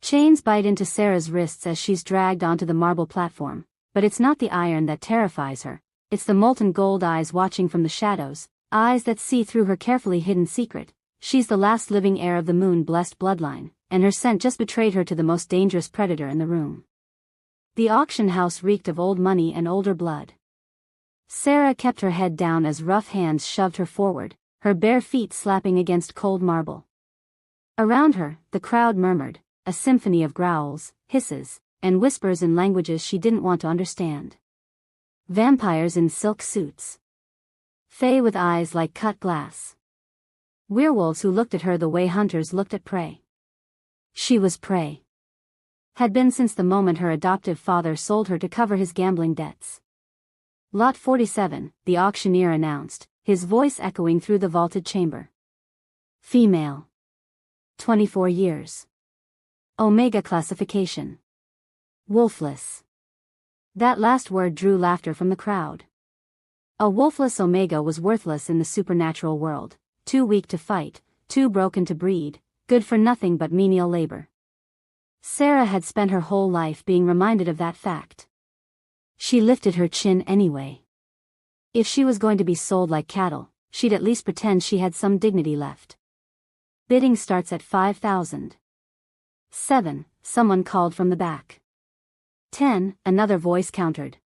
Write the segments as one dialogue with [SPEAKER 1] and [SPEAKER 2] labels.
[SPEAKER 1] Chains bite into Sarah's wrists as she's dragged onto the marble platform, but it's not the iron that terrifies her, it's the molten gold eyes watching from the shadows, eyes that see through her carefully hidden secret. She's the last living heir of the moon-blessed bloodline, and her scent just betrayed her to the most dangerous predator in the room. The auction house reeked of old money and older blood. Sarah kept her head down as rough hands shoved her forward, her bare feet slapping against cold marble. Around her, the crowd murmured, a symphony of growls, hisses, and whispers in languages she didn't want to understand. Vampires in silk suits. Fae with eyes like cut glass. Werewolves who looked at her the way hunters looked at prey. She was prey. Had been since the moment her adoptive father sold her to cover his gambling debts. Lot 47, the auctioneer announced, his voice echoing through the vaulted chamber. Female. 24 years. Omega classification. Wolfless. That last word drew laughter from the crowd. A wolfless Omega was worthless in the supernatural world, too weak to fight, too broken to breed, good for nothing but menial labor. Sarah had spent her whole life being reminded of that fact. She lifted her chin anyway. If she was going to be sold like cattle, she'd at least pretend she had some dignity left. Bidding starts at 5,000. 7, someone called from the back. 10, another voice countered.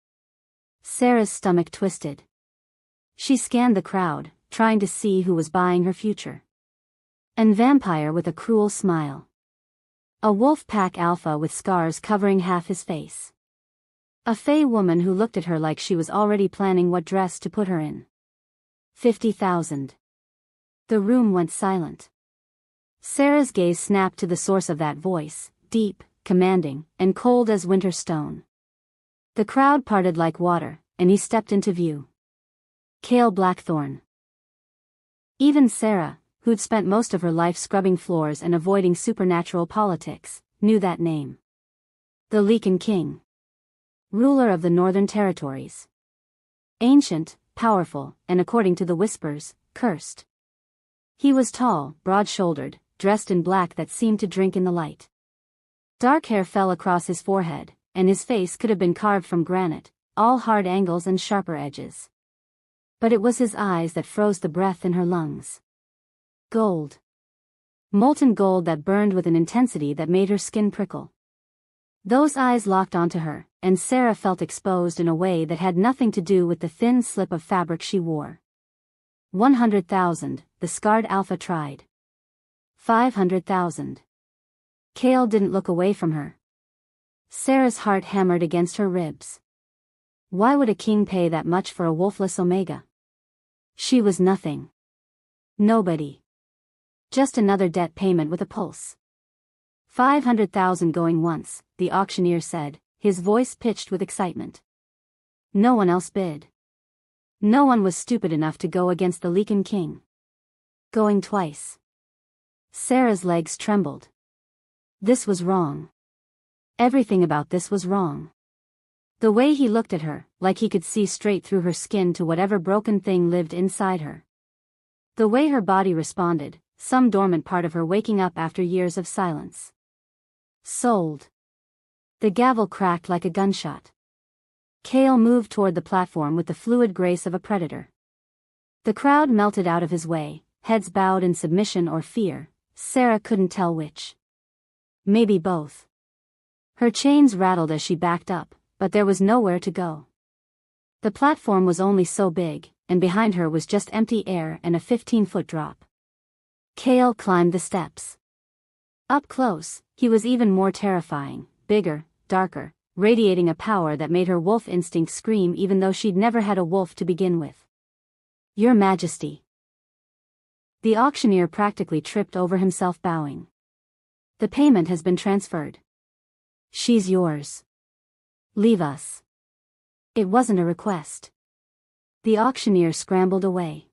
[SPEAKER 1] Sarah's stomach twisted. She scanned the crowd, trying to see who was buying her future. An vampire with a cruel smile. A wolf pack alpha with scars covering half his face. A fey woman who looked at her like she was already planning what dress to put her in. 50,000. The room went silent. Sarah's gaze snapped to the source of that voice, deep, commanding, and cold as winter stone. The crowd parted like water, and he stepped into view. Cale Blackthorn. Even Sarah, who'd spent most of her life scrubbing floors and avoiding supernatural politics, knew that name. The Lycan King. Ruler of the Northern Territories. Ancient, powerful, and according to the whispers, cursed. He was tall, broad-shouldered, dressed in black that seemed to drink in the light. Dark hair fell across his forehead, and his face could have been carved from granite, all hard angles and sharper edges. But it was his eyes that froze the breath in her lungs. Gold. Molten gold that burned with an intensity that made her skin prickle. Those eyes locked onto her, and Sarah felt exposed in a way that had nothing to do with the thin slip of fabric she wore. 100,000, the scarred alpha tried. 500,000. Cale didn't look away from her. Sarah's heart hammered against her ribs. Why would a king pay that much for a wolfless Omega? She was nothing. Nobody. Just another debt payment with a pulse. 500,000 going once, the auctioneer said, his voice pitched with excitement. No one else bid. No one was stupid enough to go against the Lycan King. Going twice. Sarah's legs trembled. This was wrong. Everything about this was wrong. The way he looked at her, like he could see straight through her skin to whatever broken thing lived inside her. The way her body responded, some dormant part of her waking up after years of silence. Sold. The gavel cracked like a gunshot. Cale moved toward the platform with the fluid grace of a predator. The crowd melted out of his way, heads bowed in submission or fear, Sarah couldn't tell which. Maybe both. Her chains rattled as she backed up, but there was nowhere to go. The platform was only so big, and behind her was just empty air and a 15-foot drop. Cale climbed the steps. Up close, he was even more terrifying, bigger, darker, radiating a power that made her wolf instinct scream even though she'd never had a wolf to begin with. Your Majesty. The auctioneer practically tripped over himself bowing. The payment has been transferred. She's yours. Leave us. It wasn't a request. The auctioneer scrambled away.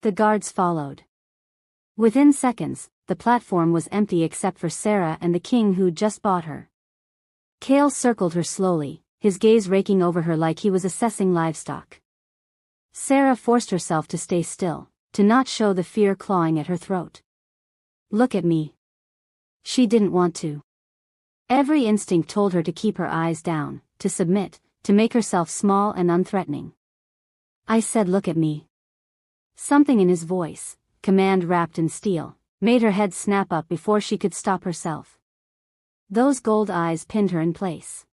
[SPEAKER 1] The guards followed. Within seconds, the platform was empty except for Sarah and the king who'd just bought her. Cale circled her slowly, his gaze raking over her like he was assessing livestock. Sarah forced herself to stay still, to not show the fear clawing at her throat. Look at me. She didn't want to. Every instinct told her to keep her eyes down, to submit, to make herself small and unthreatening. I said, look at me. Something in his voice, command wrapped in steel, made her head snap up before she could stop herself. Those gold eyes pinned her in place.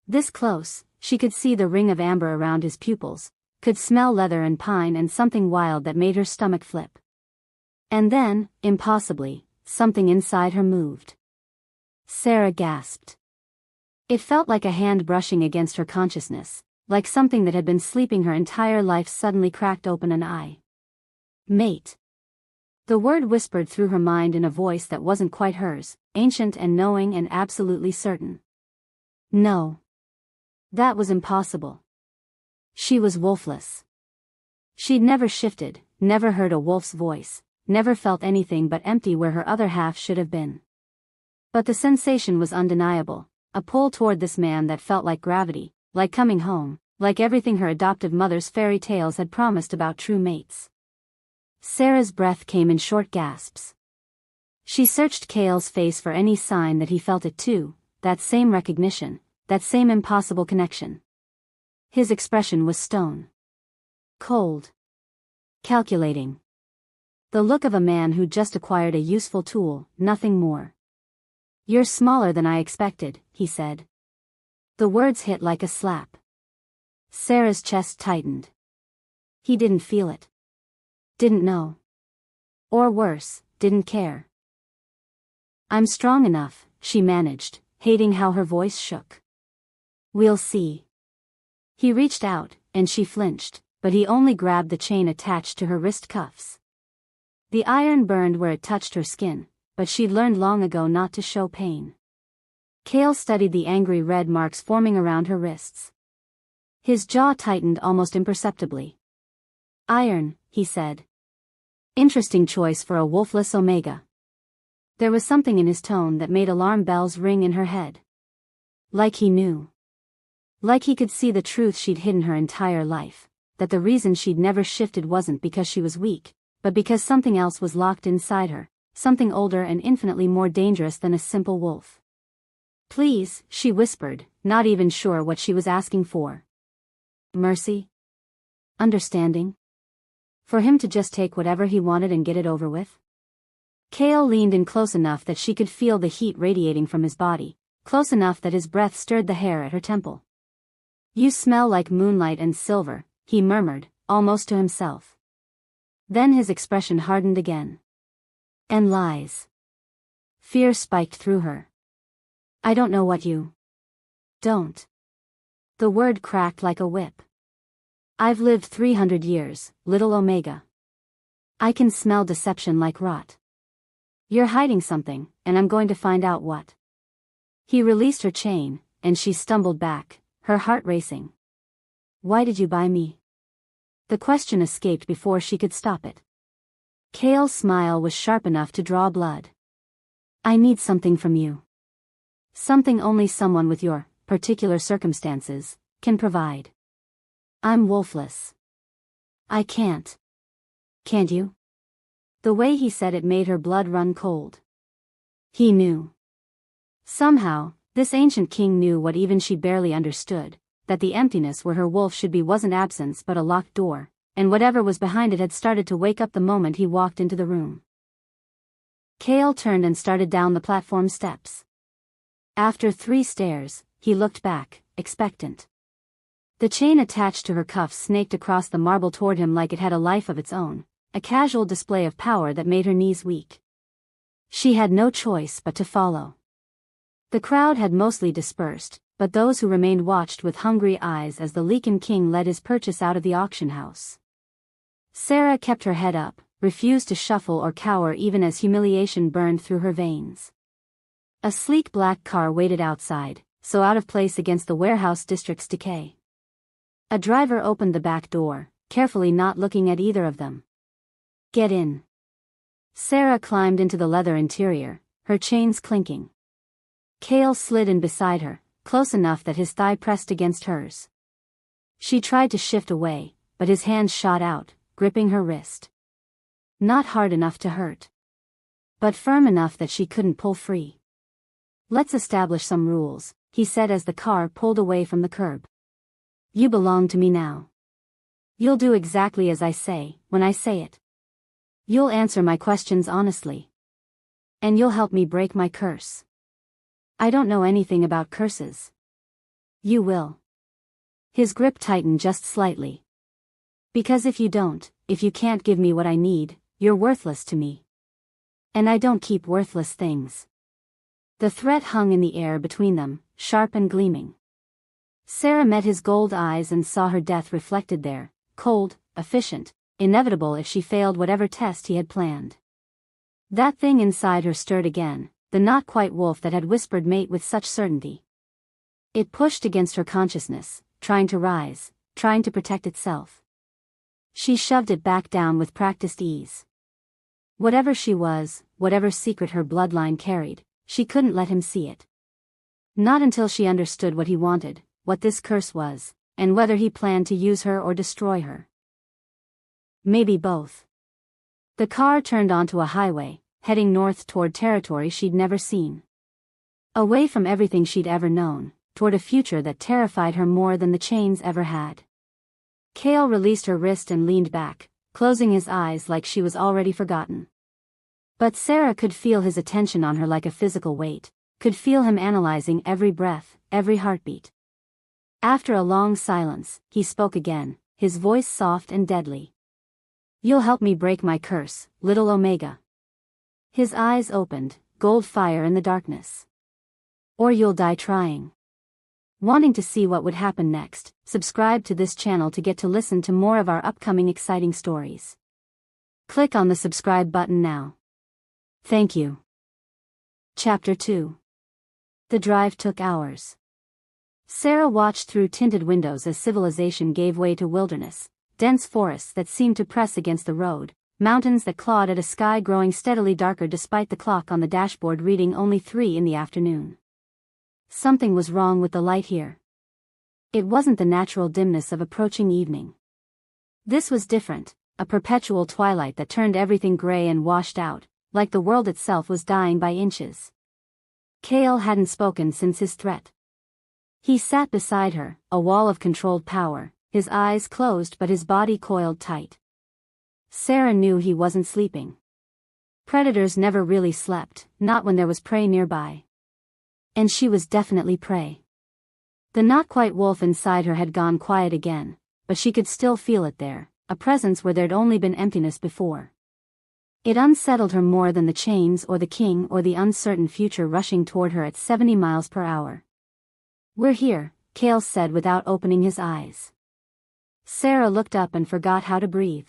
[SPEAKER 1] This close, she could see the ring of amber around his pupils, could smell leather and pine and something wild that made her stomach flip. And then, impossibly, something inside her moved. Sarah gasped. It felt like a hand brushing against her consciousness, like something that had been sleeping her entire life suddenly cracked open an eye. Mate. The word whispered through her mind in a voice that wasn't quite hers, ancient and knowing and absolutely certain. No. That was impossible. She was wolfless. She'd never shifted, never heard a wolf's voice, never felt anything but empty where her other half should have been. But the sensation was undeniable, a pull toward this man that felt like gravity, like coming home, like everything her adoptive mother's fairy tales had promised about true mates. Sarah's breath came in short gasps. She searched Cale's face for any sign that he felt it too, that same recognition, that same impossible connection. His expression was stone. Cold. Calculating. The look of a man who just acquired a useful tool, nothing more. You're smaller than I expected, he said. The words hit like a slap. Sarah's chest tightened. He didn't feel it. Didn't know. Or worse, didn't care. I'm strong enough, she managed, hating how her voice shook. We'll see. He reached out, and she flinched, but he only grabbed the chain attached to her wrist cuffs. The iron burned where it touched her skin, but she'd learned long ago not to show pain. Cale studied the angry red marks forming around her wrists. His jaw tightened almost imperceptibly. Iron, he said. Interesting choice for a wolfless Omega. There was something in his tone that made alarm bells ring in her head. Like he knew. Like he could see the truth she'd hidden her entire life, that the reason she'd never shifted wasn't because she was weak, but because something else was locked inside her, something older and infinitely more dangerous than a simple wolf. Please, she whispered, not even sure what she was asking for. Mercy? Understanding? For him to just take whatever he wanted and get it over with? Cale leaned in close enough that she could feel the heat radiating from his body, close enough that his breath stirred the hair at her temple. You smell like moonlight and silver, he murmured, almost to himself. Then his expression hardened again. And lies. Fear spiked through her. I don't know what you... Don't. The word cracked like a whip. I've lived 300 years, little Omega. I can smell deception like rot. You're hiding something, and I'm going to find out what. He released her chain, and she stumbled back, her heart racing. Why did you buy me? The question escaped before she could stop it. Cale's smile was sharp enough to draw blood. I need something from you. Something only someone with your particular circumstances can provide. I'm wolfless. I can't. Can't you? The way he said it made her blood run cold. He knew. Somehow, this ancient king knew what even she barely understood, that the emptiness where her wolf should be wasn't absence but a locked door, and whatever was behind it had started to wake up the moment he walked into the room. Cale turned and started down the platform steps. After 3 stairs, he looked back, expectant. The chain attached to her cuffs snaked across the marble toward him like it had a life of its own, a casual display of power that made her knees weak. She had no choice but to follow. The crowd had mostly dispersed, but those who remained watched with hungry eyes as the Lycan king led his purchase out of the auction house. Sarah kept her head up, refused to shuffle or cower even as humiliation burned through her veins. A sleek black car waited outside, so out of place against the warehouse district's decay. A driver opened the back door, carefully not looking at either of them. Get in. Sarah climbed into the leather interior, her chains clinking. Cale slid in beside her, close enough that his thigh pressed against hers. She tried to shift away, but his hand shot out, gripping her wrist. Not hard enough to hurt, but firm enough that she couldn't pull free. Let's establish some rules, he said as the car pulled away from the curb. You belong to me now. You'll do exactly as I say, when I say it. You'll answer my questions honestly. And you'll help me break my curse. I don't know anything about curses. You will. His grip tightened just slightly. Because if you don't, if you can't give me what I need, you're worthless to me. And I don't keep worthless things. The threat hung in the air between them, sharp and gleaming. Sarah met his gold eyes and saw her death reflected there, cold, efficient, inevitable if she failed whatever test he had planned. That thing inside her stirred again, the not-quite wolf that had whispered mate with such certainty. It pushed against her consciousness, trying to rise, trying to protect itself. She shoved it back down with practiced ease. Whatever she was, whatever secret her bloodline carried, she couldn't let him see it. Not until she understood what he wanted, what this curse was, and whether he planned to use her or destroy her. Maybe both. The car turned onto a highway, heading north toward territory she'd never seen. Away from everything she'd ever known, toward a future that terrified her more than the chains ever had. Cale released her wrist and leaned back, closing his eyes like she was already forgotten. But Sarah could feel his attention on her like a physical weight, could feel him analyzing every breath, every heartbeat. After a long silence, he spoke again, his voice soft and deadly. You'll help me break my curse, little Omega. His eyes opened, gold fire in the darkness. Or you'll die trying. Wanting to see what would happen next, subscribe to this channel to get to listen to more of our upcoming exciting stories. Click on the subscribe button now. Thank you. Chapter 2. The drive took hours. Sarah watched through tinted windows as civilization gave way to wilderness, dense forests that seemed to press against the road, mountains that clawed at a sky growing steadily darker despite the clock on the dashboard reading only 3 in the afternoon. Something was wrong with the light here. It wasn't the natural dimness of approaching evening. This was different, a perpetual twilight that turned everything gray and washed out, like the world itself was dying by inches. Cale hadn't spoken since his threat. He sat beside her, a wall of controlled power, his eyes closed but his body coiled tight. Sarah knew he wasn't sleeping. Predators never really slept, not when there was prey nearby. And she was definitely prey. The not-quite wolf inside her had gone quiet again, but she could still feel it there, a presence where there'd only been emptiness before. It unsettled her more than the chains or the king or the uncertain future rushing toward her at 70 miles per hour. We're here, Cale said without opening his eyes. Sarah looked up and forgot how to breathe.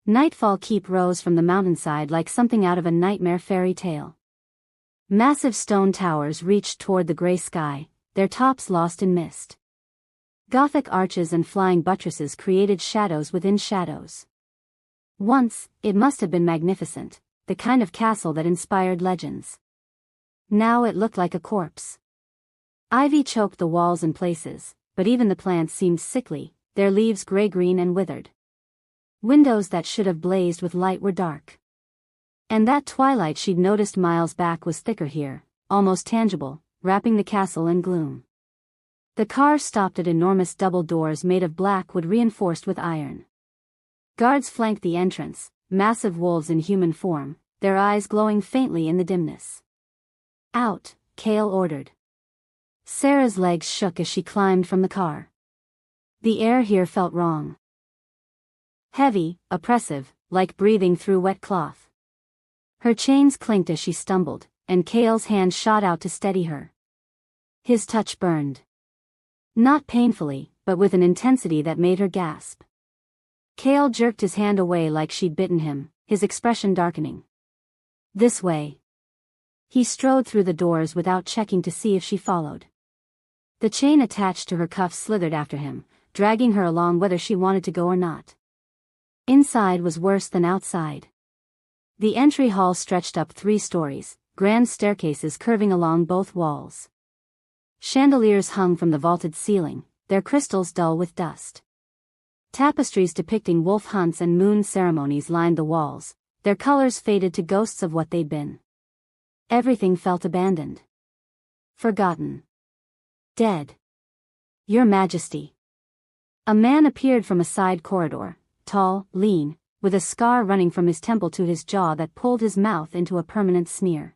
[SPEAKER 1] Nightfall keep rose from the mountainside like something out of a nightmare fairy tale. Massive stone towers reached toward the gray sky, their tops lost in mist. Gothic arches and flying buttresses created shadows within shadows. Once, it must have been magnificent, the kind of castle that inspired legends. Now it looked like a corpse. Ivy choked the walls in places, but even the plants seemed sickly, their leaves gray-green and withered. Windows that should have blazed with light were dark. And that twilight she'd noticed miles back was thicker here, almost tangible, wrapping the castle in gloom. The car stopped at enormous double doors made of black wood reinforced with iron. Guards flanked the entrance, massive wolves in human form, their eyes glowing faintly in the dimness. Out, Cale ordered. Sarah's legs shook as she climbed from the car. The air here felt wrong. Heavy, oppressive, like breathing through wet cloth. Her chains clinked as she stumbled, and Cale's hand shot out to steady her. His touch burned. Not painfully, but with an intensity that made her gasp. Cale jerked his hand away like she'd bitten him, his expression darkening. This way. He strode through the doors without checking to see if she followed. The chain attached to her cuffs slithered after him, dragging her along whether she wanted to go or not. Inside was worse than outside. The entry hall stretched up 3 stories, grand staircases curving along both walls. Chandeliers hung from the vaulted ceiling, their crystals dull with dust. Tapestries depicting wolf hunts and moon ceremonies lined the walls, their colors faded to ghosts of what they'd been. Everything felt abandoned. Forgotten. Dead. Your Majesty. A man appeared from a side corridor, tall, lean, with a scar running from his temple to his jaw that pulled his mouth into a permanent sneer.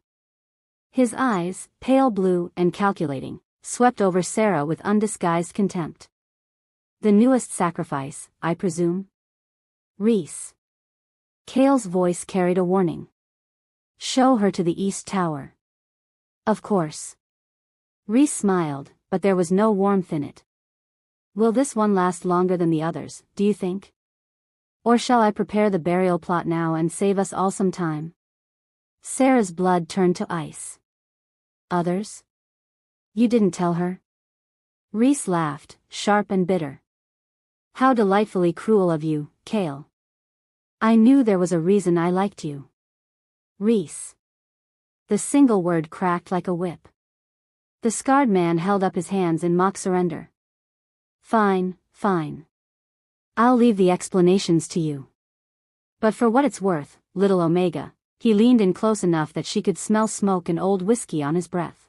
[SPEAKER 1] His eyes, pale blue and calculating, swept over Sarah with undisguised contempt. The newest sacrifice, I presume? Rhys. Cale's voice carried a warning. Show her to the East Tower. Of course. Rhys smiled, but there was no warmth in it. Will this one last longer than the others, do you think? Or shall I prepare the burial plot now and save us all some time? Sarah's blood turned to ice. Others? You didn't tell her? Rhys laughed, sharp and bitter. How delightfully cruel of you, Cale. I knew there was a reason I liked you. Rhys. The single word cracked like a whip. The scarred man held up his hands in mock surrender. Fine, fine. I'll leave the explanations to you. But for what it's worth, little Omega, he leaned in close enough that she could smell smoke and old whiskey on his breath.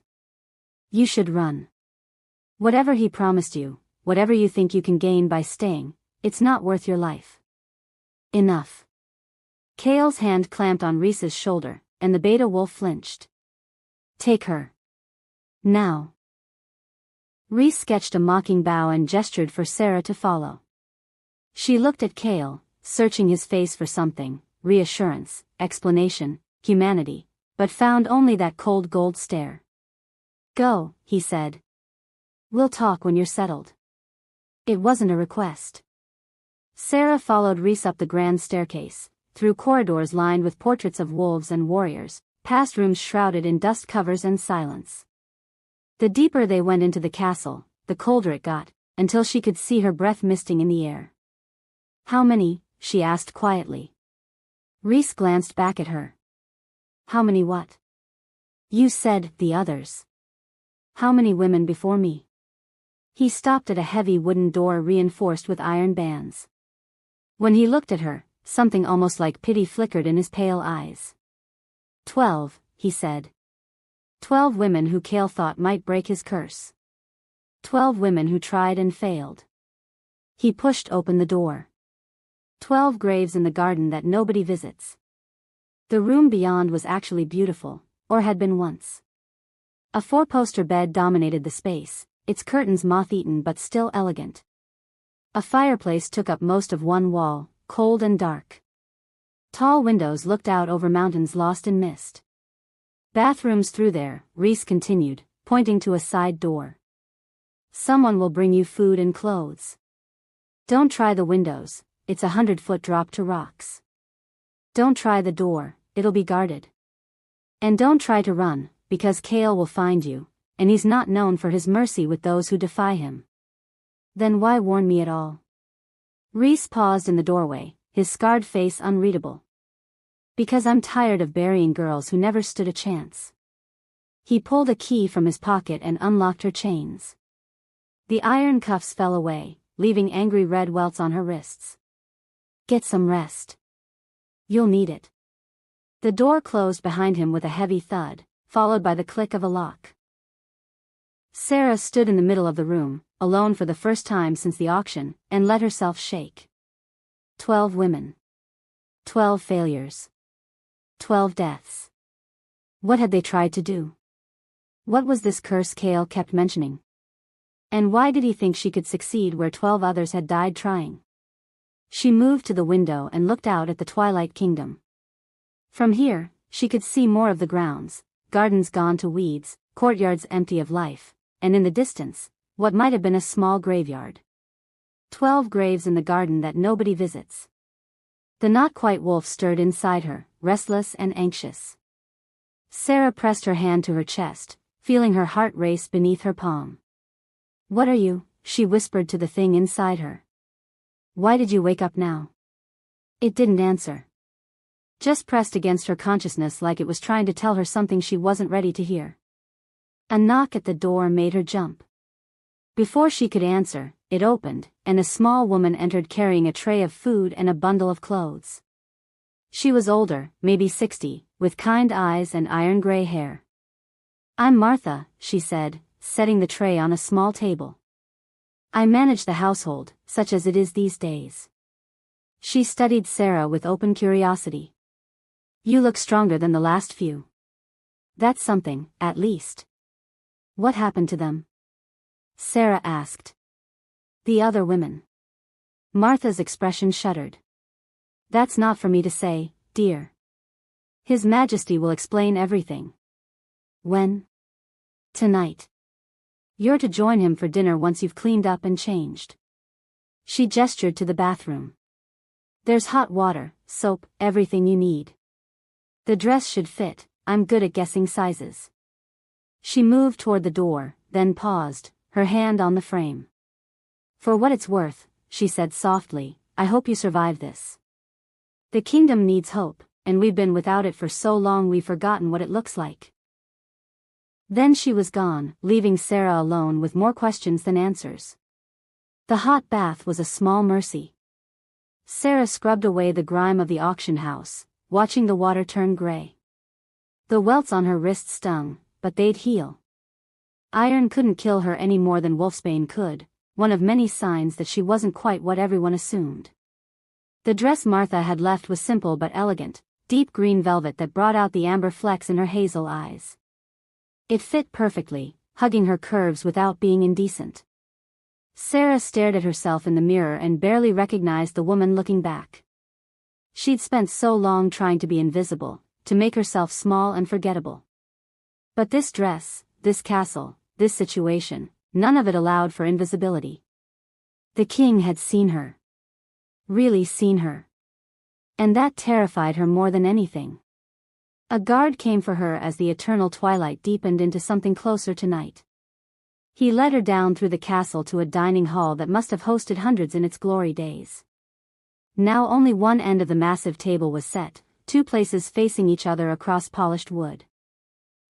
[SPEAKER 1] You should run. Whatever he promised you, whatever you think you can gain by staying, it's not worth your life. Enough. Cale's hand clamped on Rhys's shoulder, and the beta wolf flinched. Take her. Now. Rhys sketched a mocking bow and gestured for Sarah to follow. She looked at Cale, searching his face for something, reassurance, explanation, humanity, but found only that cold gold stare. Go, he said. We'll talk when you're settled. It wasn't a request. Sarah followed Rhys up the grand staircase, through corridors lined with portraits of wolves and warriors, past rooms shrouded in dust covers and silence. The deeper they went into the castle, the colder it got, until she could see her breath misting in the air. How many? She asked quietly. Rhys glanced back at her. How many what? You said, the others. How many women before me? He stopped at a heavy wooden door reinforced with iron bands. When he looked at her, something almost like pity flickered in his pale eyes. 12, he said. 12 women who Cale thought might break his curse. 12 women who tried and failed. He pushed open the door. 12 graves in the garden that nobody visits. The room beyond was actually beautiful, or had been once. A 4-poster bed dominated the space, its curtains moth-eaten but still elegant. A fireplace took up most of one wall, cold and dark. Tall windows looked out over mountains lost in mist. Bathrooms through there, Rhys continued, pointing to a side door. Someone will bring you food and clothes. Don't try the windows, it's a 100-foot drop to rocks. Don't try the door, it'll be guarded. And don't try to run, because Cale will find you, and he's not known for his mercy with those who defy him. Then why warn me at all? Rhys paused in the doorway, his scarred face unreadable. Because I'm tired of burying girls who never stood a chance. He pulled a key from his pocket and unlocked her chains. The iron cuffs fell away, leaving angry red welts on her wrists. Get some rest. You'll need it. The door closed behind him with a heavy thud, followed by the click of a lock. Sarah stood in the middle of the room, alone for the first time since the auction, and let herself shake. 12 women. 12 failures. 12 deaths. What had they tried to do? What was this curse Cale kept mentioning? And why did he think she could succeed where 12 others had died trying? She moved to the window and looked out at the Twilight Kingdom. From here, she could see more of the grounds, gardens gone to weeds, courtyards empty of life, and in the distance, what might have been a small graveyard. 12 graves in the garden that nobody visits. The not-quite wolf stirred inside her, restless and anxious. Sarah pressed her hand to her chest, feeling her heart race beneath her palm. What are you? She whispered to the thing inside her. Why did you wake up now? It didn't answer. Just pressed against her consciousness like it was trying to tell her something she wasn't ready to hear. A knock at the door made her jump. Before she could answer, it opened, and a small woman entered carrying a tray of food and a bundle of clothes. She was older, maybe 60, with kind eyes and iron-gray hair. I'm Martha, she said, setting the tray on a small table. I manage the household, such as it is these days. She studied Sarah with open curiosity. You look stronger than the last few. That's something, at least. What happened to them? Sarah asked. The other women. Martha's expression shuddered. That's not for me to say, dear. His Majesty will explain everything. When? Tonight. You're to join him for dinner once you've cleaned up and changed. She gestured to the bathroom. There's hot water, soap, everything you need. The dress should fit, I'm good at guessing sizes. She moved toward the door, then paused, her hand on the frame. For what it's worth, she said softly, I hope you survive this. The kingdom needs hope, and we've been without it for so long we've forgotten what it looks like. Then she was gone, leaving Sarah alone with more questions than answers. The hot bath was a small mercy. Sarah scrubbed away the grime of the auction house, watching the water turn gray. The welts on her wrists stung, but they'd heal. Iron couldn't kill her any more than wolfsbane could, one of many signs that she wasn't quite what everyone assumed. The dress Martha had left was simple but elegant, deep green velvet that brought out the amber flecks in her hazel eyes. It fit perfectly, hugging her curves without being indecent. Sarah stared at herself in the mirror and barely recognized the woman looking back. She'd spent so long trying to be invisible, to make herself small and forgettable. But this dress, this castle, this situation, none of it allowed for invisibility. The king had seen her. Really seen her. And that terrified her more than anything. A guard came for her as the eternal twilight deepened into something closer to night. He led her down through the castle to a dining hall that must have hosted hundreds in its glory days. Now only one end of the massive table was set, two places facing each other across polished wood.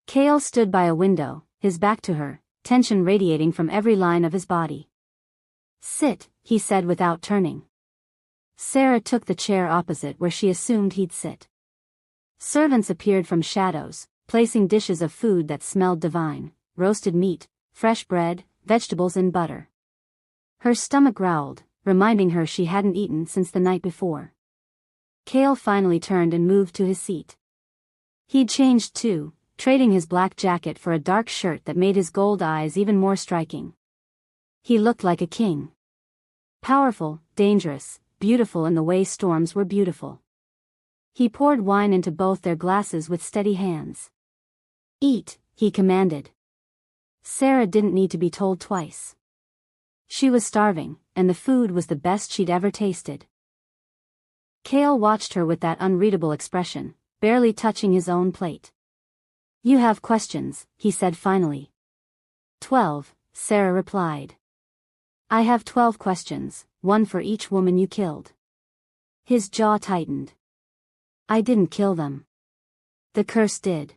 [SPEAKER 1] Kale stood by a window, his back to her, tension radiating from every line of his body. Sit, he said without turning. Sarah took the chair opposite where she assumed he'd sit. Servants appeared from shadows, placing dishes of food that smelled divine, roasted meat, fresh bread, vegetables and butter. Her stomach growled, reminding her she hadn't eaten since the night before. Kale finally turned and moved to his seat. He'd changed too, trading his black jacket for a dark shirt that made his gold eyes even more striking. He looked like a king. Powerful, dangerous, beautiful in the way storms were beautiful. He poured wine into both their glasses with steady hands. Eat, he commanded. Sarah didn't need to be told twice. She was starving, and the food was the best she'd ever tasted. Kale watched her with that unreadable expression, barely touching his own plate. You have questions, he said finally. 12, Sarah replied. I have 12 questions, one for each woman you killed. His jaw tightened. I didn't kill them. The curse did.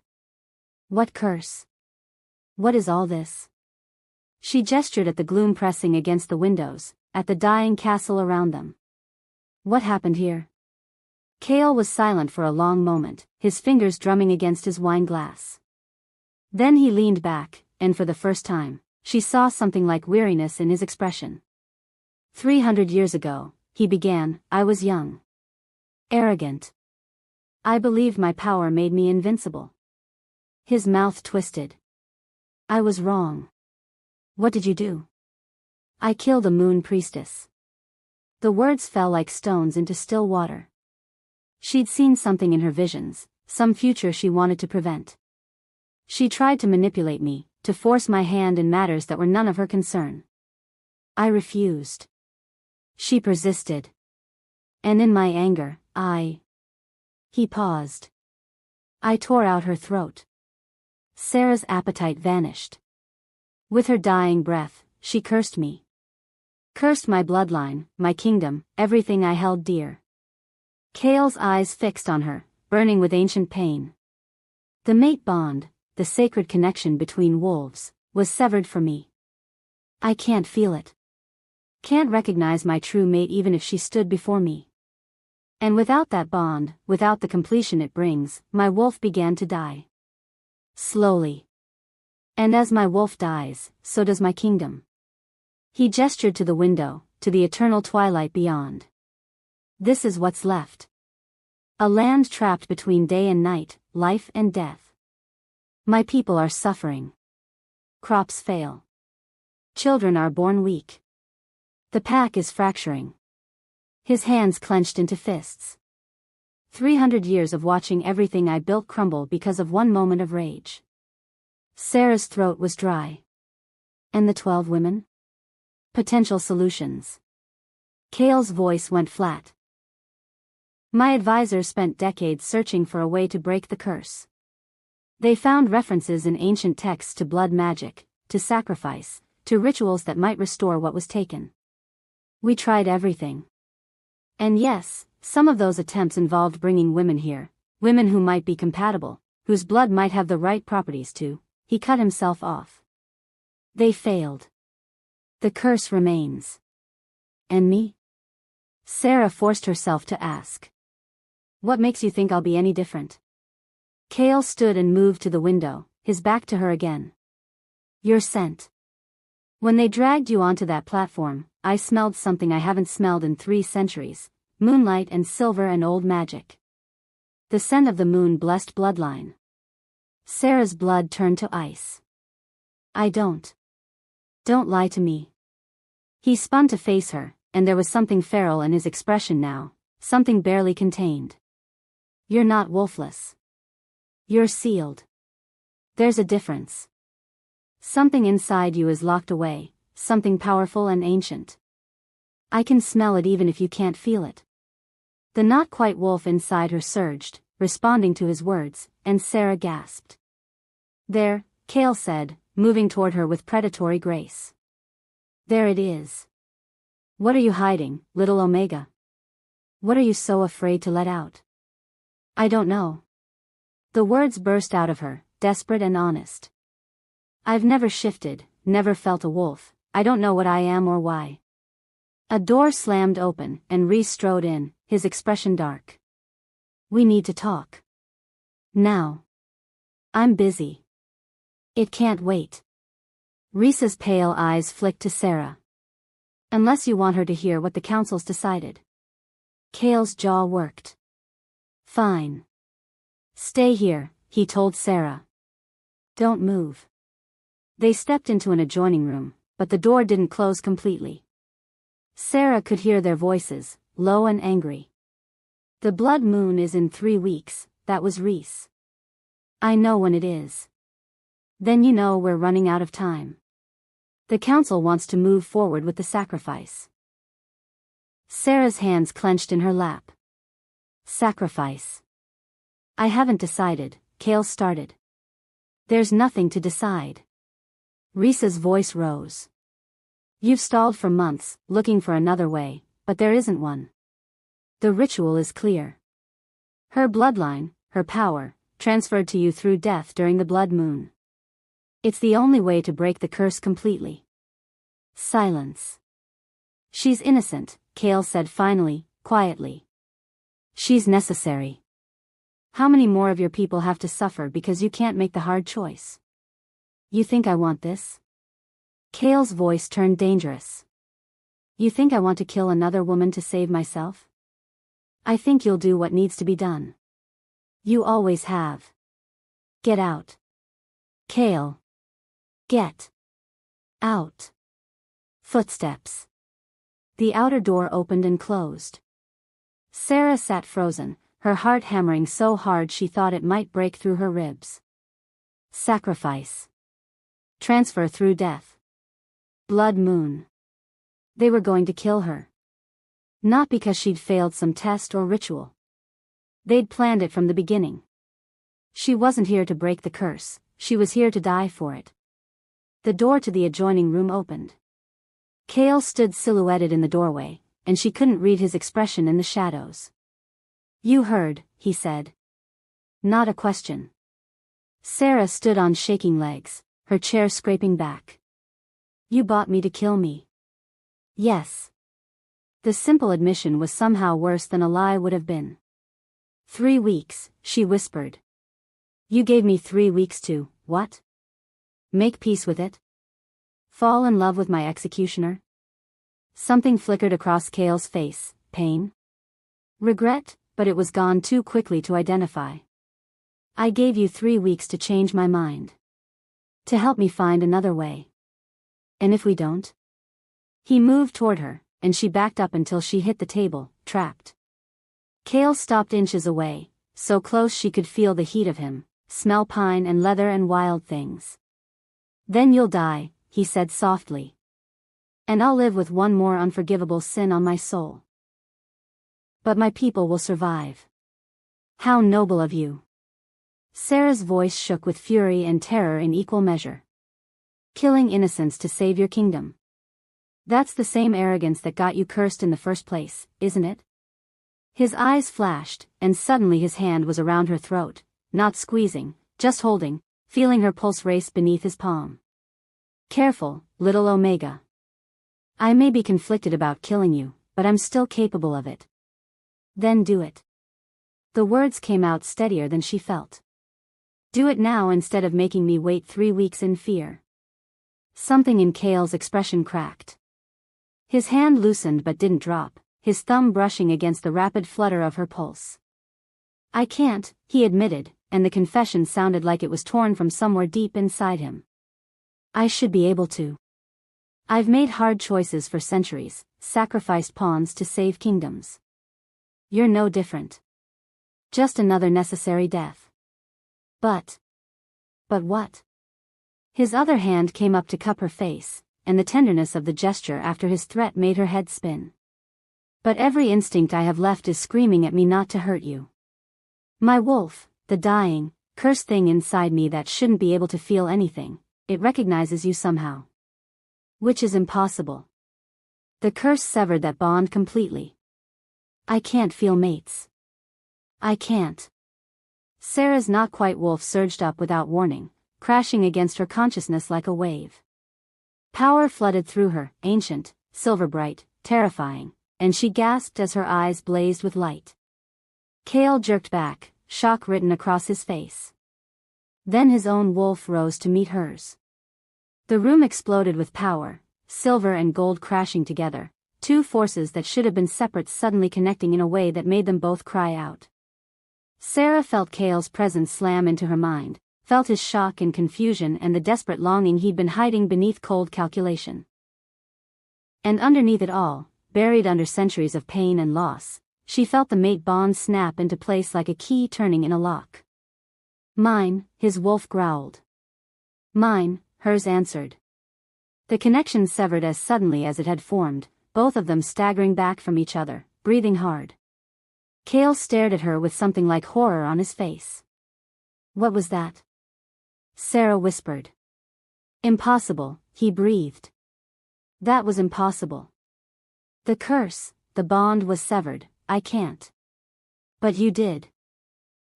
[SPEAKER 1] What curse? What is all this? She gestured at the gloom pressing against the windows, at the dying castle around them. What happened here? Kale was silent for a long moment, his fingers drumming against his wine glass. Then he leaned back, and for the first time, she saw something like weariness in his expression. 300 years ago, he began, I was young. Arrogant. I believed my power made me invincible. His mouth twisted. I was wrong. What did you do? I killed a moon priestess. The words fell like stones into still water. She'd seen something in her visions, some future she wanted to prevent. She tried to manipulate me, to force my hand in matters that were none of her concern. I refused. She persisted. And in my anger, He paused. I tore out her throat. Sarah's appetite vanished. With her dying breath, she cursed me. Cursed my bloodline, my kingdom, everything I held dear. Kale's eyes fixed on her, burning with ancient pain. The mate bond, the sacred connection between wolves, was severed for me. I can't feel it. Can't recognize my true mate even if she stood before me. And without that bond, without the completion it brings, my wolf began to die. Slowly. And as my wolf dies, so does my kingdom. He gestured to the window, to the eternal twilight beyond. This is what's left. A land trapped between day and night, life and death. My people are suffering. Crops fail. Children are born weak. The pack is fracturing. His hands clenched into fists. 300 years of watching everything I built crumble because of one moment of rage. Sarah's throat was dry. And the 12 women? Potential solutions. Kale's voice went flat. My advisors spent decades searching for a way to break the curse. They found references in ancient texts to blood magic, to sacrifice, to rituals that might restore what was taken. We tried everything. And yes, some of those attempts involved bringing women here, women who might be compatible, whose blood might have the right properties to. He cut himself off. They failed. The curse remains. And me? Sarah forced herself to ask. What makes you think I'll be any different? Kale stood and moved to the window, his back to her again. Your scent. When they dragged you onto that platform, I smelled something I haven't smelled in 3 centuries, moonlight and silver and old magic. The scent of the moon blessed bloodline. Sarah's blood turned to ice. Don't lie to me. He spun to face her, and there was something feral in his expression now, something barely contained. You're not wolfless. You're sealed. There's a difference. Something inside you is locked away, something powerful and ancient. I can smell it even if you can't feel it. The not-quite wolf inside her surged, responding to his words, and Sarah gasped. There, Kale said, moving toward her with predatory grace. There it is. What are you hiding, little Omega? What are you so afraid to let out? I don't know. The words burst out of her, desperate and honest. I've never shifted, never felt a wolf, I don't know what I am or why. A door slammed open, and Rhys strode in, his expression dark. We need to talk. Now. I'm busy. It can't wait. Rhys's pale eyes flicked to Sarah. Unless you want her to hear what the council's decided. Kale's jaw worked. Fine. Stay here, he told Sarah. Don't move. They stepped into an adjoining room, but the door didn't close completely. Sarah could hear their voices, low and angry. The blood moon is in 3 weeks, that was Rhys. I know when it is. Then you know we're running out of time. The council wants to move forward with the sacrifice. Sarah's hands clenched in her lap. Sacrifice. I haven't decided, Kale started. There's nothing to decide. Rhys's voice rose. You've stalled for months, looking for another way, but there isn't one. The ritual is clear. Her bloodline, her power, transferred to you through death during the blood moon. It's the only way to break the curse completely. Silence. She's innocent, Kale said finally, quietly. She's necessary. How many more of your people have to suffer because you can't make the hard choice? You think I want this? Kale's voice turned dangerous. You think I want to kill another woman to save myself? I think you'll do what needs to be done. You always have. Get out. Kale. Get out. Footsteps. The outer door opened and closed. Sarah sat frozen, her heart hammering so hard she thought it might break through her ribs. Sacrifice. Transfer through death. Blood moon. They were going to kill her. Not because she'd failed some test or ritual. They'd planned it from the beginning. She wasn't here to break the curse, she was here to die for it. The door to the adjoining room opened. Kale stood silhouetted in the doorway, and she couldn't read his expression in the shadows. You heard, he said. Not a question. Sarah stood on shaking legs, her chair scraping back. You bought me to kill me. Yes. The simple admission was somehow worse than a lie would have been. 3 weeks, she whispered. You gave me 3 weeks to, what? Make peace with it? Fall in love with my executioner? Something flickered across Kale's face. Pain? Regret, but it was gone too quickly to identify. I gave you 3 weeks to change my mind. To help me find another way. And if we don't? He moved toward her, and she backed up until she hit the table, trapped. Kale stopped inches away, so close she could feel the heat of him, smell pine and leather and wild things. Then you'll die, he said softly. And I'll live with one more unforgivable sin on my soul. But my people will survive. How noble of you. Sarah's voice shook with fury and terror in equal measure. Killing innocents to save your kingdom. That's the same arrogance that got you cursed in the first place, isn't it? His eyes flashed, and suddenly his hand was around her throat, not squeezing, just holding, feeling her pulse race beneath his palm. Careful, little Omega. I may be conflicted about killing you, but I'm still capable of it. Then do it. The words came out steadier than she felt. Do it now instead of making me wait 3 weeks in fear. Something in Kale's expression cracked. His hand loosened but didn't drop, his thumb brushing against the rapid flutter of her pulse. I can't, he admitted, and the confession sounded like it was torn from somewhere deep inside him. I should be able to. I've made hard choices for centuries, sacrificed pawns to save kingdoms. You're no different. Just another necessary death. But what? His other hand came up to cup her face, and the tenderness of the gesture after his threat made her head spin. But every instinct I have left is screaming at me not to hurt you. My wolf, the dying, cursed thing inside me that shouldn't be able to feel anything, it recognizes you somehow. Which is impossible. The curse severed that bond completely. I can't feel mates. I can't. Sarah's not quite wolf surged up without warning, crashing against her consciousness like a wave. Power flooded through her, ancient, silver bright, terrifying, and she gasped as her eyes blazed with light. Kale jerked back, shock written across his face. Then his own wolf rose to meet hers. The room exploded with power, silver and gold crashing together, two forces that should have been separate suddenly connecting in a way that made them both cry out. Sarah felt Kale's presence slam into her mind, felt his shock and confusion and the desperate longing he'd been hiding beneath cold calculation. And underneath it all, buried under centuries of pain and loss, she felt the mate bond snap into place like a key turning in a lock. Mine, his wolf growled. Mine, hers answered. The connection severed as suddenly as it had formed, both of them staggering back from each other, breathing hard. Kale stared at her with something like horror on his face. What was that? Sarah whispered. Impossible, he breathed. That was impossible. The curse, the bond was severed, I can't. But you did.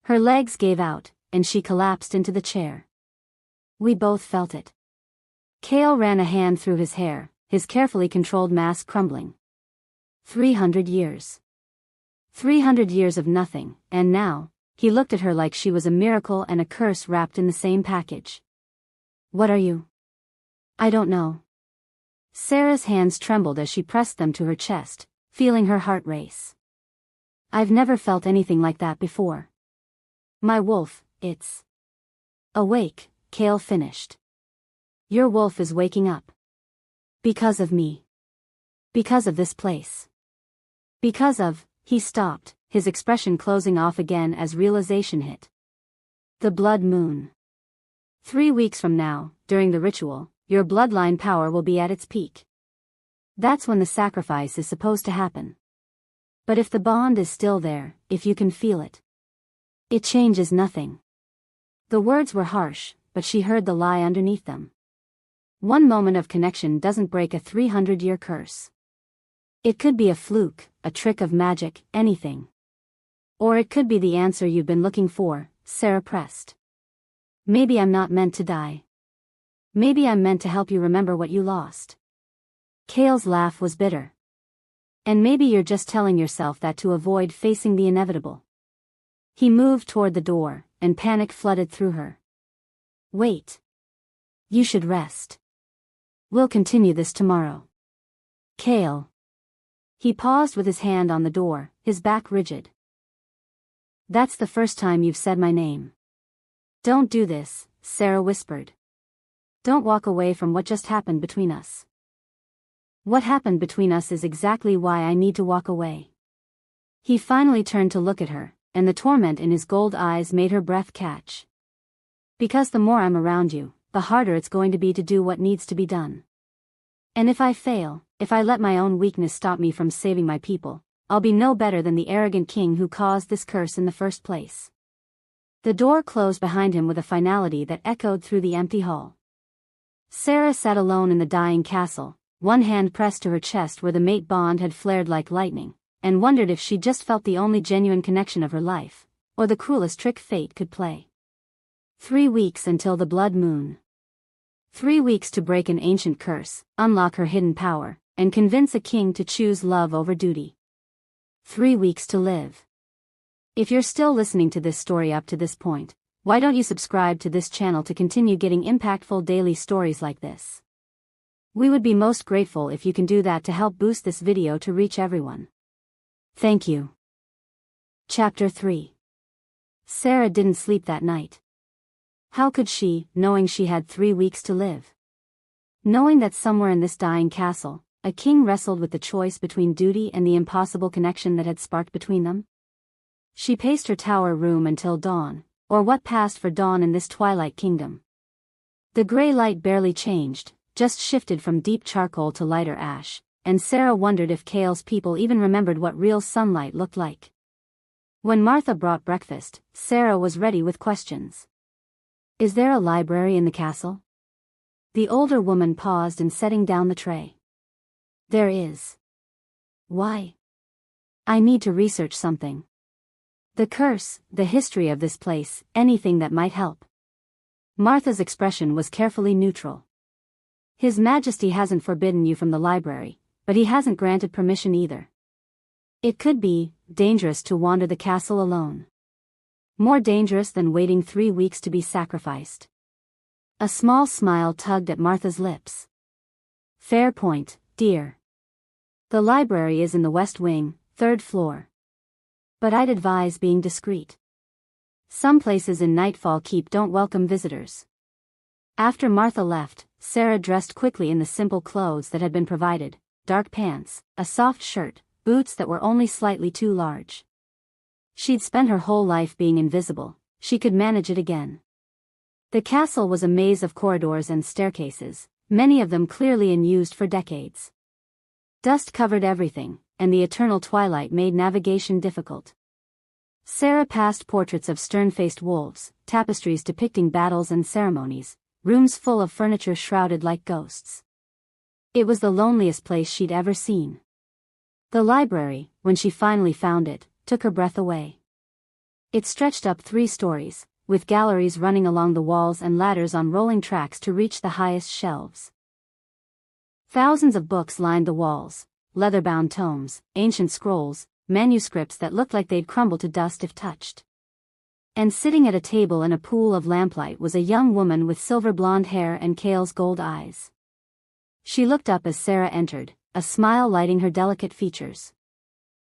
[SPEAKER 1] Her legs gave out, and she collapsed into the chair. We both felt it. Kale ran a hand through his hair, his carefully controlled mass crumbling. 300 years. 300 years of nothing, and now, he looked at her like she was a miracle and a curse wrapped in the same package. What are you? I don't know. Sarah's hands trembled as she pressed them to her chest, feeling her heart race. I've never felt anything like that before. My wolf, it's awake, Kale finished. Your wolf is waking up. Because of me. Because of this place. Because of, he stopped, his expression closing off again as realization hit. The blood moon. 3 weeks from now, during the ritual, your bloodline power will be at its peak. That's when the sacrifice is supposed to happen. But if the bond is still there, if you can feel it, it changes nothing. The words were harsh, but she heard the lie underneath them. One moment of connection doesn't break a 300-year curse. It could be a fluke, a trick of magic, anything. Or it could be the answer you've been looking for, Sarah pressed. Maybe I'm not meant to die. Maybe I'm meant to help you remember what you lost. Kale's laugh was bitter. And maybe you're just telling yourself that to avoid facing the inevitable. He moved toward the door, and panic flooded through her. Wait. You should rest. We'll continue this tomorrow. Kale. He paused with his hand on the door, his back rigid. That's the first time you've said my name. Don't do this, Sarah whispered. Don't walk away from what just happened between us. What happened between us is exactly why I need to walk away. He finally turned to look at her, and the torment in his gold eyes made her breath catch. Because the more I'm around you, the harder it's going to be to do what needs to be done. And if I fail, if I let my own weakness stop me from saving my people, I'll be no better than the arrogant king who caused this curse in the first place. The door closed behind him with a finality that echoed through the empty hall. Sarah sat alone in the dying castle, one hand pressed to her chest where the mate bond had flared like lightning, and wondered if she just felt the only genuine connection of her life, or the cruelest trick fate could play. 3 weeks until the blood moon. 3 weeks to break an ancient curse, unlock her hidden power, and convince a king to choose love over duty. 3 weeks to live. If you're still listening to this story up to this point, why don't you subscribe to this channel to continue getting impactful daily stories like this? We would be most grateful if you can do that to help boost this video to reach everyone. Thank you. Chapter 3. Sarah didn't sleep that night. How could she, knowing she had 3 weeks to live? Knowing that somewhere in this dying castle, a king wrestled with the choice between duty and the impossible connection that had sparked between them? She paced her tower room until dawn, or what passed for dawn in this twilight kingdom. The gray light barely changed, just shifted from deep charcoal to lighter ash, and Sarah wondered if Kale's people even remembered what real sunlight looked like. When Martha brought breakfast, Sarah was ready with questions. Is there a library in the castle? The older woman paused in setting down the tray. There is. Why? I need to research something. The curse, the history of this place, anything that might help. Martha's expression was carefully neutral. His Majesty hasn't forbidden you from the library, but he hasn't granted permission either. It could be dangerous to wander the castle alone. More dangerous than waiting 3 weeks to be sacrificed. A small smile tugged at Martha's lips. Fair point, dear. The library is in the west wing, 3rd floor. But I'd advise being discreet. Some places in Nightfall Keep don't welcome visitors. After Martha left, Sarah dressed quickly in the simple clothes that had been provided, dark pants, a soft shirt, boots that were only slightly too large. She'd spent her whole life being invisible, she could manage it again. The castle was a maze of corridors and staircases, many of them clearly unused for decades. Dust covered everything, and the eternal twilight made navigation difficult. Sarah passed portraits of stern-faced wolves, tapestries depicting battles and ceremonies, rooms full of furniture shrouded like ghosts. It was the loneliest place she'd ever seen. The library, when she finally found it, took her breath away. It stretched up 3 stories, with galleries running along the walls and ladders on rolling tracks to reach the highest shelves. Thousands of books lined the walls, leather-bound tomes, ancient scrolls, manuscripts that looked like they'd crumble to dust if touched. And sitting at a table in a pool of lamplight was a young woman with silver blonde hair and Kale's gold eyes. She looked up as Sarah entered, a smile lighting her delicate features.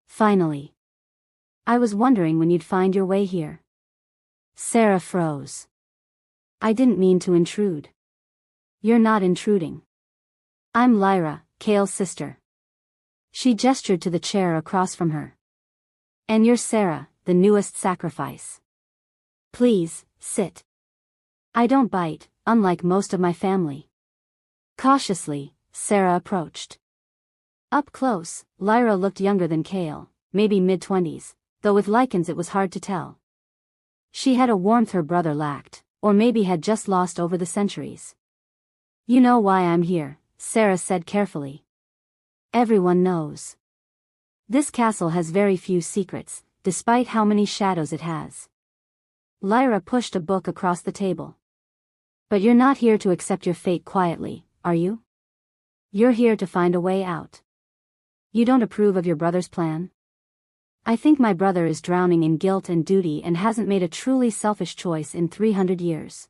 [SPEAKER 1] Finally. I was wondering when you'd find your way here. Sarah froze. I didn't mean to intrude. You're not intruding. I'm Lyra, Kale's sister. She gestured to the chair across from her. And you're Sarah, the newest sacrifice. Please, sit. I don't bite, unlike most of my family. Cautiously, Sarah approached. Up close, Lyra looked younger than Kale, maybe mid-20s, though with Lycans it was hard to tell. She had a warmth her brother lacked, or maybe had just lost over the centuries. You know why I'm here, Sarah said carefully. Everyone knows. This castle has very few secrets, despite how many shadows it has. Lyra pushed a book across the table. But you're not here to accept your fate quietly, are you? You're here to find a way out. You don't approve of your brother's plan? I think my brother is drowning in guilt and duty and hasn't made a truly selfish choice in 300 years.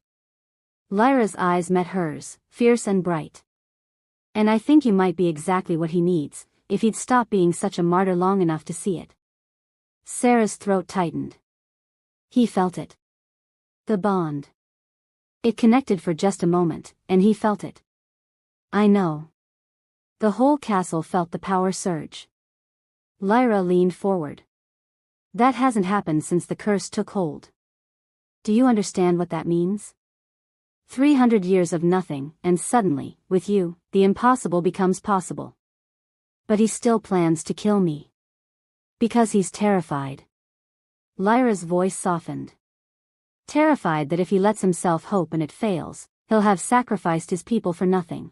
[SPEAKER 1] Lyra's eyes met hers, fierce and bright. And I think you might be exactly what he needs, if he'd stop being such a martyr long enough to see it. Sarah's throat tightened. He felt it. The bond. It connected for just a moment, and he felt it. I know. The whole castle felt the power surge. Lyra leaned forward. That hasn't happened since the curse took hold. Do you understand what that means? 300 years of nothing, and suddenly, with you, the impossible becomes possible. But he still plans to kill me. Because he's terrified. Lyra's voice softened. Terrified that if he lets himself hope and it fails, he'll have sacrificed his people for nothing.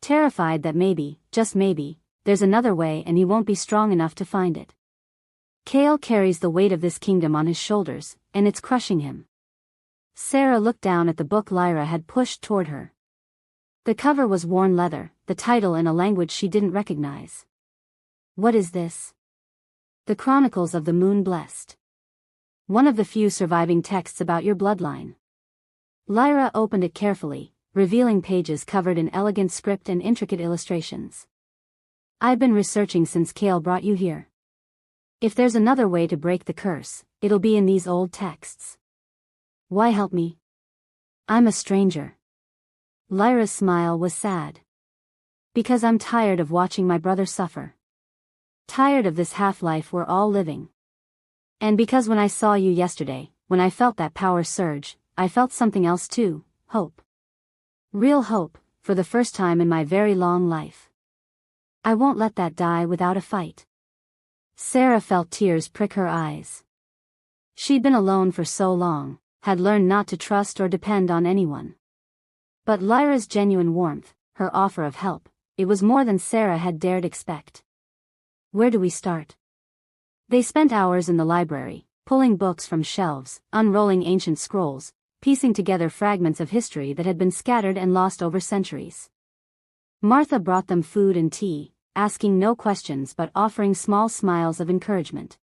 [SPEAKER 1] Terrified that maybe, just maybe, there's another way and he won't be strong enough to find it. Cale carries the weight of this kingdom on his shoulders, and it's crushing him. Sarah looked down at the book Lyra had pushed toward her. The cover was worn leather, the title in a language she didn't recognize. What is this? The Chronicles of the Moon Blessed. One of the few surviving texts about your bloodline. Lyra opened it carefully, revealing pages covered in elegant script and intricate illustrations. I've been researching since Cale brought you here. If there's another way to break the curse, it'll be in these old texts. Why help me? I'm a stranger. Lyra's smile was sad. Because I'm tired of watching my brother suffer. Tired of this half-life we're all living. And because when I saw you yesterday, when I felt that power surge, I felt something else too, hope. Real hope, for the first time in my very long life. I won't let that die without a fight. Sarah felt tears prick her eyes. She'd been alone for so long, had learned not to trust or depend on anyone. But Lyra's genuine warmth, her offer of help, it was more than Sarah had dared expect. Where do we start? They spent hours in the library, pulling books from shelves, unrolling ancient scrolls, piecing together fragments of history that had been scattered and lost over centuries. Martha brought them food and tea, asking no questions but offering small smiles of encouragement.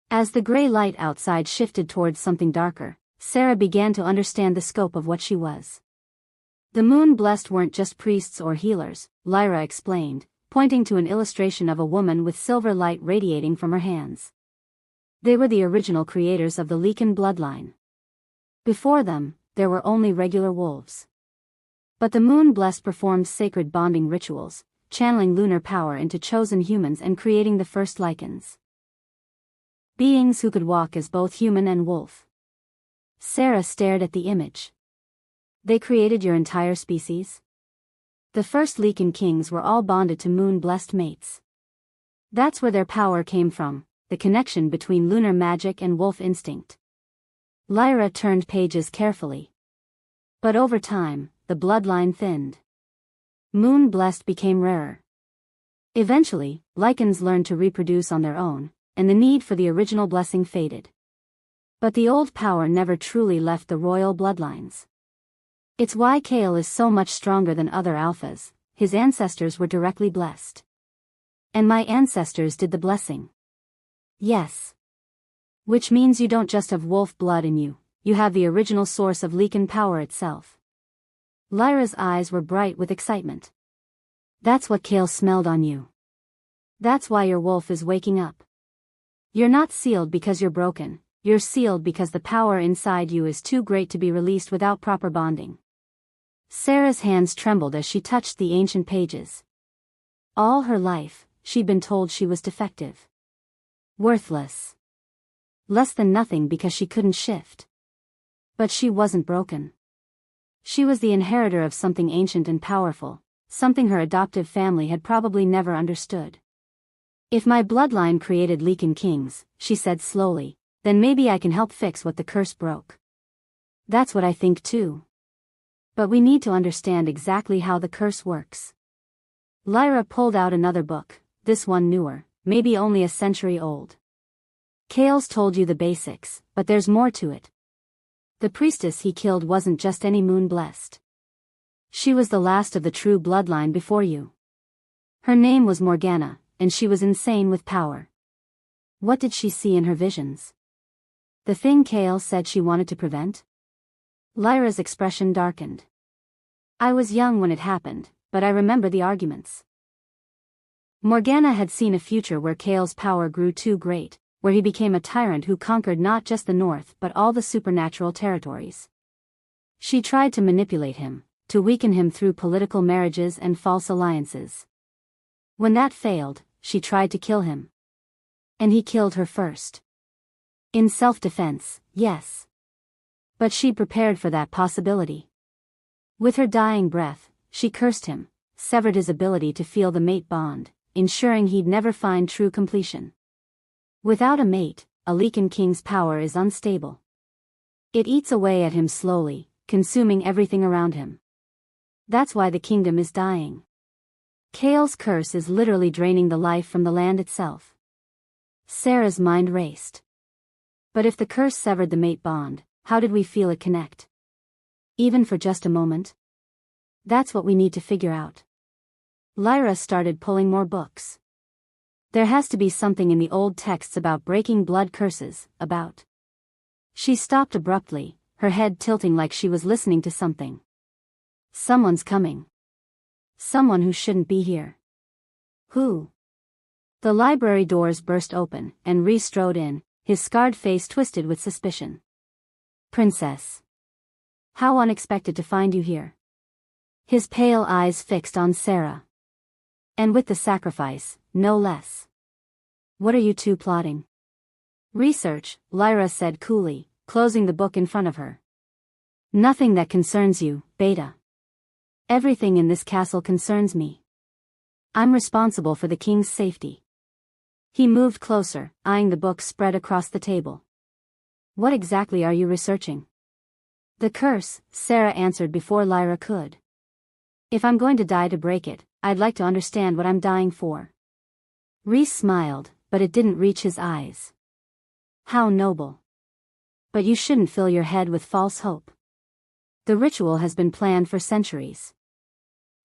[SPEAKER 1] As the gray light outside shifted towards something darker, Sarah began to understand the scope of what she was. The moon-blessed weren't just priests or healers, Lyra explained, pointing to an illustration of a woman with silver light radiating from her hands. They were the original creators of the Lycan bloodline. Before them, there were only regular wolves. But the moon-blessed performed sacred bonding rituals, channeling lunar power into chosen humans and creating the first Lycans. Beings who could walk as both human and wolf. Sarah stared at the image. They created your entire species? The first Lycan kings were all bonded to moon-blessed mates. That's where their power came from, the connection between lunar magic and wolf instinct. Lyra turned pages carefully. But over time, the bloodline thinned. Moon-blessed became rarer. Eventually, Lycans learned to reproduce on their own, and the need for the original blessing faded. But the old power never truly left the royal bloodlines. It's why Cale is so much stronger than other alphas, his ancestors were directly blessed. And my ancestors did the blessing. Yes. Which means you don't just have wolf blood in you, you have the original source of Lycan power itself. Lyra's eyes were bright with excitement. That's what Cale smelled on you. That's why your wolf is waking up. You're not sealed because you're broken, you're sealed because the power inside you is too great to be released without proper bonding. Sarah's hands trembled as she touched the ancient pages. All her life, she'd been told she was defective. Worthless. Less than nothing because she couldn't shift. But she wasn't broken. She was the inheritor of something ancient and powerful, something her adoptive family had probably never understood. If my bloodline created Lycan kings, she said slowly, then maybe I can help fix what the curse broke. That's what I think too. But we need to understand exactly how the curse works. Lyra pulled out another book, this one newer, maybe only a century old. Cale's told you the basics, but there's more to it. The priestess he killed wasn't just any moon-blessed. She was the last of the true bloodline before you. Her name was Morgana, and she was insane with power. What did she see in her visions? The thing Cale said she wanted to prevent? Lyra's expression darkened. I was young when it happened, but I remember the arguments. Morgana had seen a future where Kael's power grew too great, where he became a tyrant who conquered not just the north but all the supernatural territories. She tried to manipulate him, to weaken him through political marriages and false alliances. When that failed, she tried to kill him. And he killed her first. In self-defense, yes. But she prepared for that possibility. With her dying breath, she cursed him, severed his ability to feel the mate bond, ensuring he'd never find true completion. Without a mate, a Lycan king's power is unstable. It eats away at him slowly, consuming everything around him. That's why the kingdom is dying. Kael's curse is literally draining the life from the land itself. Sarah's mind raced. But if the curse severed the mate bond, how did we feel it connect? Even for just a moment? That's what we need to figure out. Lyra started pulling more books. There has to be something in the old texts about breaking blood curses, about. She stopped abruptly, her head tilting like she was listening to something. Someone's coming. Someone who shouldn't be here. Who? The library doors burst open, and Rhys strode in, his scarred face twisted with suspicion. Princess. How unexpected to find you here. His pale eyes fixed on Sarah. And with the sacrifice, no less. What are you two plotting? Research, Lyra said coolly, closing the book in front of her. Nothing that concerns you, Beta. Everything in this castle concerns me. I'm responsible for the king's safety. He moved closer, eyeing the book spread across the table. What exactly are you researching? The curse, Sarah answered before Lyra could. If I'm going to die to break it, I'd like to understand what I'm dying for. Rhys smiled, but it didn't reach his eyes. How noble. But you shouldn't fill your head with false hope. The ritual has been planned for centuries.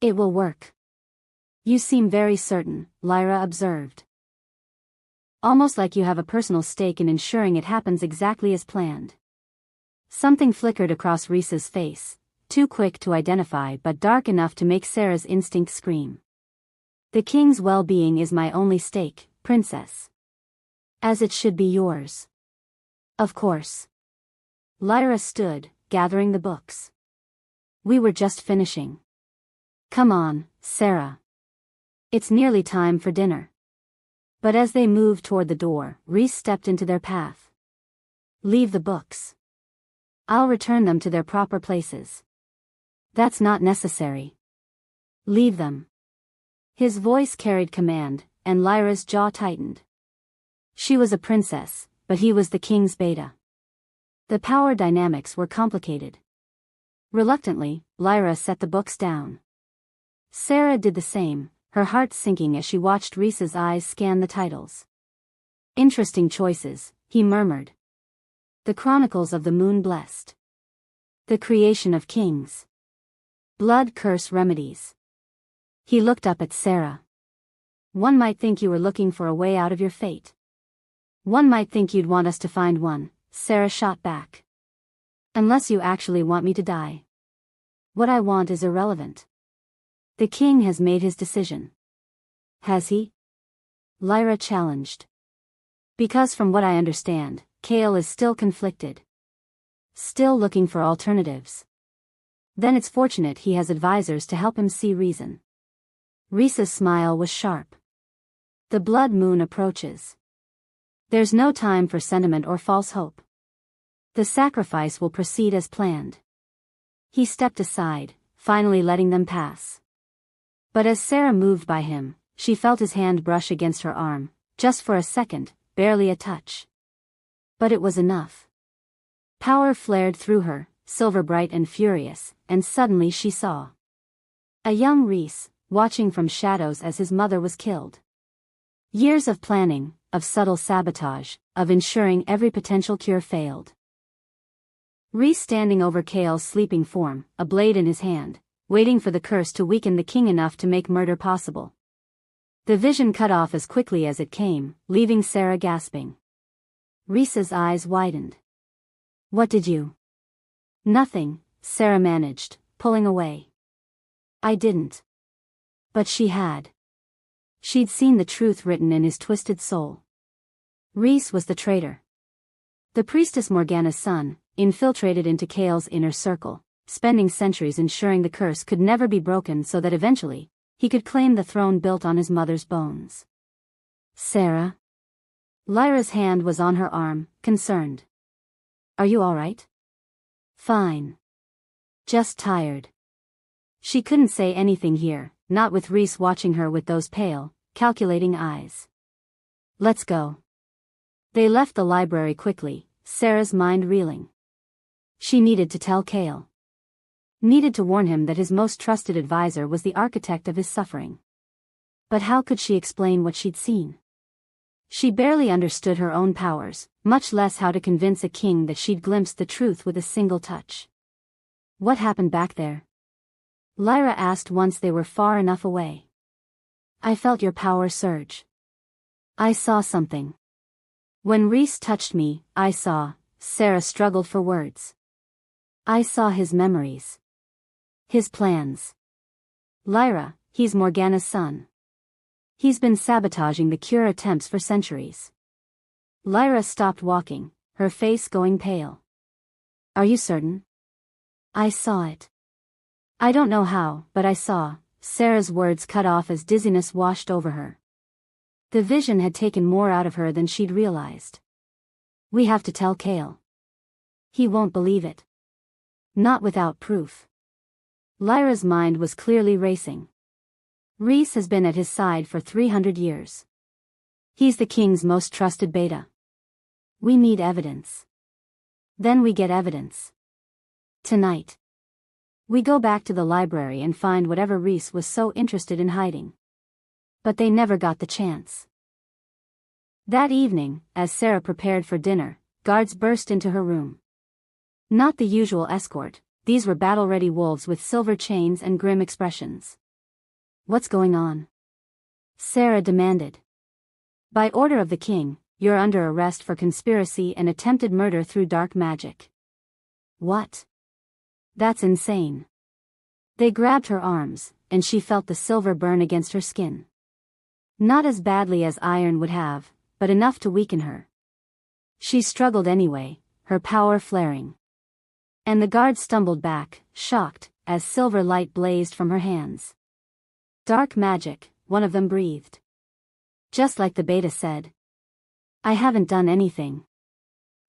[SPEAKER 1] It will work. You seem very certain, Lyra observed. Almost like you have a personal stake in ensuring it happens exactly as planned. Something flickered across Rhys's face, too quick to identify but dark enough to make Sarah's instinct scream. The king's well-being is my only stake, princess. As it should be yours. Of course. Lyra stood, gathering the books. We were just finishing. Come on, Sarah. It's nearly time for dinner. But as they moved toward the door, Rhys stepped into their path. Leave the books. I'll return them to their proper places. That's not necessary. Leave them. His voice carried command, and Lyra's jaw tightened. She was a princess, but he was the king's beta. The power dynamics were complicated. Reluctantly, Lyra set the books down. Sarah did the same, her heart sinking as she watched Rhys's eyes scan the titles. Interesting choices, he murmured. The Chronicles of the Moon Blessed. The Creation of Kings. Blood Curse Remedies. He looked up at Sarah. One might think you were looking for a way out of your fate. One might think you'd want us to find one, Sarah shot back. Unless you actually want me to die. What I want is irrelevant. The king has made his decision. Has he? Lyra challenged. Because from what I understand, Kael is still conflicted. Still looking for alternatives. Then it's fortunate he has advisors to help him see reason. Rhys's smile was sharp. The blood moon approaches. There's no time for sentiment or false hope. The sacrifice will proceed as planned. He stepped aside, finally letting them pass. But as Sarah moved by him, she felt his hand brush against her arm, just for a second, barely a touch. But it was enough. Power flared through her, silver bright and furious, and suddenly she saw a young Rhys, watching from shadows as his mother was killed. Years of planning, of subtle sabotage, of ensuring every potential cure failed. Rhys standing over Kael's sleeping form, a blade in his hand, waiting for the curse to weaken the king enough to make murder possible. The vision cut off as quickly as it came, leaving Sarah gasping. Rhys's eyes widened. What did you? Nothing, Sarah managed, pulling away. I didn't. But she had. She'd seen the truth written in his twisted soul. Rhys was the traitor. The priestess Morgana's son, infiltrated into Cale's inner circle, spending centuries ensuring the curse could never be broken so that eventually, he could claim the throne built on his mother's bones. Sarah? Lyra's hand was on her arm, concerned. Are you all right? Fine. Just tired. She couldn't say anything here, not with Rhys watching her with those pale, calculating eyes. Let's go. They left the library quickly, Sarah's mind reeling. She needed to tell Cale. Needed to warn him that his most trusted advisor was the architect of his suffering. But how could she explain what she'd seen? She barely understood her own powers, much less how to convince a king that she'd glimpsed the truth with a single touch. What happened back there? Lyra asked once they were far enough away. I felt your power surge. I saw something. When Rhys touched me, I saw, Sarah struggled for words. I saw his memories. His plans. Lyra, he's Morgana's son. He's been sabotaging the cure attempts for centuries. Lyra stopped walking, her face going pale. Are you certain? I saw it. I don't know how, but I saw. Sarah's words cut off as dizziness washed over her. The vision had taken more out of her than she'd realized. We have to tell Cale. He won't believe it. Not without proof. Lyra's mind was clearly racing. Rhys has been at his side for 300 years. He's the king's most trusted beta. We need evidence. Then we get evidence. Tonight. We go back to the library and find whatever Rhys was so interested in hiding. But they never got the chance. That evening, as Sarah prepared for dinner, guards burst into her room. Not the usual escort, these were battle-ready wolves with silver chains and grim expressions. What's going on? Sarah demanded. By order of the king, you're under arrest for conspiracy and attempted murder through dark magic. What? That's insane. They grabbed her arms, and she felt the silver burn against her skin. Not as badly as iron would have, but enough to weaken her. She struggled anyway, her power flaring. And the guard stumbled back, shocked, as silver light blazed from her hands. Dark magic, one of them breathed. Just like the beta said. I haven't done anything.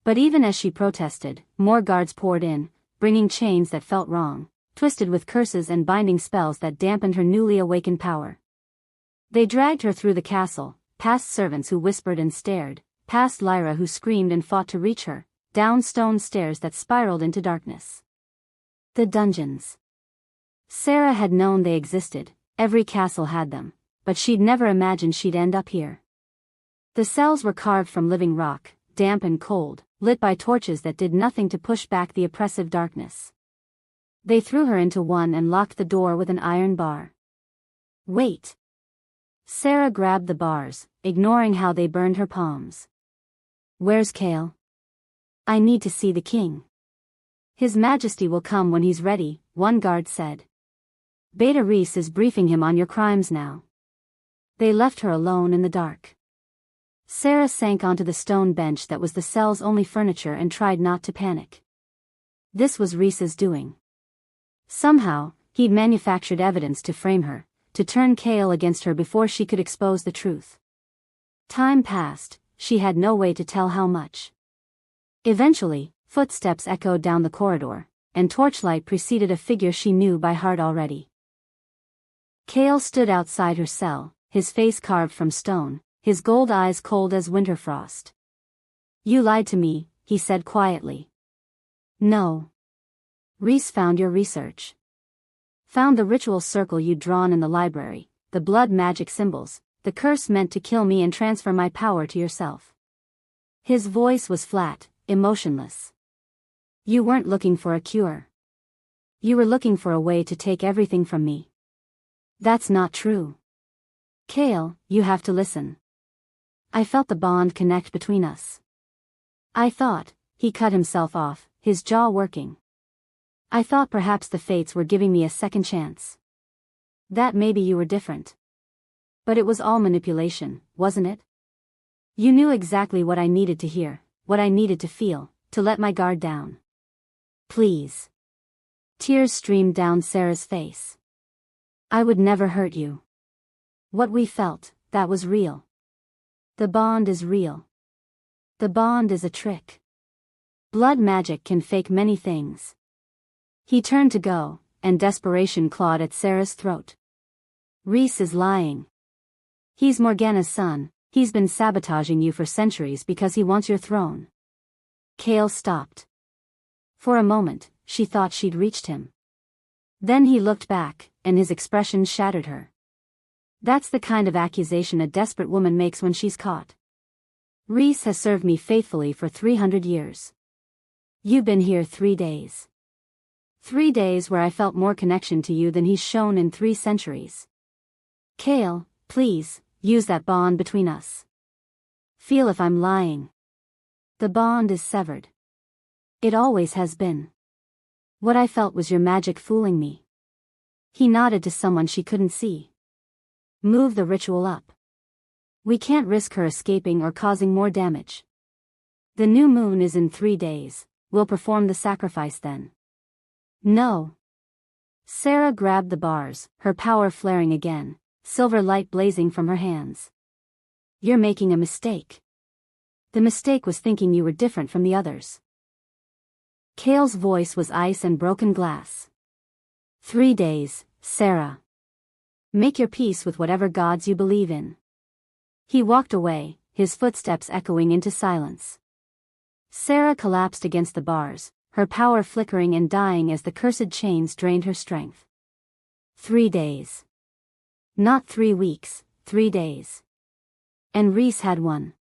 [SPEAKER 1] But even as she protested, more guards poured in, bringing chains that felt wrong, twisted with curses and binding spells that dampened her newly awakened power. They dragged her through the castle, past servants who whispered and stared, past Lyra who screamed and fought to reach her, down stone stairs that spiraled into darkness. The dungeons. Sarah had known they existed. Every castle had them, but she'd never imagined she'd end up here. The cells were carved from living rock, damp and cold, lit by torches that did nothing to push back the oppressive darkness. They threw her into one and locked the door with an iron bar. Wait. Sarah grabbed the bars, ignoring how they burned her palms. Where's Cale? I need to see the king. His Majesty will come when he's ready, one guard said. Beta Rhys is briefing him on your crimes now. They left her alone in the dark. Sarah sank onto the stone bench that was the cell's only furniture and tried not to panic. This was Rhys's doing. Somehow, he'd manufactured evidence to frame her, to turn Cale against her before she could expose the truth. Time passed, she had no way to tell how much. Eventually, footsteps echoed down the corridor, and torchlight preceded a figure she knew by heart already. Cale stood outside her cell, his face carved from stone, his gold eyes cold as winter frost. You lied to me, he said quietly. No. Rhys found your research. Found the ritual circle you'd drawn in the library, the blood magic symbols, the curse meant to kill me and transfer my power to yourself. His voice was flat, emotionless. You weren't looking for a cure. You were looking for a way to take everything from me. That's not true. Cale, you have to listen. I felt the bond connect between us. I thought, he cut himself off, his jaw working. I thought perhaps the fates were giving me a second chance. That maybe you were different. But it was all manipulation, wasn't it? You knew exactly what I needed to hear, what I needed to feel, to let my guard down. Please. Tears streamed down Sarah's face. I would never hurt you. What we felt, that was real. The bond is real. The bond is a trick. Blood magic can fake many things. He turned to go, and desperation clawed at Sarah's throat. Rhys is lying. He's Morgana's son, he's been sabotaging you for centuries because he wants your throne. Cale stopped. For a moment, she thought she'd reached him. Then he looked back, and his expression shattered her. That's the kind of accusation a desperate woman makes when she's caught. Rhys has served me faithfully for 300 years. You've been here 3 days. 3 days where I felt more connection to you than he's shown in 3 centuries. Cale, please, use that bond between us. Feel if I'm lying. The bond is severed. It always has been. What I felt was your magic fooling me. He nodded to someone she couldn't see. Move the ritual up. We can't risk her escaping or causing more damage. The new moon is in 3 days, we'll perform the sacrifice then. No. Sarah grabbed the bars, her power flaring again, silver light blazing from her hands. You're making a mistake. The mistake was thinking you were different from the others. Cale's voice was ice and broken glass. 3 days, Sarah. Make your peace with whatever gods you believe in. He walked away, his footsteps echoing into silence. Sarah collapsed against the bars, her power flickering and dying as the cursed chains drained her strength. 3 days. Not 3 weeks, 3 days. And Rhys had won.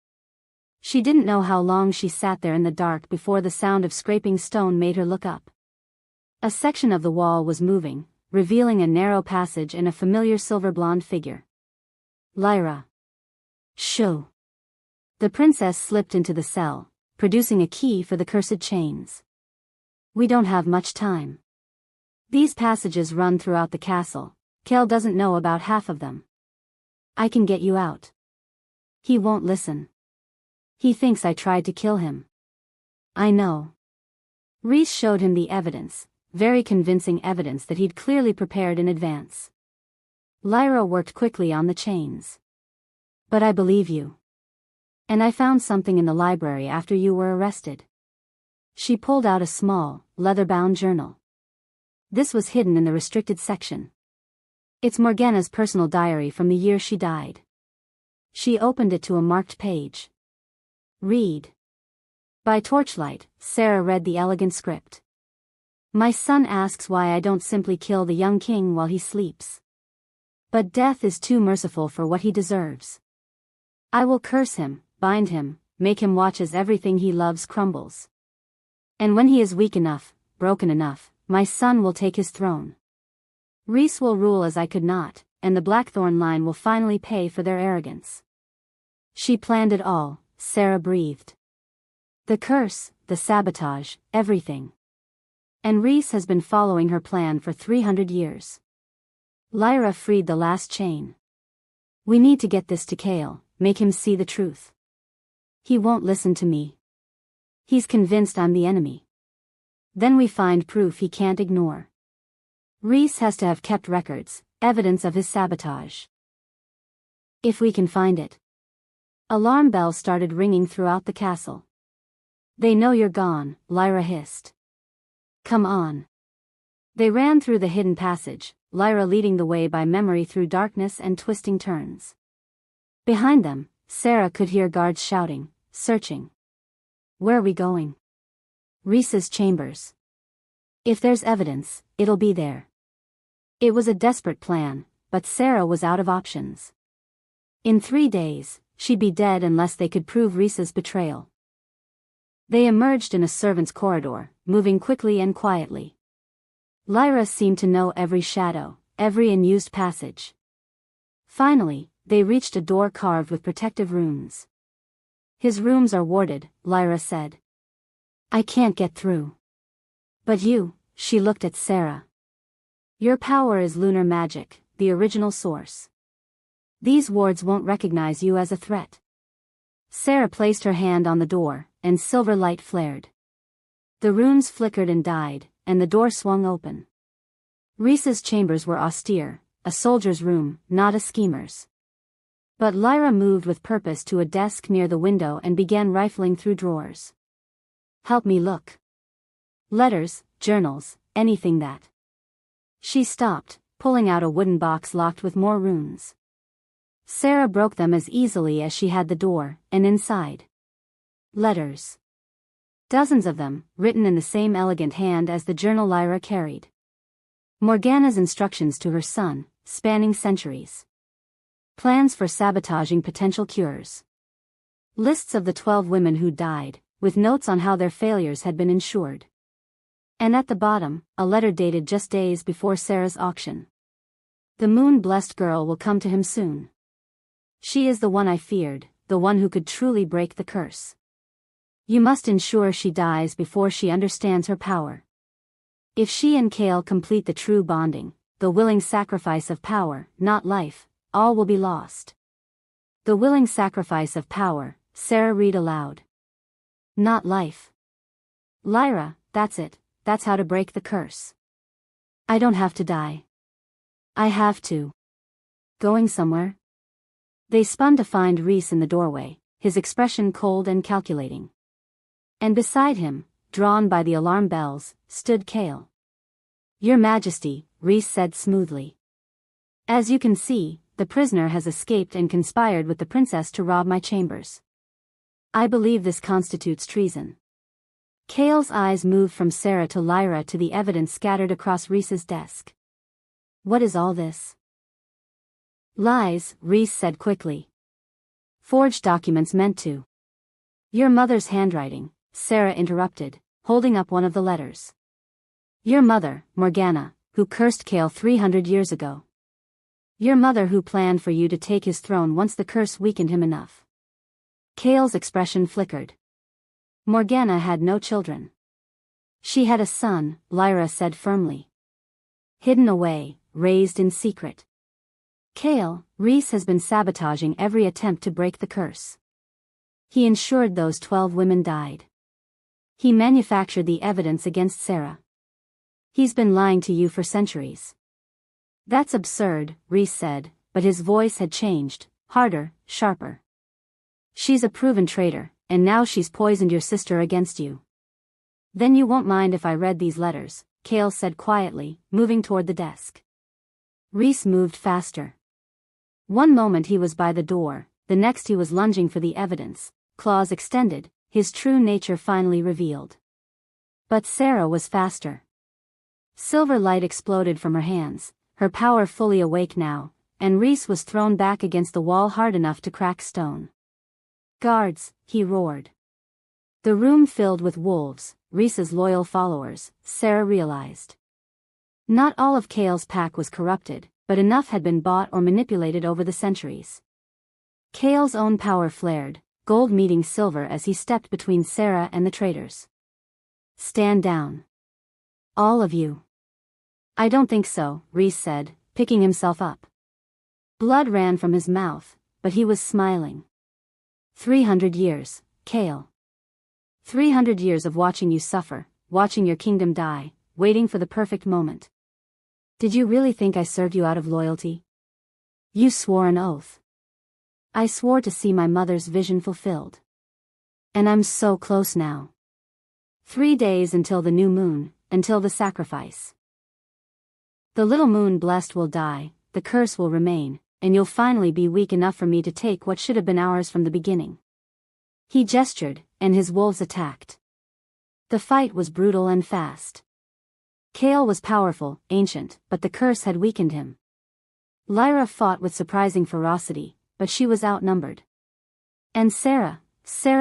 [SPEAKER 1] She didn't know how long she sat there in the dark before the sound of scraping stone made her look up. A section of the wall was moving, revealing a narrow passage and a familiar silver-blonde figure. Lyra. Shoo. The princess slipped into the cell, producing a key for the cursed chains. We don't have much time. These passages run throughout the castle. Cale doesn't know about half of them. I can get you out. He won't listen. He thinks I tried to kill him. I know. Rhys showed him the evidence, very convincing evidence that he'd clearly prepared in advance. Lyra worked quickly on the chains. But I believe you. And I found something in the library after you were arrested. She pulled out a small, leather-bound journal. This was hidden in the restricted section. It's Morgana's personal diary from the year she died. She opened it to a marked page. Read. By torchlight, Sarah read the elegant script. My son asks why I don't simply kill the young king while he sleeps. But death is too merciful for what he deserves. I will curse him, bind him, make him watch as everything he loves crumbles. And when he is weak enough, broken enough, my son will take his throne. Rhys will rule as I could not, and the Blackthorn line will finally pay for their arrogance. She planned it all, Sarah breathed. The curse, the sabotage, everything. And Rhys has been following her plan for 300 years. Lyra freed the last chain. We need to get this to Cale, make him see the truth. He won't listen to me. He's convinced I'm the enemy. Then we find proof he can't ignore. Rhys has to have kept records, evidence of his sabotage. If we can find it. Alarm bells started ringing throughout the castle. They know you're gone, Lyra hissed. Come on. They ran through the hidden passage, Lyra leading the way by memory through darkness and twisting turns. Behind them, Sarah could hear guards shouting, searching. Where are we going? Rhys's chambers. If there's evidence, it'll be there. It was a desperate plan, but Sarah was out of options. In 3 days, she'd be dead unless they could prove Rhys's betrayal. They emerged in a servant's corridor, moving quickly and quietly. Lyra seemed to know every shadow, every unused passage. Finally, they reached a door carved with protective runes. His rooms are warded, Lyra said. I can't get through. But you, she looked at Sarah. Your power is lunar magic, the original source. These wards won't recognize you as a threat. Sarah placed her hand on the door, and silver light flared. The runes flickered and died, and the door swung open. Rhys's chambers were austere, a soldier's room, not a schemer's. But Lyra moved with purpose to a desk near the window and began rifling through drawers. Help me look. Letters, journals, anything that. She stopped, pulling out a wooden box locked with more runes. Sarah broke them as easily as she had the door, and inside. Letters. Dozens of them, written in the same elegant hand as the journal Lyra carried. Morgana's instructions to her son, spanning centuries. Plans for sabotaging potential cures. Lists of the 12 women who died, with notes on how their failures had been ensured. And at the bottom, a letter dated just days before Sarah's auction. The moon-blessed girl will come to him soon. She is the one I feared, the one who could truly break the curse. You must ensure she dies before she understands her power. If she and Kale complete the true bonding, the willing sacrifice of power, not life, all will be lost. The willing sacrifice of power, Sarah read aloud. Not life. Lyra, that's it, that's how to break the curse. I don't have to die. I have to. Going somewhere? They spun to find Rhys in the doorway, his expression cold and calculating. And beside him, drawn by the alarm bells, stood Kale. Your Majesty, Rhys said smoothly. As you can see, the prisoner has escaped and conspired with the princess to rob my chambers. I believe this constitutes treason. Kale's eyes moved from Sarah to Lyra to the evidence scattered across Rhys's desk. What is all this? Lies, Rhys said quickly. Forged documents meant to. Your mother's handwriting, Sarah interrupted, holding up one of the letters. Your mother, Morgana, who cursed Kale 300 years ago. Your mother who planned for you to take his throne once the curse weakened him enough. Kale's expression flickered. Morgana had no children. She had a son, Lyra said firmly. Hidden away, raised in secret. Kale, Rhys has been sabotaging every attempt to break the curse. He ensured those 12 women died. He manufactured the evidence against Sarah. He's been lying to you for centuries. That's absurd, Rhys said, but his voice had changed, harder, sharper. She's a proven traitor, and now she's poisoned your sister against you. Then you won't mind if I read these letters, Kale said quietly, moving toward the desk. Rhys moved faster. One moment he was by the door, the next he was lunging for the evidence, claws extended, his true nature finally revealed. But Sarah was faster. Silver light exploded from her hands, her power fully awake now, and Rhys was thrown back against the wall hard enough to crack stone. Guards, he roared. The room filled with wolves, Rhys's loyal followers, Sarah realized. Not all of Kale's pack was corrupted, but enough had been bought or manipulated over the centuries. Kale's own power flared, gold meeting silver as he stepped between Sarah and the traitors. Stand down. All of you. I don't think so, Rhys said, picking himself up. Blood ran from his mouth, but he was smiling. 300 years, Kale. 300 years of watching you suffer, watching your kingdom die, waiting for the perfect moment. Did you really think I served you out of loyalty? You swore an oath. I swore to see my mother's vision fulfilled. And I'm so close now. 3 days until the new moon, until the sacrifice. The little moon blessed will die, the curse will remain, and you'll finally be weak enough for me to take what should have been ours from the beginning. He gestured, and his wolves attacked. The fight was brutal and fast. Kale was powerful, ancient, but the curse had weakened him. Lyra fought with surprising ferocity, but she was outnumbered. And Sarah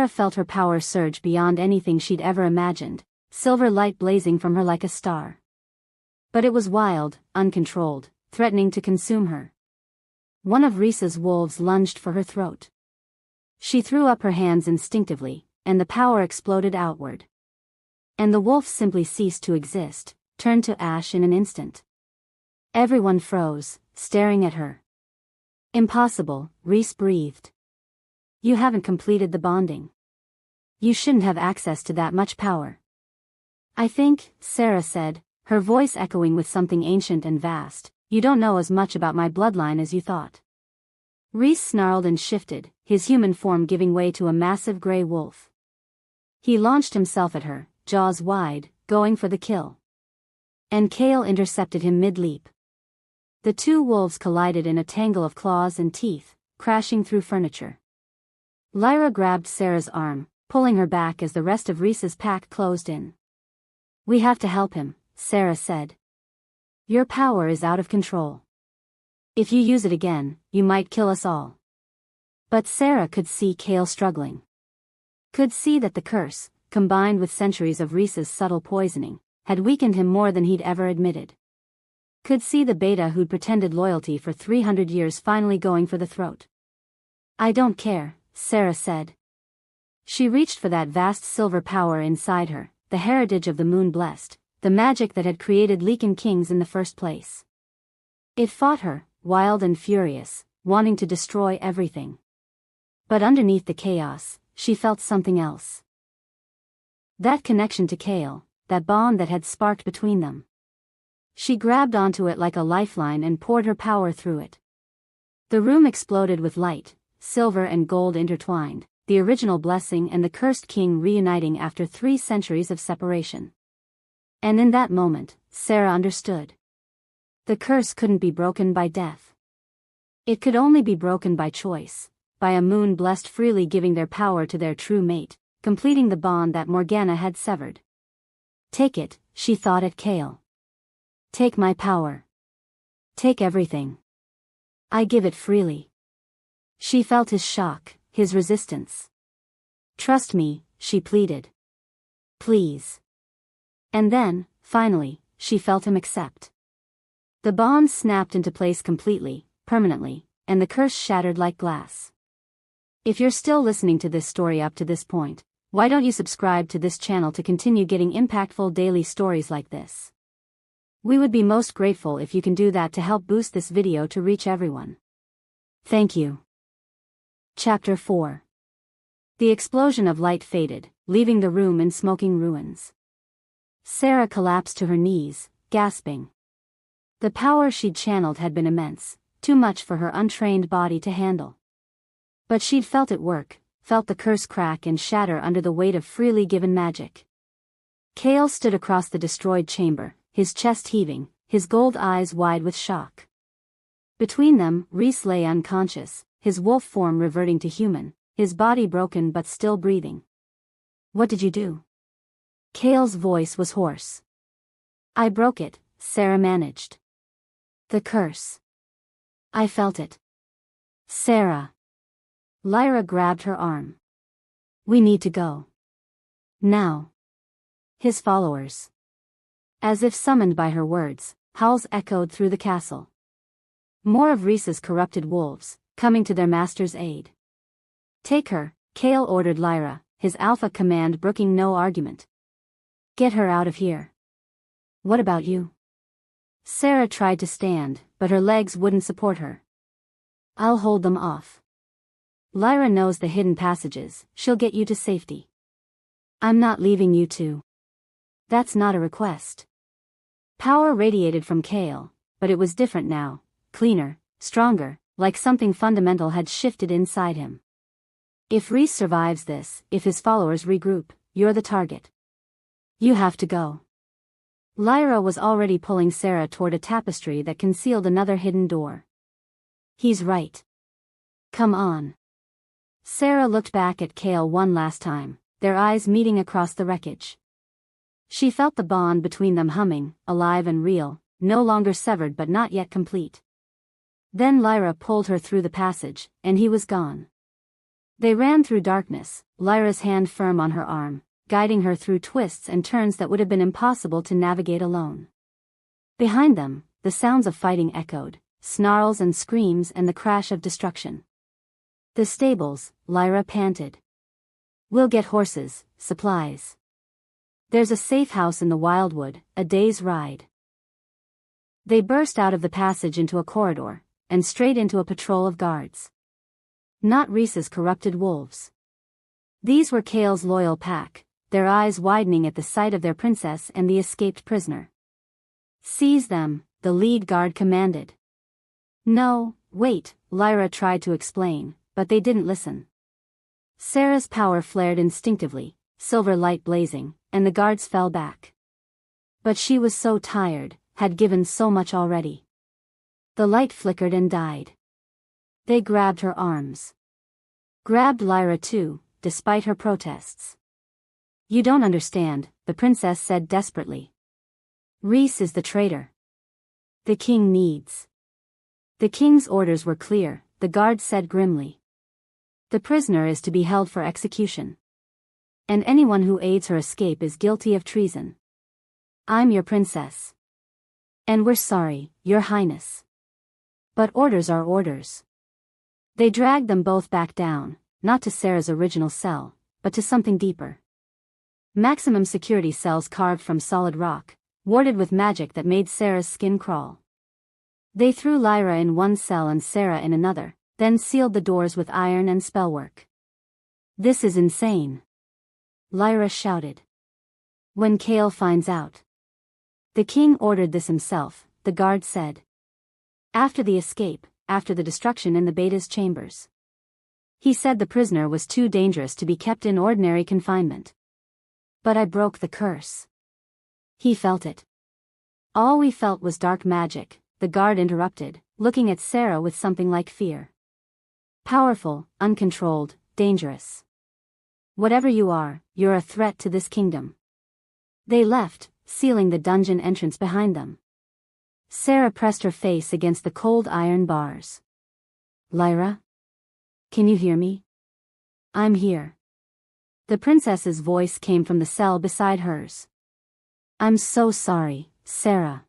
[SPEAKER 1] felt her power surge beyond anything she'd ever imagined, silver light blazing from her like a star. But it was wild, uncontrolled, threatening to consume her. One of Rhys's wolves lunged for her throat. She threw up her hands instinctively, and the power exploded outward. And the wolf simply ceased to exist, turned to ash in an instant. Everyone froze, staring at her. Impossible, Rhys breathed. You haven't completed the bonding. You shouldn't have access to that much power. I think, Sarah said, her voice echoing with something ancient and vast, you don't know as much about my bloodline as you thought. Rhys snarled and shifted, his human form giving way to a massive grey wolf. He launched himself at her, jaws wide, going for the kill. And Kale intercepted him mid-leap. The two wolves collided in a tangle of claws and teeth, crashing through furniture. Lyra grabbed Sarah's arm, pulling her back as the rest of Rhys's pack closed in. We have to help him, Sarah said. Your power is out of control. If you use it again, you might kill us all. But Sarah could see Kale struggling. Could see that the curse, combined with centuries of Rhys's subtle poisoning, had weakened him more than he'd ever admitted. Could see the beta who'd pretended loyalty for 300 years finally going for the throat. I don't care, Sarah said. She reached for that vast silver power inside her, the heritage of the moon blessed, the magic that had created Lycan kings in the first place. It fought her, wild and furious, wanting to destroy everything. But underneath the chaos, she felt something else. That connection to Kale, that bond that had sparked between them. She grabbed onto it like a lifeline and poured her power through it. The room exploded with light, silver and gold intertwined, the original blessing and the cursed king reuniting after 3 centuries of separation. And in that moment, Sarah understood. The curse couldn't be broken by death. It could only be broken by choice, by a moon blessed freely giving their power to their true mate, completing the bond that Morgana had severed. Take it, she thought at Kale. Take my power. Take everything. I give it freely. She felt his shock, his resistance. Trust me, she pleaded. Please. And then, finally, she felt him accept. The bond snapped into place completely, permanently, and the curse shattered like glass. If you're still listening to this story up to this point, why don't you subscribe to this channel to continue getting impactful daily stories like this? We would be most grateful if you can do that to help boost this video to reach everyone. Thank you. Chapter 4. The explosion of light faded, leaving the room in smoking ruins. Sarah collapsed to her knees, gasping. The power she'd channeled had been immense, too much for her untrained body to handle. But she'd felt it work, felt the curse crack and shatter under the weight of freely given magic. Kale stood across the destroyed chamber, his chest heaving, his gold eyes wide with shock. Between them, Rhys lay unconscious, his wolf form reverting to human, his body broken but still breathing. What did you do? Kale's voice was hoarse. I broke it, Sarah managed. The curse. I felt it. Sarah. Lyra grabbed her arm. We need to go. Now. His followers. As if summoned by her words, howls echoed through the castle. More of Rhys's corrupted wolves, coming to their master's aid. Take her, Kale ordered Lyra, his alpha command brooking no argument. Get her out of here. What about you? Sarah tried to stand, but her legs wouldn't support her. I'll hold them off. Lyra knows the hidden passages, she'll get you to safety. I'm not leaving you two. That's not a request. Power radiated from Kale, but it was different now, cleaner, stronger, like something fundamental had shifted inside him. If Rhys survives this, if his followers regroup, you're the target. You have to go. Lyra was already pulling Sarah toward a tapestry that concealed another hidden door. He's right. Come on. Sarah looked back at Kale one last time, their eyes meeting across the wreckage. She felt the bond between them humming, alive and real, no longer severed but not yet complete. Then Lyra pulled her through the passage, and he was gone. They ran through darkness, Lyra's hand firm on her arm, guiding her through twists and turns that would have been impossible to navigate alone. Behind them, the sounds of fighting echoed, snarls and screams and the crash of destruction. The stables, Lyra panted. We'll get horses, supplies. There's a safe house in the wildwood, a day's ride. They burst out of the passage into a corridor, and straight into a patrol of guards. Not Rhys's corrupted wolves. These were Kale's loyal pack, their eyes widening at the sight of their princess and the escaped prisoner. Seize them, the lead guard commanded. No, wait, Lyra tried to explain, but they didn't listen. Sarah's power flared instinctively, silver light blazing, and the guards fell back. But she was so tired, had given so much already. The light flickered and died. They grabbed her arms. Grabbed Lyra too, despite her protests. You don't understand, the princess said desperately. Rhys is the traitor. The king needs. The king's orders were clear, the guard said grimly. The prisoner is to be held for execution. And anyone who aids her escape is guilty of treason. I'm your princess. And we're sorry, your highness. But orders are orders. They dragged them both back down, not to Sarah's original cell, but to something deeper. Maximum security cells carved from solid rock, warded with magic that made Sarah's skin crawl. They threw Lyra in one cell and Sarah in another, then sealed the doors with iron and spellwork. This is insane. Lyra shouted. When Kale finds out. The king ordered this himself, the guard said. After the escape, after the destruction in the Beta's chambers. He said the prisoner was too dangerous to be kept in ordinary confinement. But I broke the curse. He felt it. All we felt was dark magic, the guard interrupted, looking at Sarah with something like fear. Powerful, uncontrolled, dangerous. Whatever you are, you're a threat to this kingdom. They left, sealing the dungeon entrance behind them. Sarah pressed her face against the cold iron bars. Lyra? Can you hear me? I'm here. The princess's voice came from the cell beside hers. I'm so sorry, Sarah.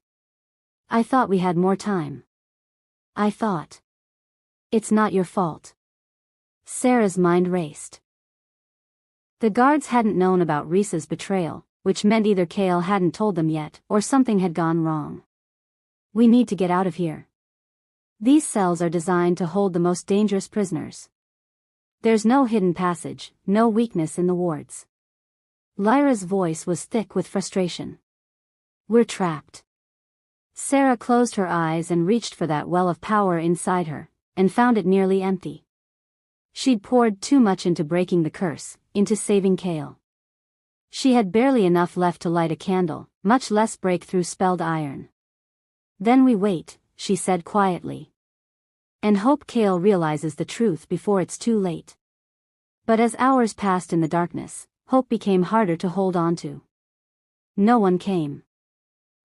[SPEAKER 1] I thought we had more time. I thought. It's not your fault. Sarah's mind raced. The guards hadn't known about Rhys's betrayal, which meant either Kale hadn't told them yet, or something had gone wrong. We need to get out of here. These cells are designed to hold the most dangerous prisoners. There's no hidden passage, no weakness in the wards. Lyra's voice was thick with frustration. We're trapped. Sarah closed her eyes and reached for that well of power inside her, and found it nearly empty. She'd poured too much into breaking the curse, into saving Kale. She had barely enough left to light a candle, much less break through spelled iron. Then we wait, she said quietly. And hope Kale realizes the truth before it's too late. But as hours passed in the darkness, hope became harder to hold on to. No one came.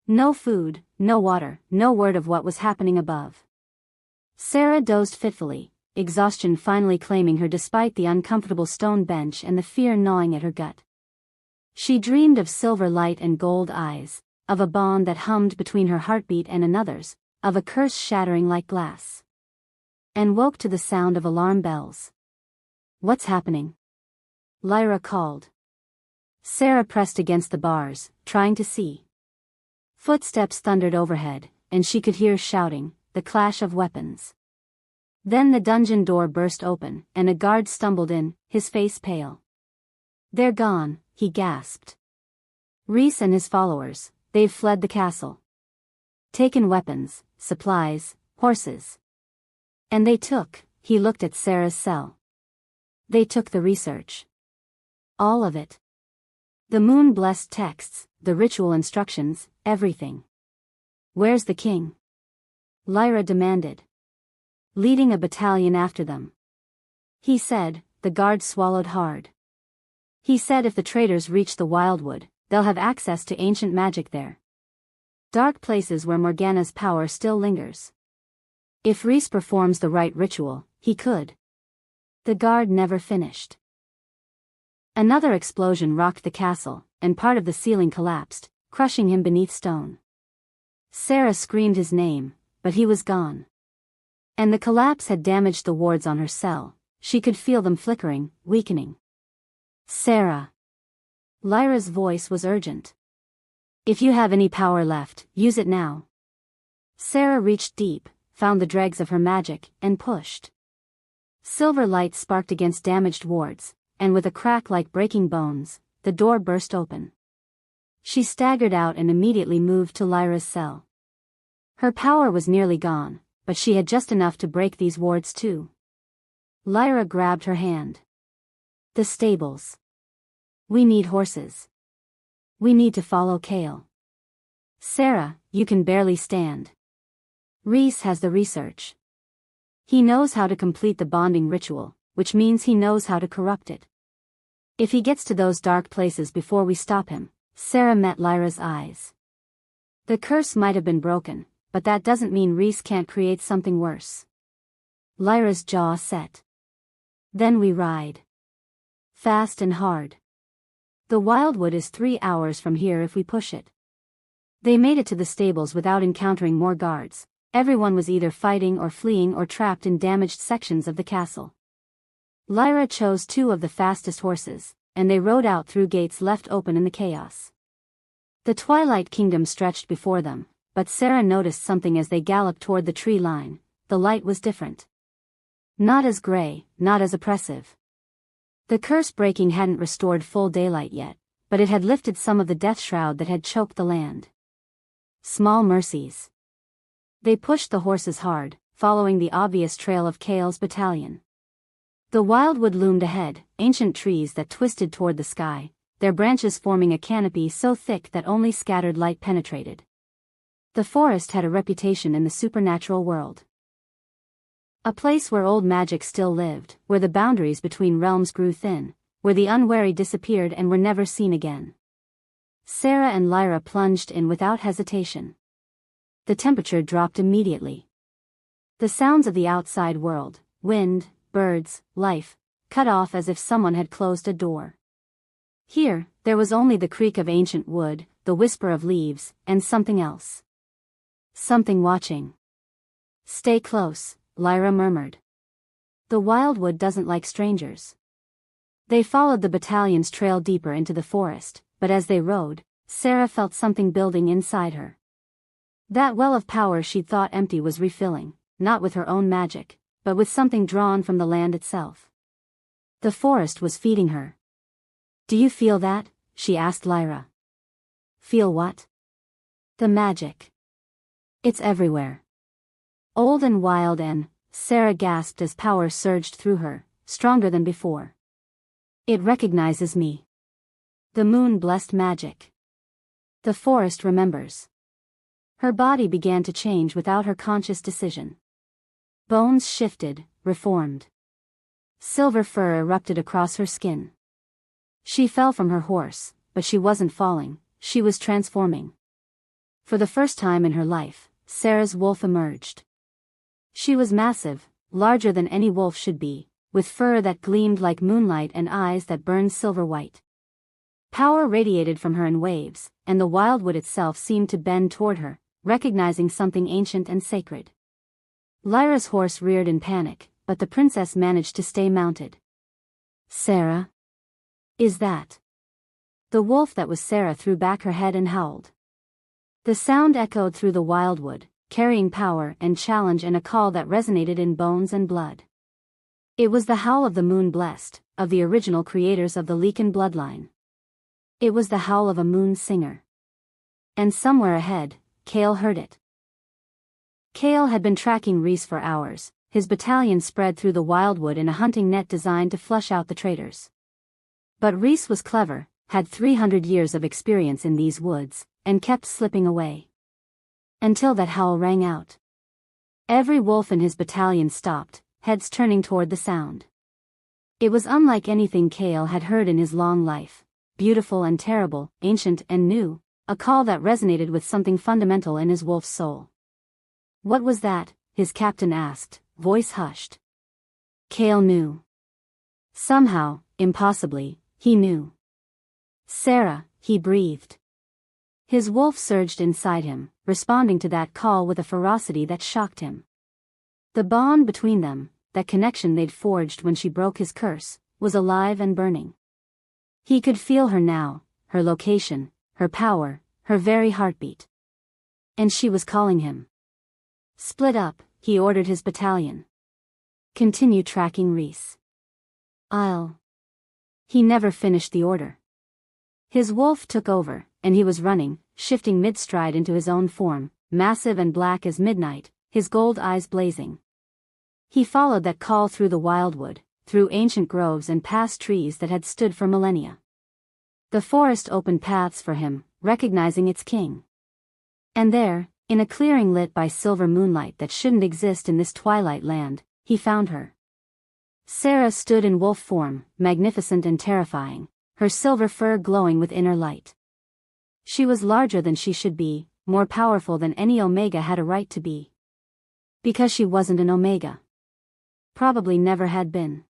[SPEAKER 1] No food, no water, no word of what was happening above. Sarah dozed fitfully, exhaustion finally claiming her despite the uncomfortable stone bench and the fear gnawing at her gut. She dreamed of silver light and gold eyes, of a bond that hummed between her heartbeat and another's, of a curse shattering like glass. And woke to the sound of alarm bells. What's happening? Lyra called. Sarah pressed against the bars, trying to see. Footsteps thundered overhead, and she could hear shouting, the clash of weapons. Then the dungeon door burst open, and a guard stumbled in, his face pale. They're gone, he gasped. Rhys and his followers, they've fled the castle. Taken weapons, supplies, horses. And they took, he looked at Sarah's cell. They took the research. All of it. The moon-blessed texts, the ritual instructions, everything. Where's the king? Lyra demanded. Leading a battalion after them. He said, the guard swallowed hard. He said if the traitors reach the wildwood, they'll have access to ancient magic there. Dark places where Morgana's power still lingers. If Rhys performs the right ritual, he could. The guard never finished. Another explosion rocked the castle, and part of the ceiling collapsed, crushing him beneath stone. Sarah screamed his name, but he was gone. And the collapse had damaged the wards on her cell, she could feel them flickering, weakening. Sarah. Lyra's voice was urgent. If you have any power left, use it now. Sarah reached deep, found the dregs of her magic, and pushed. Silver light sparked against damaged wards, and with a crack like breaking bones, the door burst open. She staggered out and immediately moved to Lyra's cell. Her power was nearly gone, but she had just enough to break these wards too. Lyra grabbed her hand. The stables. We need horses. We need to follow Kale. Sarah, you can barely stand. Rhys has the research. He knows how to complete the bonding ritual, which means he knows how to corrupt it. If he gets to those dark places before we stop him, Sarah met Lyra's eyes. The curse might have been broken, but that doesn't mean Rhys can't create something worse. Lyra's jaw set. Then we ride. Fast and hard. The Wildwood is 3 hours from here if we push it. They made it to the stables without encountering more guards. Everyone was either fighting or fleeing or trapped in damaged sections of the castle. Lyra chose 2 of the fastest horses, and they rode out through gates left open in the chaos. The Twilight Kingdom stretched before them, but Sarah noticed something as they galloped toward the tree line. The light was different. Not as gray, not as oppressive. The curse breaking hadn't restored full daylight yet, but it had lifted some of the death shroud that had choked the land. Small mercies. They pushed the horses hard, following the obvious trail of Kale's battalion. The Wildwood loomed ahead, ancient trees that twisted toward the sky, their branches forming a canopy so thick that only scattered light penetrated. The forest had a reputation in the supernatural world. A place where old magic still lived, where the boundaries between realms grew thin, where the unwary disappeared and were never seen again. Sarah and Lyra plunged in without hesitation. The temperature dropped immediately. The sounds of the outside world, wind, birds, life, cut off as if someone had closed a door. Here, there was only the creak of ancient wood, the whisper of leaves, and something else. Something watching. Stay close, Lyra murmured. The Wildwood doesn't like strangers. They followed the battalion's trail deeper into the forest, but as they rode, Sarah felt something building inside her. That well of power she'd thought empty was refilling, not with her own magic, but with something drawn from the land itself. The forest was feeding her. Do you feel that? She asked Lyra. Feel what? The magic. It's everywhere. Old and wild and, Sarah gasped as power surged through her, stronger than before. It recognizes me. The moon blessed magic. The forest remembers. Her body began to change without her conscious decision. Bones shifted, reformed. Silver fur erupted across her skin. She fell from her horse, but she wasn't falling, she was transforming. For the first time in her life, Sarah's wolf emerged. She was massive, larger than any wolf should be, with fur that gleamed like moonlight and eyes that burned silver white. Power radiated from her in waves, and the Wildwood itself seemed to bend toward her, recognizing something ancient and sacred. Lyra's horse reared in panic, but the princess managed to stay mounted. Sarah? Is that? The wolf that was Sarah threw back her head and howled. The sound echoed through the Wildwood, carrying power and challenge and a call that resonated in bones and blood. It was the howl of the moon blessed, of the original creators of the Lycan bloodline. It was the howl of a moon singer. And somewhere ahead, Kale heard it. Kale had been tracking Rhys for hours, his battalion spread through the Wildwood in a hunting net designed to flush out the traitors. But Rhys was clever, had 300 years of experience in these woods, and kept slipping away. Until that howl rang out. Every wolf in his battalion stopped, heads turning toward the sound. It was unlike anything Kale had heard in his long life, beautiful and terrible, ancient and new, a call that resonated with something fundamental in his wolf's soul. What was that? His captain asked, voice hushed. Kale knew. Somehow, impossibly, he knew. Sarah, he breathed. His wolf surged inside him, responding to that call with a ferocity that shocked him. The bond between them, that connection they'd forged when she broke his curse, was alive and burning. He could feel her now, her location, her power, her very heartbeat. And she was calling him. Split up, he ordered his battalion. Continue tracking Reese. He never finished the order. His wolf took over, and he was running, shifting mid-stride into his own form, massive and black as midnight, his gold eyes blazing. He followed that call through the wildwood, through ancient groves and past trees that had stood for millennia. The forest opened paths for him, recognizing its king. And there, in a clearing lit by silver moonlight that shouldn't exist in this twilight land, he found her. Sarah stood in wolf form, magnificent and terrifying, her silver fur glowing with inner light. She was larger than she should be, more powerful than any Omega had a right to be. Because she wasn't an Omega. Probably never had been.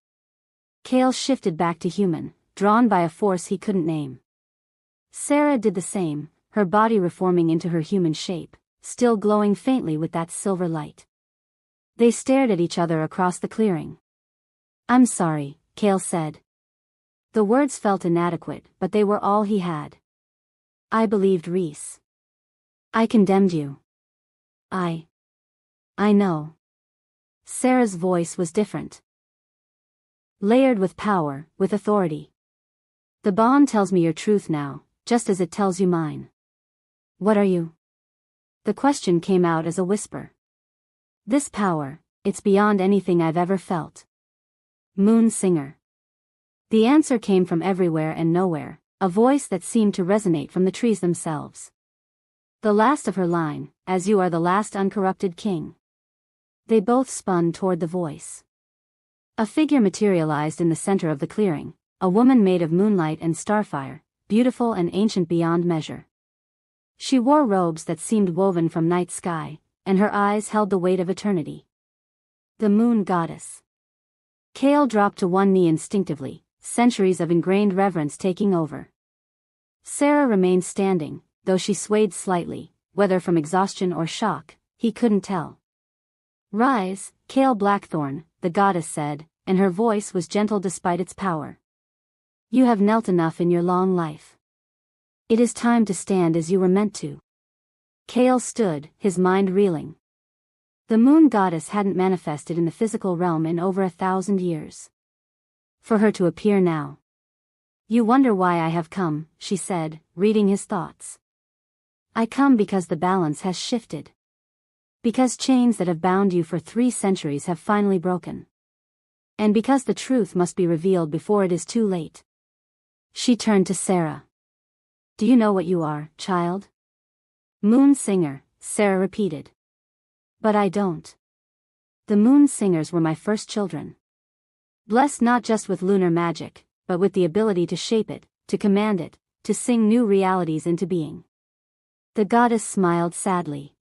[SPEAKER 1] Kale shifted back to human, drawn by a force he couldn't name. Sarah did the same, her body reforming into her human shape, still glowing faintly with that silver light. They stared at each other across the clearing. "I'm sorry," Kale said. The words felt inadequate, but they were all he had. "I believed Reese. I condemned you. I know." Sarah's voice was different. Layered with power, with authority. "The bond tells me your truth now, just as it tells you mine. What are you?" The question came out as a whisper. "This power, it's beyond anything I've ever felt." Moon Singer. The answer came from everywhere and nowhere, a voice that seemed to resonate from the trees themselves. The last of her line, "As you are the last uncorrupted king." They both spun toward the voice. A figure materialized in the center of the clearing, a woman made of moonlight and starfire, beautiful and ancient beyond measure. She wore robes that seemed woven from night sky, and her eyes held the weight of eternity. The moon goddess. Kale dropped to one knee instinctively, centuries of ingrained reverence taking over. Sarah remained standing, though she swayed slightly, whether from exhaustion or shock, he couldn't tell. "Rise, Kale Blackthorn," the goddess said, and her voice was gentle despite its power. "You have knelt enough in your long life. It is time to stand as you were meant to." Kale stood, his mind reeling. The moon goddess hadn't manifested in the physical realm in over 1,000 years. For her to appear now. "You wonder why I have come," she said, reading his thoughts. "I come because the balance has shifted. Because chains that have bound you for 3 centuries have finally broken. And because the truth must be revealed before it is too late." She turned to Sarah. "Do you know what you are, child?" "Moon Singer," Sarah repeated. "But I don't. The Moon Singers were my first children. Blessed not just with lunar magic, but with the ability to shape it, to command it, to sing new realities into being." The goddess smiled sadly.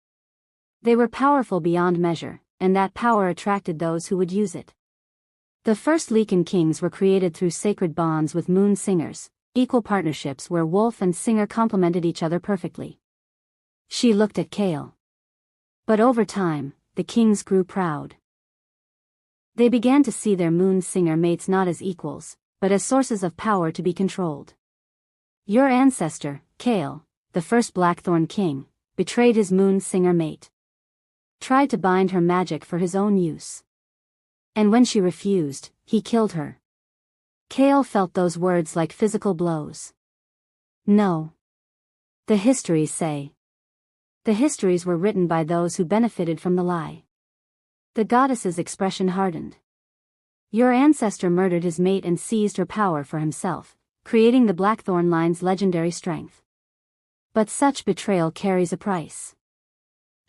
[SPEAKER 1] They were powerful beyond measure, and that power attracted those who would use it. The first Lycan kings were created through sacred bonds with moon singers, equal partnerships where wolf and singer complemented each other perfectly. She looked at Kale. But over time, the kings grew proud. They began to see their moon singer mates not as equals, but as sources of power to be controlled. Your ancestor, Kale, the first Blackthorn king, betrayed his moon singer mate. Tried to bind her magic for his own use. And when she refused, he killed her. Kale felt those words like physical blows. No. The histories say. The histories were written by those who benefited from the lie. The goddess's expression hardened. Your ancestor murdered his mate and seized her power for himself, creating the Blackthorn line's legendary strength. But such betrayal carries a price.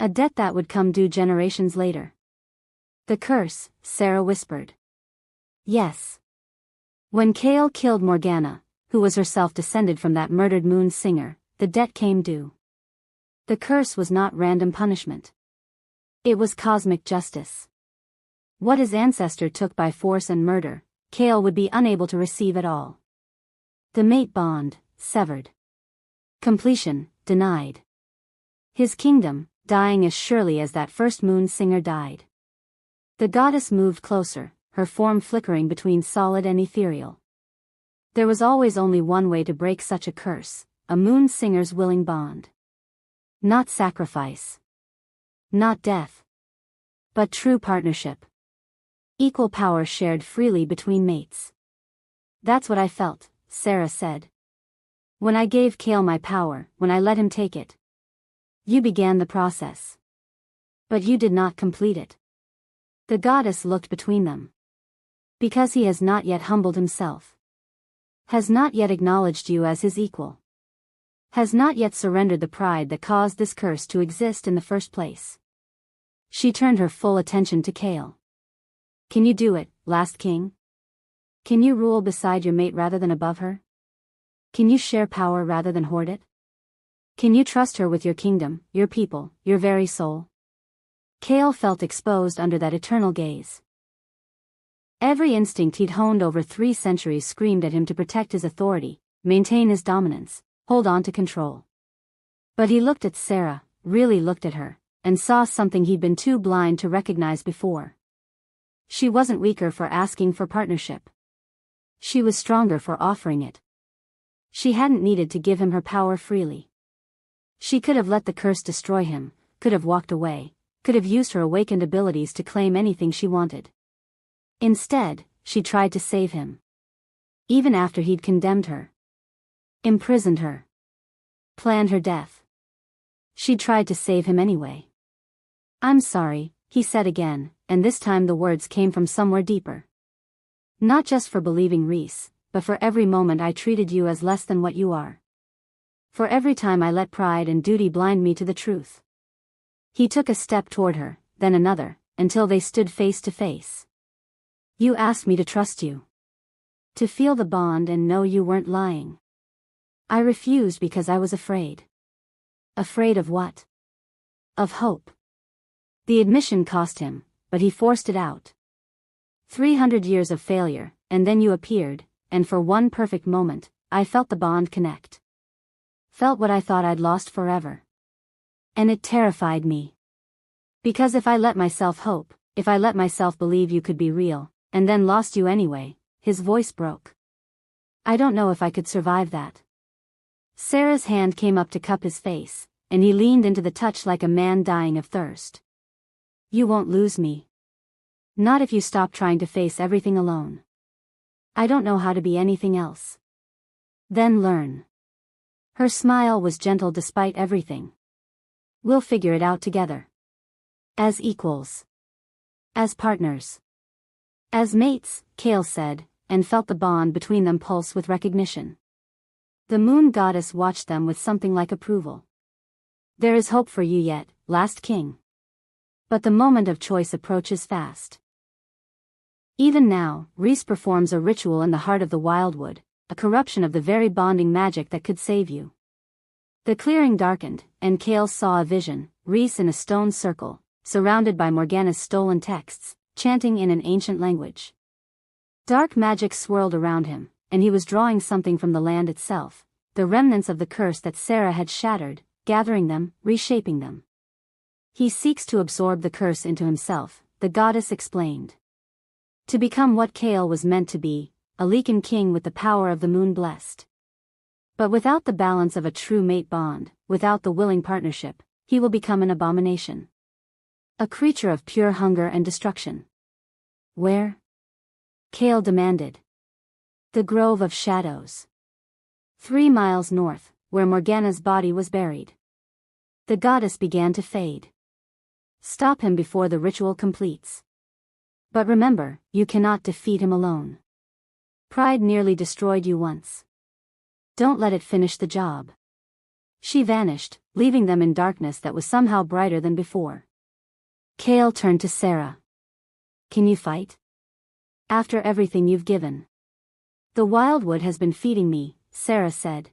[SPEAKER 1] A debt that would come due generations later. "The curse," Sarah whispered. "Yes. When Kale killed Morgana, who was herself descended from that murdered moon singer, the debt came due. The curse was not random punishment. It was cosmic justice. What his ancestor took by force and murder, Kale would be unable to receive at all. The mate bond, severed. Completion, denied. His kingdom, dying as surely as that first moon singer died." The goddess moved closer, her form flickering between solid and ethereal. There was always only one way to break such a curse, a moon singer's willing bond. Not sacrifice. Not death. But true partnership. Equal power shared freely between mates. That's what I felt, Sarah said. When I gave Kale my power, when I let him take it. You began the process. But you did not complete it. The goddess looked between them. Because he has not yet humbled himself. Has not yet acknowledged you as his equal. Has not yet surrendered the pride that caused this curse to exist in the first place. She turned her full attention to Kale. Can you do it, last king? Can you rule beside your mate rather than above her? Can you share power rather than hoard it? Can you trust her with your kingdom, your people, your very soul? Kale felt exposed under that eternal gaze. Every instinct he'd honed over 3 centuries screamed at him to protect his authority, maintain his dominance, hold on to control. But he looked at Sarah, really looked at her, and saw something he'd been too blind to recognize before. She wasn't weaker for asking for partnership. She was stronger for offering it. She hadn't needed to give him her power freely. She could have let the curse destroy him, could have walked away, could have used her awakened abilities to claim anything she wanted. Instead, she tried to save him. Even after he'd condemned her. Imprisoned her. Planned her death. She tried to save him anyway. I'm sorry, he said again, and this time the words came from somewhere deeper. Not just for believing Reese, but for every moment I treated you as less than what you are. For every time I let pride and duty blind me to the truth. He took a step toward her, then another, until they stood face to face. You asked me to trust you. To feel the bond and know you weren't lying. I refused because I was afraid. Afraid of what? Of hope. The admission cost him, but he forced it out. 300 years of failure, and then you appeared, and for one perfect moment, I felt the bond connect. Felt what I thought I'd lost forever. And it terrified me. Because if I let myself hope, if I let myself believe you could be real, and then lost you anyway, his voice broke. I don't know if I could survive that. Sarah's hand came up to cup his face, and he leaned into the touch like a man dying of thirst. You won't lose me. Not if you stop trying to face everything alone. I don't know how to be anything else. Then learn. Her smile was gentle despite everything. We'll figure it out together. As equals. As partners. As mates, Kale said, and felt the bond between them pulse with recognition. The moon goddess watched them with something like approval. There is hope for you yet, last king. But the moment of choice approaches fast. Even now, Reese performs a ritual in the heart of the wildwood, a corruption of the very bonding magic that could save you. The clearing darkened, and Kale saw a vision, Reese in a stone circle, surrounded by Morgana's stolen texts, chanting in an ancient language. Dark magic swirled around him, and he was drawing something from the land itself, the remnants of the curse that Sarah had shattered, gathering them, reshaping them. He seeks to absorb the curse into himself, the goddess explained. To become what Kale was meant to be, a Lycan king with the power of the moon blessed. But without the balance of a true mate bond, without the willing partnership, he will become an abomination. A creature of pure hunger and destruction. Where? Kale demanded. The Grove of Shadows. 3 miles north, where Morgana's body was buried. The goddess began to fade. Stop him before the ritual completes. But remember, you cannot defeat him alone. Pride nearly destroyed you once. Don't let it finish the job. She vanished, leaving them in darkness that was somehow brighter than before. Kale turned to Sarah. Can you fight? After everything you've given. The wildwood has been feeding me, Sarah said.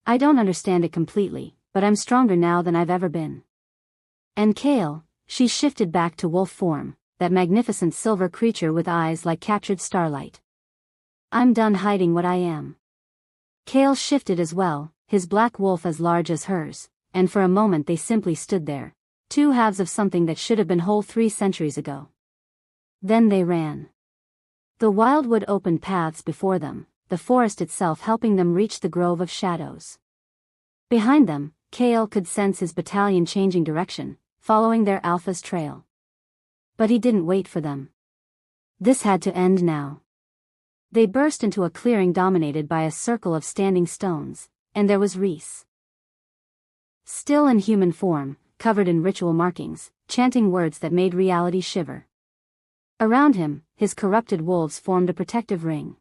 [SPEAKER 1] I don't understand it completely, but I'm stronger now than I've ever been. And Kale, she shifted back to wolf form, that magnificent silver creature with eyes like captured starlight. I'm done hiding what I am. Kale shifted as well, his black wolf as large as hers, and for a moment they simply stood there, 2 halves of something that should have been whole 3 centuries ago. Then they ran. The wildwood opened paths before them, the forest itself helping them reach the grove of shadows. Behind them, Kale could sense his battalion changing direction, following their alpha's trail. But he didn't wait for them. This had to end now. They burst into a clearing dominated by a circle of standing stones, and there was Reese. Still in human form, covered in ritual markings, chanting words that made reality shiver. Around him, his corrupted wolves formed a protective ring.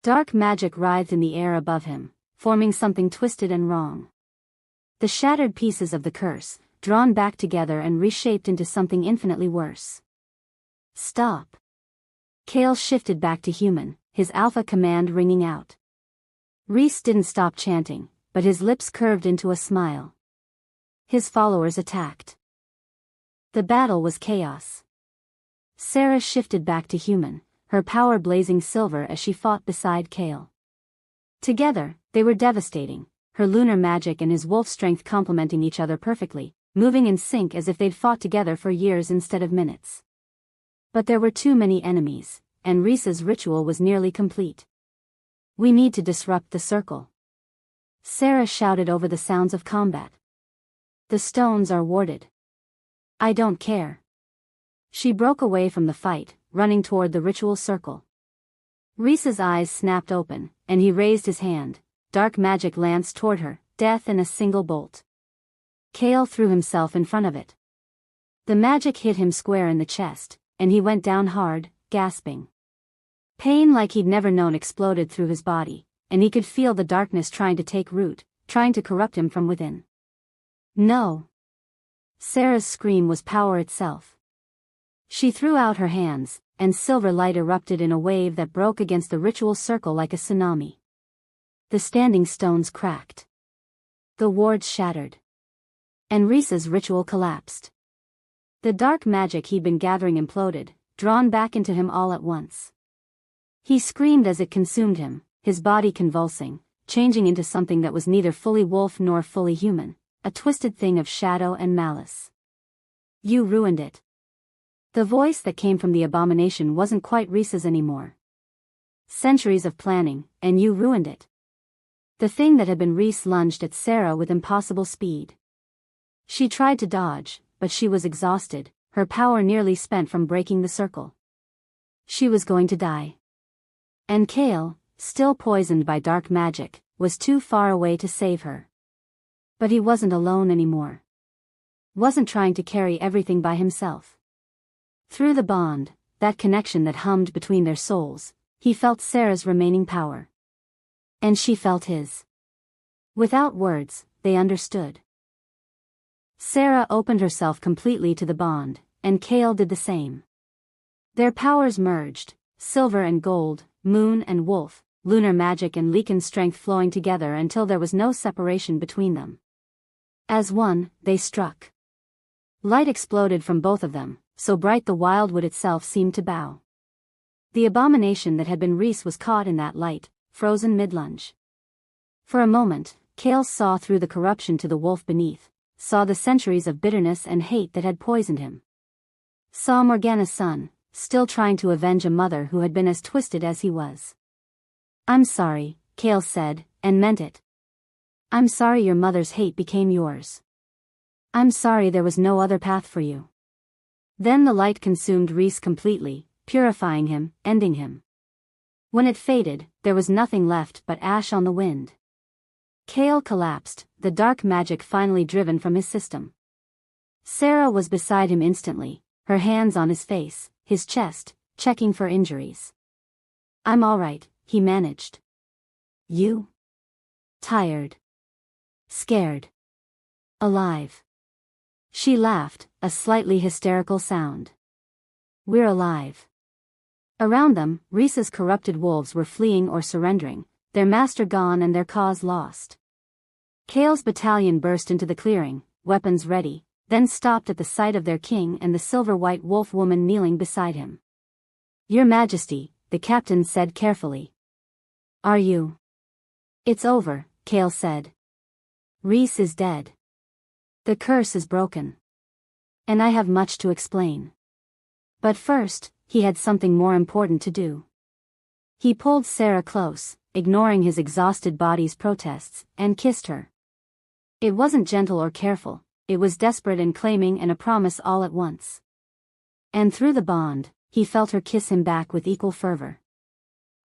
[SPEAKER 1] Dark magic writhed in the air above him, forming something twisted and wrong. The shattered pieces of the curse, drawn back together and reshaped into something infinitely worse. Stop. Kale shifted back to human, his alpha command ringing out. Reese didn't stop chanting, but his lips curved into a smile. His followers attacked. The battle was chaos. Sarah shifted back to human, her power blazing silver as she fought beside Kale. Together, they were devastating, her lunar magic and his wolf strength complementing each other perfectly, moving in sync as if they'd fought together for years instead of minutes. But there were too many enemies, and Reese's ritual was nearly complete. We need to disrupt the circle. Sarah shouted over the sounds of combat. The stones are warded. I don't care. She broke away from the fight, running toward the ritual circle. Reese's eyes snapped open, and he raised his hand, dark magic lanced toward her, death in a single bolt. Kale threw himself in front of it. The magic hit him square in the chest, and he went down hard, gasping. Pain like he'd never known exploded through his body, and he could feel the darkness trying to take root, trying to corrupt him from within. No! Sarah's scream was power itself. She threw out her hands, and silver light erupted in a wave that broke against the ritual circle like a tsunami. The standing stones cracked. The wards shattered. And Reese's ritual collapsed. The dark magic he'd been gathering imploded, drawn back into him all at once. He screamed as it consumed him, his body convulsing, changing into something that was neither fully wolf nor fully human, a twisted thing of shadow and malice. You ruined it. The voice that came from the abomination wasn't quite Reese's anymore. Centuries of planning, and you ruined it. The thing that had been Reese lunged at Sarah with impossible speed. She tried to dodge, but she was exhausted, her power nearly spent from breaking the circle. She was going to die. And Kale, still poisoned by dark magic, was too far away to save her. But he wasn't alone anymore. Wasn't trying to carry everything by himself. Through the bond, that connection that hummed between their souls, he felt Sarah's remaining power. And she felt his. Without words, they understood. Sarah opened herself completely to the bond, and Kale did the same. Their powers merged, silver and gold, moon and wolf, lunar magic and Lycan strength flowing together until there was no separation between them. As one, they struck. Light exploded from both of them, so bright the wildwood itself seemed to bow. The abomination that had been Reese was caught in that light, frozen mid-lunge. For a moment, Kale saw through the corruption to the wolf beneath, saw the centuries of bitterness and hate that had poisoned him. Saw Morgana's son, still trying to avenge a mother who had been as twisted as he was. I'm sorry, Kale said, and meant it. I'm sorry your mother's hate became yours. I'm sorry there was no other path for you. Then the light consumed Reese completely, purifying him, ending him. When it faded, there was nothing left but ash on the wind. Kale collapsed, the dark magic finally driven from his system. Sarah was beside him instantly, her hands on his face, his chest, checking for injuries. I'm all right, he managed. You? Tired. Scared. Alive. She laughed, a slightly hysterical sound. We're alive. Around them, Reese's corrupted wolves were fleeing or surrendering, their master gone and their cause lost. Kale's battalion burst into the clearing, weapons ready, then stopped at the sight of their king and the silver-white wolf woman kneeling beside him. Your Majesty, the captain said carefully. Are you? It's over, Kale said. Reese is dead. The curse is broken. And I have much to explain. But first, he had something more important to do. He pulled Sarah close, ignoring his exhausted body's protests, and kissed her. It wasn't gentle or careful, it was desperate and claiming and a promise all at once. And through the bond, he felt her kiss him back with equal fervor.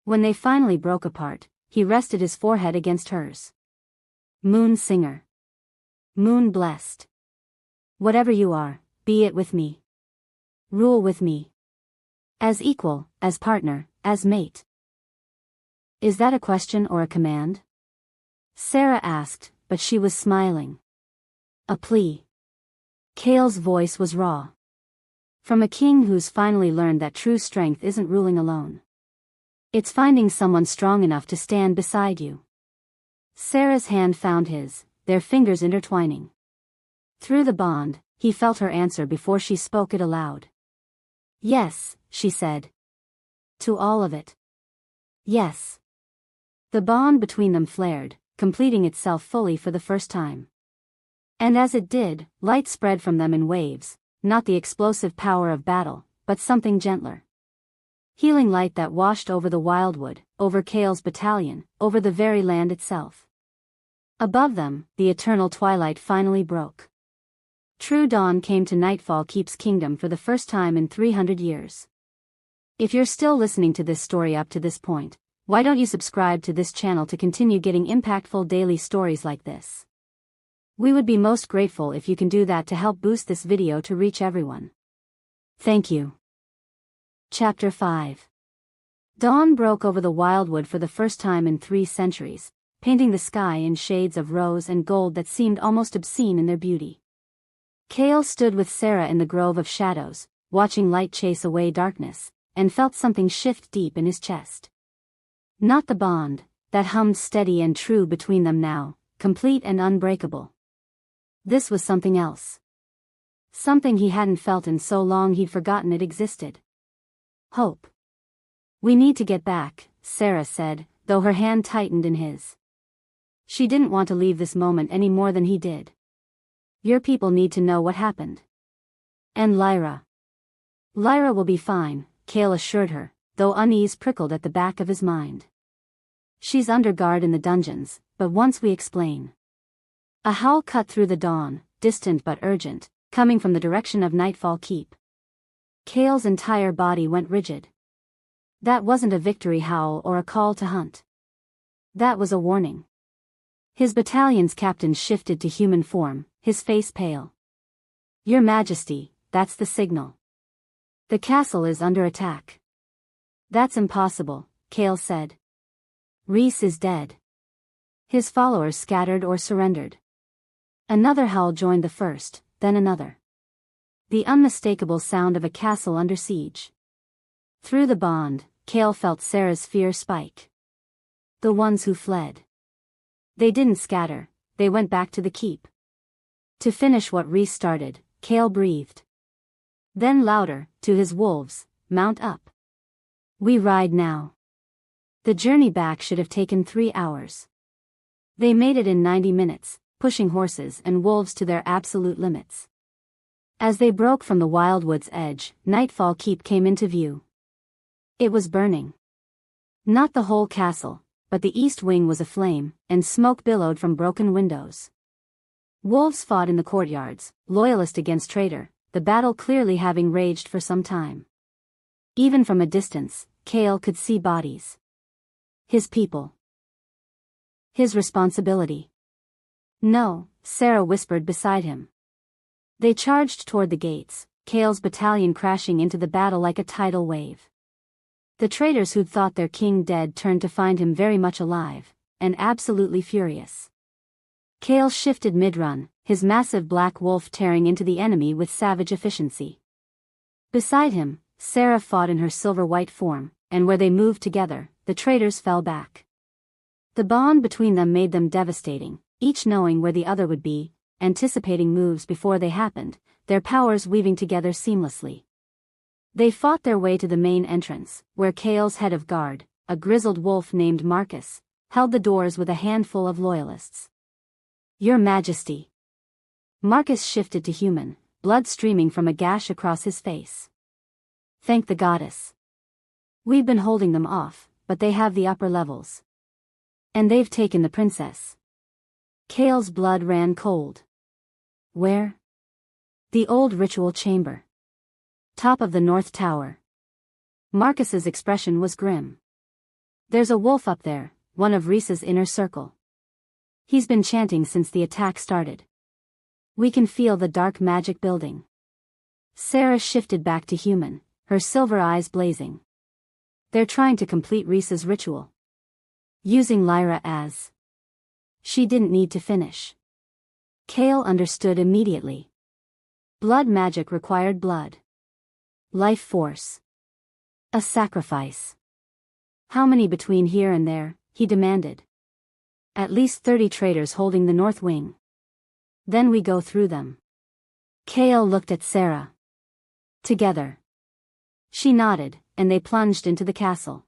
[SPEAKER 1] When they finally broke apart, he rested his forehead against hers. Moon singer. Moon blessed. Whatever you are, be it with me. Rule with me. As equal, as partner, as mate. Is that a question or a command? Sarah asked, but she was smiling. A plea. Kale's voice was raw. From a king who's finally learned that true strength isn't ruling alone. It's finding someone strong enough to stand beside you. Sarah's hand found his, their fingers intertwining. Through the bond, he felt her answer before she spoke it aloud. Yes, she said. To all of it. Yes. The bond between them flared, completing itself fully for the first time. And as it did, light spread from them in waves, not the explosive power of battle, but something gentler. Healing light that washed over the wildwood, over Kale's battalion, over the very land itself. Above them, the eternal twilight finally broke. True dawn came to Nightfall Keep's kingdom for the first time in 300 years. If you're still listening to this story up to this point, why don't you subscribe to this channel to continue getting impactful daily stories like this? We would be most grateful if you can do that to help boost this video to reach everyone. Thank you. Chapter 5. Dawn broke over the wildwood for the first time in 3 centuries, painting the sky in shades of rose and gold that seemed almost obscene in their beauty. Kale stood with Sarah in the grove of shadows, watching light chase away darkness, and felt something shift deep in his chest. Not the bond, that hummed steady and true between them now, complete and unbreakable. This was something else. Something he hadn't felt in so long he'd forgotten it existed. Hope. We need to get back, Sarah said, though her hand tightened in his. She didn't want to leave this moment any more than he did. Your people need to know what happened. And Lyra. Lyra will be fine, Kale assured her, though unease prickled at the back of his mind. She's under guard in the dungeons, but once we explain. A howl cut through the dawn, distant but urgent, coming from the direction of Nightfall Keep. Kale's entire body went rigid. That wasn't a victory howl or a call to hunt. That was a warning. His battalion's captain shifted to human form, his face pale. Your Majesty, that's the signal. The castle is under attack. That's impossible, Kale said. Rhys is dead. His followers scattered or surrendered. Another howl joined the first, then another. The unmistakable sound of a castle under siege. Through the bond, Kale felt Sarah's fear spike. The ones who fled. They didn't scatter, they went back to the keep. To finish what Rhys started, Kale breathed. Then louder, to his wolves, mount up. We ride now. The journey back should have taken 3 hours. They made it in 90 minutes, pushing horses and wolves to their absolute limits. As they broke from the wildwood's edge, Nightfall Keep came into view. It was burning. Not the whole castle, but the east wing was aflame, and smoke billowed from broken windows. Wolves fought in the courtyards, loyalist against traitor, the battle clearly having raged for some time. Even from a distance, Kale could see bodies. His people. His responsibility. No, Sarah whispered beside him. They charged toward the gates, Kale's battalion crashing into the battle like a tidal wave. The traitors who'd thought their king dead turned to find him very much alive, and absolutely furious. Kale shifted mid-run, his massive black wolf tearing into the enemy with savage efficiency. Beside him, Sarah fought in her silver-white form, and where they moved together, the traitors fell back. The bond between them made them devastating, each knowing where the other would be, anticipating moves before they happened, their powers weaving together seamlessly. They fought their way to the main entrance, where Kale's head of guard, a grizzled wolf named Marcus, held the doors with a handful of loyalists. Your Majesty. Marcus shifted to human, blood streaming from a gash across his face. Thank the goddess. We've been holding them off, but they have the upper levels. And they've taken the princess. Kale's blood ran cold. Where? The old ritual chamber. Top of the North Tower. Marcus's expression was grim. There's a wolf up there, one of Rhys's inner circle. He's been chanting since the attack started. We can feel the dark magic building. Sarah shifted back to human, her silver eyes blazing. They're trying to complete Rhys's ritual. Using Lyra as... She didn't need to finish. Kale understood immediately. Blood magic required blood. Life force. A sacrifice. How many between here and there, he demanded. At least 30 traitors holding the north wing. Then we go through them. Kale looked at Sarah. Together. She nodded, and they plunged into the castle.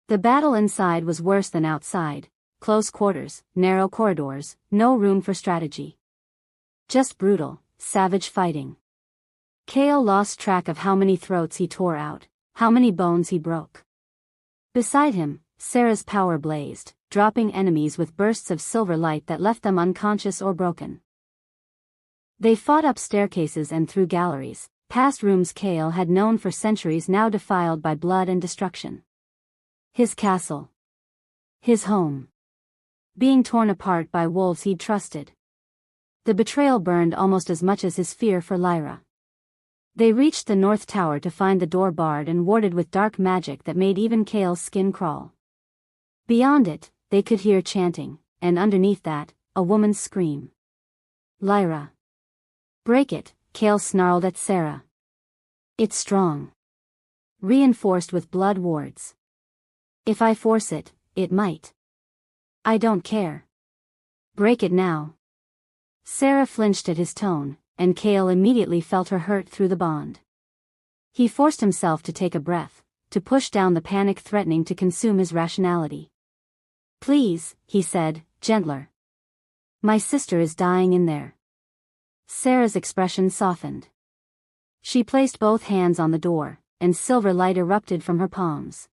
[SPEAKER 1] The battle inside was worse than outside. Close quarters, narrow corridors, no room for strategy. Just brutal, savage fighting. Kale lost track of how many throats he tore out, how many bones he broke. Beside him, Sarah's power blazed, dropping enemies with bursts of silver light that left them unconscious or broken. They fought up staircases and through galleries, past rooms Kale had known for centuries now defiled by blood and destruction. His castle. His home. Being torn apart by wolves he'd trusted. The betrayal burned almost as much as his fear for Lyra. They reached the North Tower to find the door barred and warded with dark magic that made even Kale's skin crawl. Beyond it, they could hear chanting, and underneath that, a woman's scream. Lyra. Break it, Kale snarled at Sarah. It's strong. Reinforced with blood wards. If I force it, it might. I don't care. Break it now. Sarah flinched at his tone, and Kale immediately felt her hurt through the bond. He forced himself to take a breath, to push down the panic threatening to consume his rationality. Please, he said, gentler. My sister is dying in there. Sarah's expression softened. She placed both hands on the door, and silver light erupted from her palms.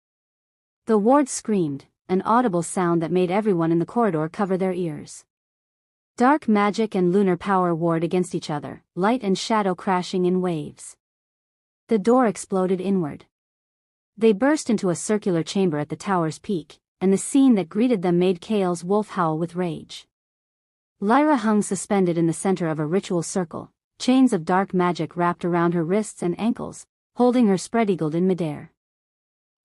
[SPEAKER 1] The ward screamed, an audible sound that made everyone in the corridor cover their ears. Dark magic and lunar power warred against each other, light and shadow crashing in waves. The door exploded inward. They burst into a circular chamber at the tower's peak, and the scene that greeted them made Kale's wolf howl with rage. Lyra hung suspended in the center of a ritual circle, chains of dark magic wrapped around her wrists and ankles, holding her spread-eagled in midair.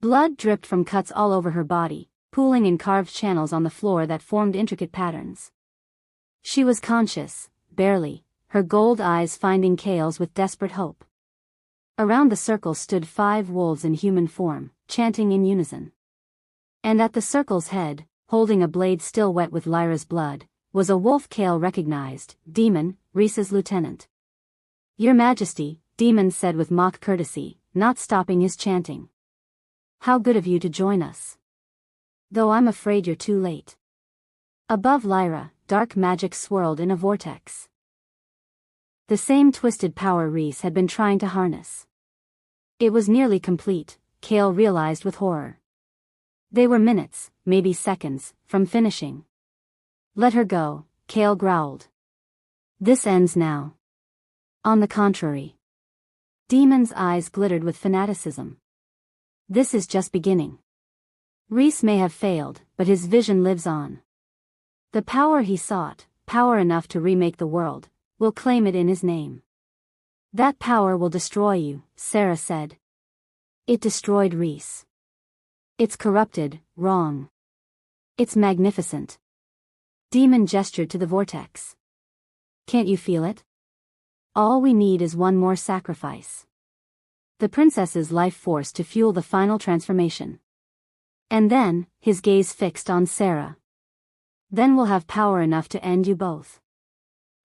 [SPEAKER 1] Blood dripped from cuts all over her body, pooling in carved channels on the floor that formed intricate patterns. She was conscious, barely, her gold eyes finding Kale's with desperate hope. Around the circle stood 5 wolves in human form, chanting in unison. And at the circle's head, holding a blade still wet with Lyra's blood, was a wolf Kale recognized, Demon, Rhys's lieutenant. Your Majesty, Demon said with mock courtesy, not stopping his chanting. How good of you to join us. Though I'm afraid you're too late. Above Lyra, dark magic swirled in a vortex. The same twisted power Rhys had been trying to harness. It was nearly complete, Kale realized with horror. They were minutes, maybe seconds, from finishing. Let her go, Kale growled. This ends now. On the contrary. Demon's eyes glittered with fanaticism. This is just beginning. Rhys may have failed, but his vision lives on. The power he sought, power enough to remake the world, will claim it in his name. That power will destroy you, Sarah said. It destroyed Rhys. It's corrupted, wrong. It's magnificent. Demon gestured to the vortex. Can't you feel it? All we need is one more sacrifice. The princess's life force to fuel the final transformation. And then, his gaze fixed on Sarah. Then we'll have power enough to end you both.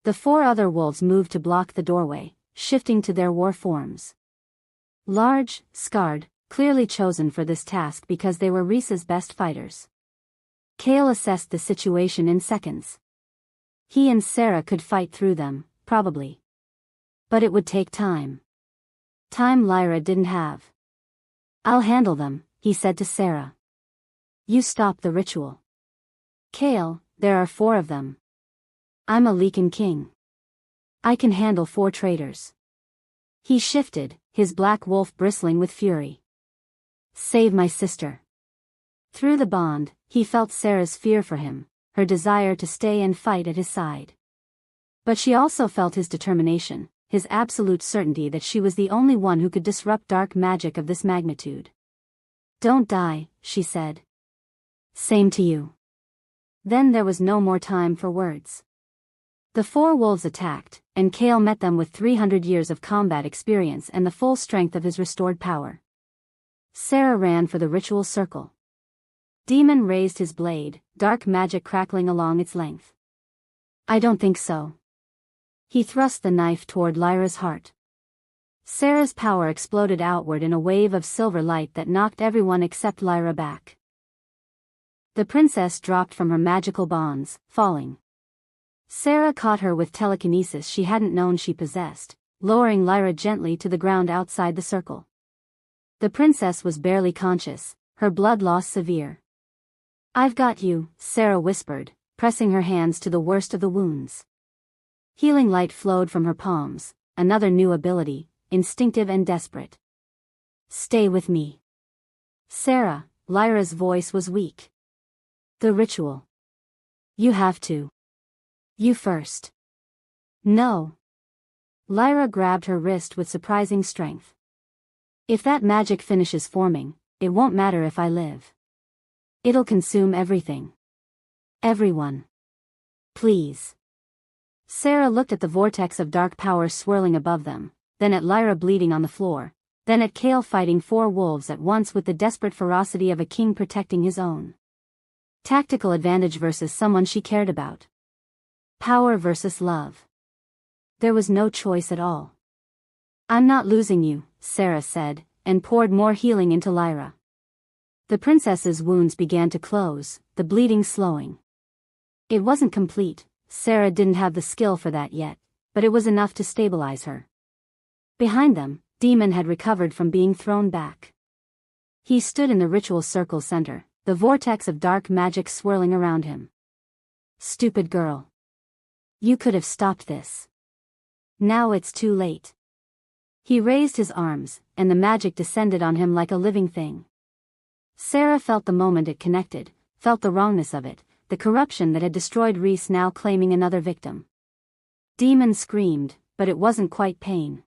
[SPEAKER 1] The 4 other wolves moved to block the doorway, shifting to their war forms. Large, scarred, clearly chosen for this task because they were Rhys's best fighters. Kale assessed the situation in seconds. He and Sarah could fight through them, probably. But it would take time. Time Lyra didn't have. I'll handle them, he said to Sarah. You stop the ritual. Kale, there are 4 of them. I'm a Lycan king. I can handle 4 traitors. He shifted, his black wolf bristling with fury. Save my sister. Through the bond, he felt Sarah's fear for him, her desire to stay and fight at his side. But she also felt his determination, his absolute certainty that she was the only one who could disrupt dark magic of this magnitude. Don't die, she said. Same to you. Then there was no more time for words. The 4 wolves attacked, and Kale met them with 300 years of combat experience and the full strength of his restored power. Sarah ran for the ritual circle. Demon raised his blade, dark magic crackling along its length. I don't think so. He thrust the knife toward Lyra's heart. Sarah's power exploded outward in a wave of silver light that knocked everyone except Lyra back. The princess dropped from her magical bonds, falling. Sarah caught her with telekinesis she hadn't known she possessed, lowering Lyra gently to the ground outside the circle. The princess was barely conscious, her blood loss severe. I've got you, Sarah whispered, pressing her hands to the worst of the wounds. Healing light flowed from her palms, another new ability, instinctive and desperate. Stay with me. Sarah, Lyra's voice was weak. The ritual. You have to. You first. No. Lyra grabbed her wrist with surprising strength. If that magic finishes forming, it won't matter if I live. It'll consume everything. Everyone. Please. Sarah looked at the vortex of dark power swirling above them, then at Lyra bleeding on the floor, then at Kale fighting 4 wolves at once with the desperate ferocity of a king protecting his own. Tactical advantage versus someone she cared about. Power versus love. There was no choice at all. I'm not losing you, Sarah said, and poured more healing into Lyra. The princess's wounds began to close, the bleeding slowing. It wasn't complete, Sarah didn't have the skill for that yet, but it was enough to stabilize her. Behind them, Demon had recovered from being thrown back. He stood in the ritual circle center, the vortex of dark magic swirling around him. Stupid girl. You could have stopped this. Now it's too late. He raised his arms, and the magic descended on him like a living thing. Sarah felt the moment it connected, felt the wrongness of it, the corruption that had destroyed Reese now claiming another victim. Demon screamed, but it wasn't quite pain.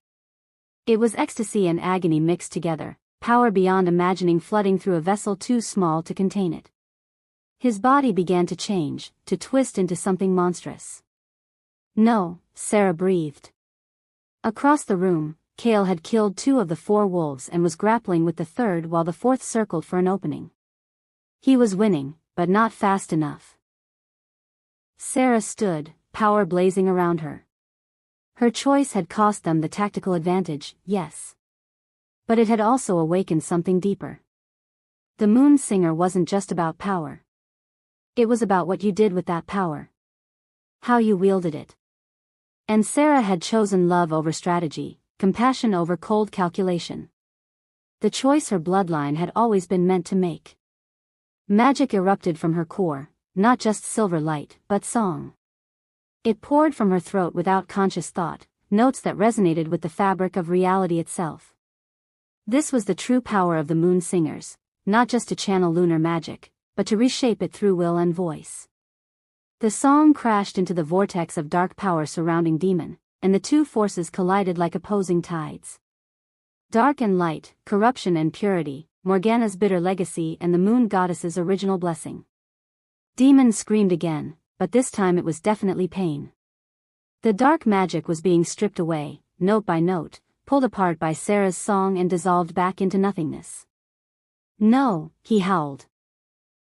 [SPEAKER 1] It was ecstasy and agony mixed together, power beyond imagining flooding through a vessel too small to contain it. His body began to change, to twist into something monstrous. No, Sarah breathed. Across the room, Kale had killed 2 of the 4 wolves and was grappling with the 3rd while the 4th circled for an opening. He was winning, but not fast enough. Sarah stood, power blazing around her. Her choice had cost them the tactical advantage, yes. But it had also awakened something deeper. The Moon Singer wasn't just about power. It was about what you did with that power. How you wielded it. And Sarah had chosen love over strategy, compassion over cold calculation. The choice her bloodline had always been meant to make. Magic erupted from her core, not just silver light, but song. It poured from her throat without conscious thought, notes that resonated with the fabric of reality itself. This was the true power of the Moon Singers, not just to channel lunar magic, but to reshape it through will and voice. The song crashed into the vortex of dark power surrounding Demon, and the 2 forces collided like opposing tides. Dark and light, corruption and purity, Morgana's bitter legacy and the Moon Goddess's original blessing. Demon screamed again, but this time it was definitely pain. The dark magic was being stripped away, note by note, pulled apart by Sarah's song and dissolved back into nothingness. No, he howled.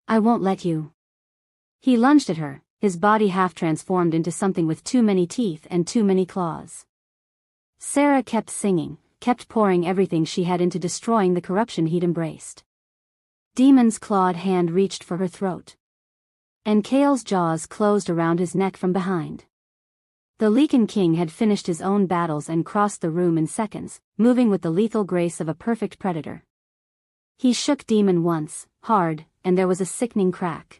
[SPEAKER 1] I won't let you. He lunged at her, his body half transformed into something with too many teeth and too many claws. Sarah kept singing, kept pouring everything she had into destroying the corruption he'd embraced. Demon's clawed hand reached for her throat. And Kale's jaws closed around his neck from behind. The Lycan king had finished his own battles and crossed the room in seconds, moving with the lethal grace of a perfect predator. He shook Demon once, hard, and there was a sickening crack.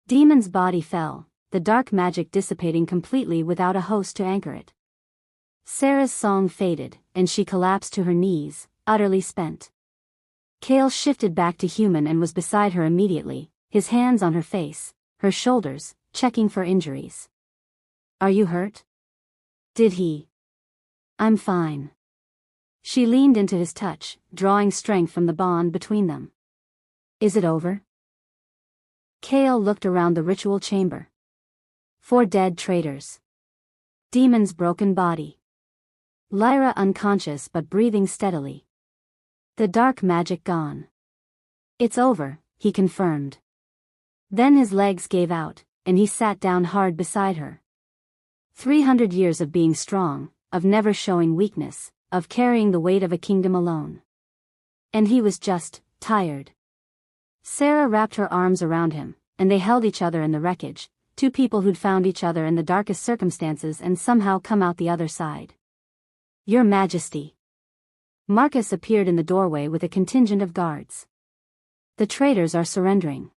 [SPEAKER 1] Demon's body fell, the dark magic dissipating completely without a host to anchor it. Sarah's song faded, and she collapsed to her knees, utterly spent. Kale shifted back to human and was beside her immediately, his hands on her face, her shoulders, checking for injuries. "Are you hurt?" "Did he?" "I'm fine." She leaned into his touch, drawing strength from the bond between them. "Is it over?" Kale looked around the ritual chamber. 4 dead traitors. Demon's broken body. Lyra unconscious but breathing steadily. The dark magic gone. "It's over," he confirmed. Then his legs gave out, and he sat down hard beside her. 300 years of being strong, of never showing weakness, of carrying the weight of a kingdom alone. And he was just tired. Sarah wrapped her arms around him, and they held each other in the wreckage, 2 people who'd found each other in the darkest circumstances and somehow come out the other side. "Your Majesty." Marcus appeared in the doorway with a contingent of guards. "The traitors are surrendering.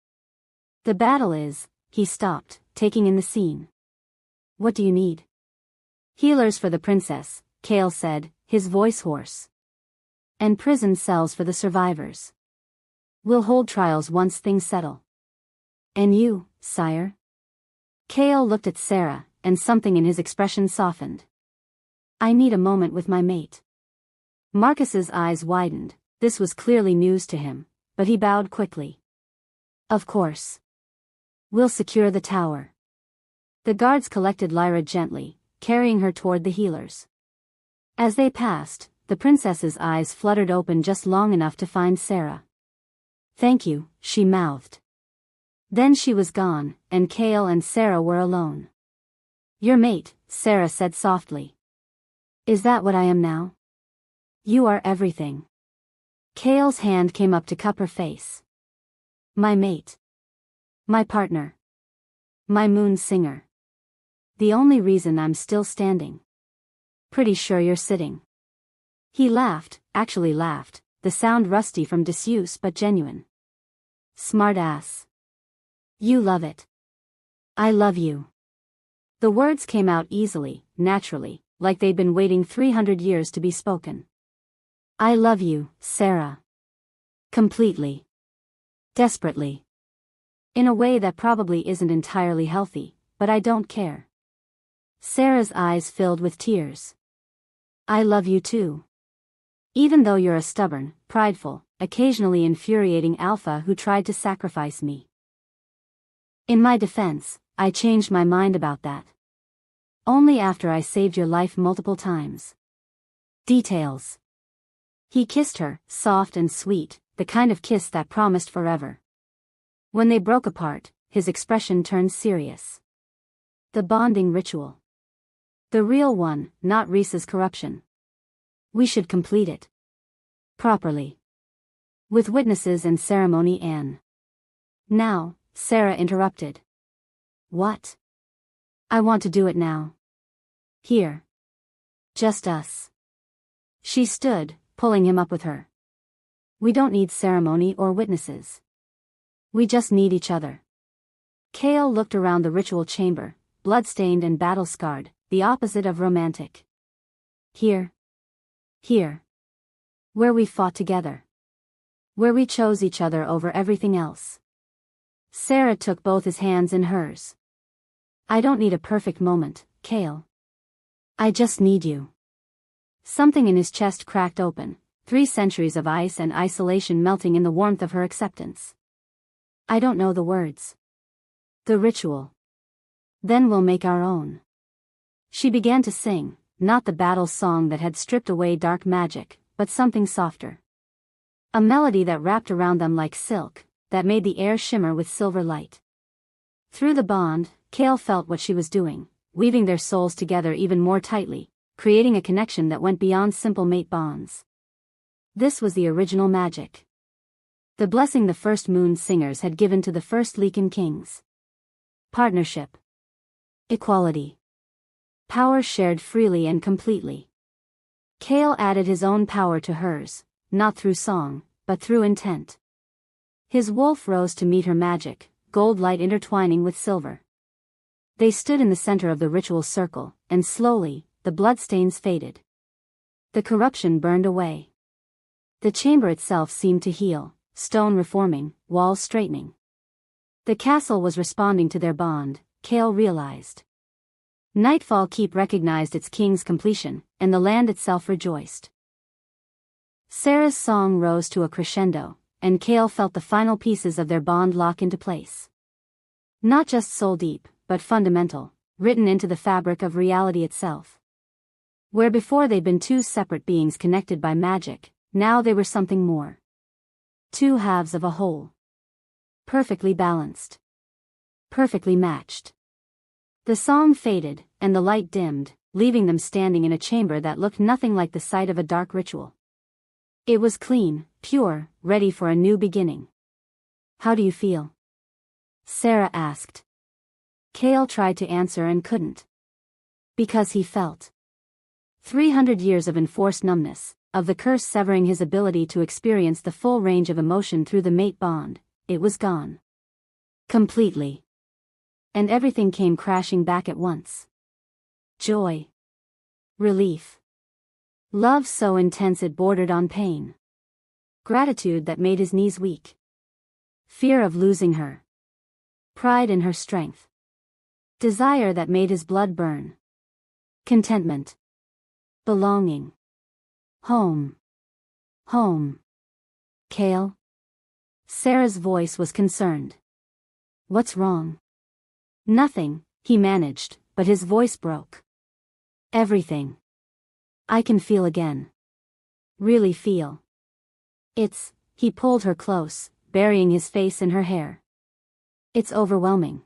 [SPEAKER 1] The battle is..." He stopped, taking in the scene. "What do you need?" "Healers for the princess," Kale said, his voice hoarse. "And prison cells for the survivors. We'll hold trials once things settle." "And you, sire?" Kale looked at Sarah, and something in his expression softened. "I need a moment with my mate." Marcus's eyes widened. This was clearly news to him, but he bowed quickly. "Of course. We'll secure the tower." The guards collected Lyra gently, carrying her toward the healers. As they passed, the princess's eyes fluttered open just long enough to find Sarah. "Thank you," she mouthed. Then she was gone, and Kale and Sarah were alone. "Your mate," Sarah said softly. "Is that what I am now?" "You are everything." Kale's hand came up to cup her face. "My mate. My partner. My moon singer. The only reason I'm still standing." "Pretty sure you're sitting." He laughed, actually laughed, the sound rusty from disuse but genuine. "Smart ass. You love it. I love you." The words came out easily, naturally, like they'd been waiting 300 years to be spoken. "I love you, Sarah. Completely. Desperately. In a way that probably isn't entirely healthy, but I don't care." Sarah's eyes filled with tears. "I love you too. Even though you're a stubborn, prideful, occasionally infuriating alpha who tried to sacrifice me. In my defense, I changed my mind about that. Only after I saved your life multiple times." Details. He kissed her, soft and sweet, the kind of kiss that promised forever. When they broke apart, his expression turned serious. "The bonding ritual. The real one, not Reese's corruption. We should complete it. Properly. With witnesses and ceremony and..." "Now," Sarah interrupted. "What?" "I want to do it now. Here. Just us." She stood, pulling him up with her. "We don't need ceremony or witnesses. We just need each other." Kale looked around the ritual chamber, blood-stained and battle-scarred, the opposite of romantic. "Here. Here. Where we fought together. Where we chose each other over everything else." Sarah took both his hands in hers. "I don't need a perfect moment, Kale. I just need you." Something in his chest cracked open, 3 centuries of ice and isolation melting in the warmth of her acceptance. "I don't know the words. The ritual. Then we'll make our own." She began to sing, not the battle song that had stripped away dark magic, but something softer. A melody that wrapped around them like silk, that made the air shimmer with silver light. Through the bond, Kale felt what she was doing, weaving their souls together even more tightly, creating a connection that went beyond simple mate bonds. This was the original magic. The blessing the first moon singers had given to the first Lycan kings. Partnership. Equality. Power shared freely and completely. Kale added his own power to hers, not through song, but through intent. His wolf rose to meet her magic, gold light intertwining with silver. They stood in the center of the ritual circle, and slowly, the bloodstains faded. The corruption burned away. The chamber itself seemed to heal, stone reforming, walls straightening. The castle was responding to their bond, Kale realized. Nightfall Keep recognized its king's completion, and the land itself rejoiced. Sarah's song rose to a crescendo, and Kale felt the final pieces of their bond lock into place. Not just soul-deep, but fundamental, written into the fabric of reality itself. Where before they'd been two separate beings connected by magic, now they were something more. Two halves of a whole. Perfectly balanced. Perfectly matched. The song faded, and the light dimmed, leaving them standing in a chamber that looked nothing like the site of a dark ritual. It was clean, pure, ready for a new beginning. "How do you feel?" Sarah asked. Kale tried to answer and couldn't. Because he felt. 300 years of enforced numbness, of the curse severing his ability to experience the full range of emotion through the mate bond, it was gone. Completely. And everything came crashing back at once. Joy. Relief. Love so intense it bordered on pain. Gratitude that made his knees weak. Fear of losing her. Pride in her strength. Desire that made his blood burn. Contentment. Belonging. Home. Home. Kale? Sarah's voice was concerned. "What's wrong?" "Nothing," he managed, but his voice broke. "Everything. I can feel again. Really feel. He pulled her close, burying his face in her hair. "It's overwhelming."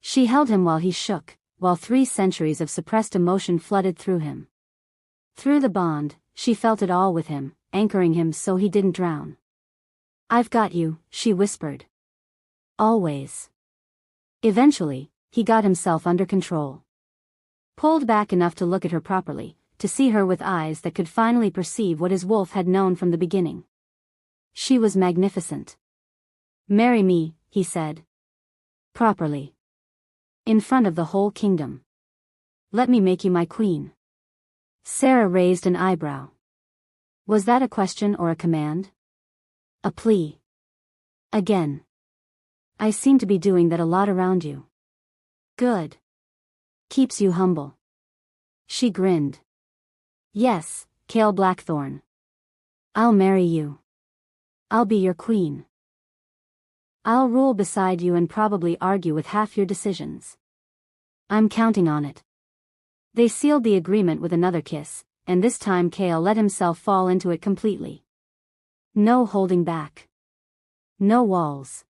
[SPEAKER 1] She held him while he shook, while 3 centuries of suppressed emotion flooded through him. Through the bond, she felt it all with him, anchoring him so he didn't drown. "I've got you," she whispered. "Always." Eventually, he got himself under control. Pulled back enough to look at her properly, to see her with eyes that could finally perceive what his wolf had known from the beginning. She was magnificent. "Marry me," he said. "Properly. In front of the whole kingdom. Let me make you my queen." Sarah raised an eyebrow. Was that a question or a command? A plea. Again. "I seem to be doing that a lot around you." "Good. Keeps you humble." She grinned. "Yes, Kale Blackthorn. I'll marry you. I'll be your queen. I'll rule beside you and probably argue with half your decisions. I'm counting on it." They sealed the agreement with another kiss, and this time Kale let himself fall into it completely. No holding back. No walls.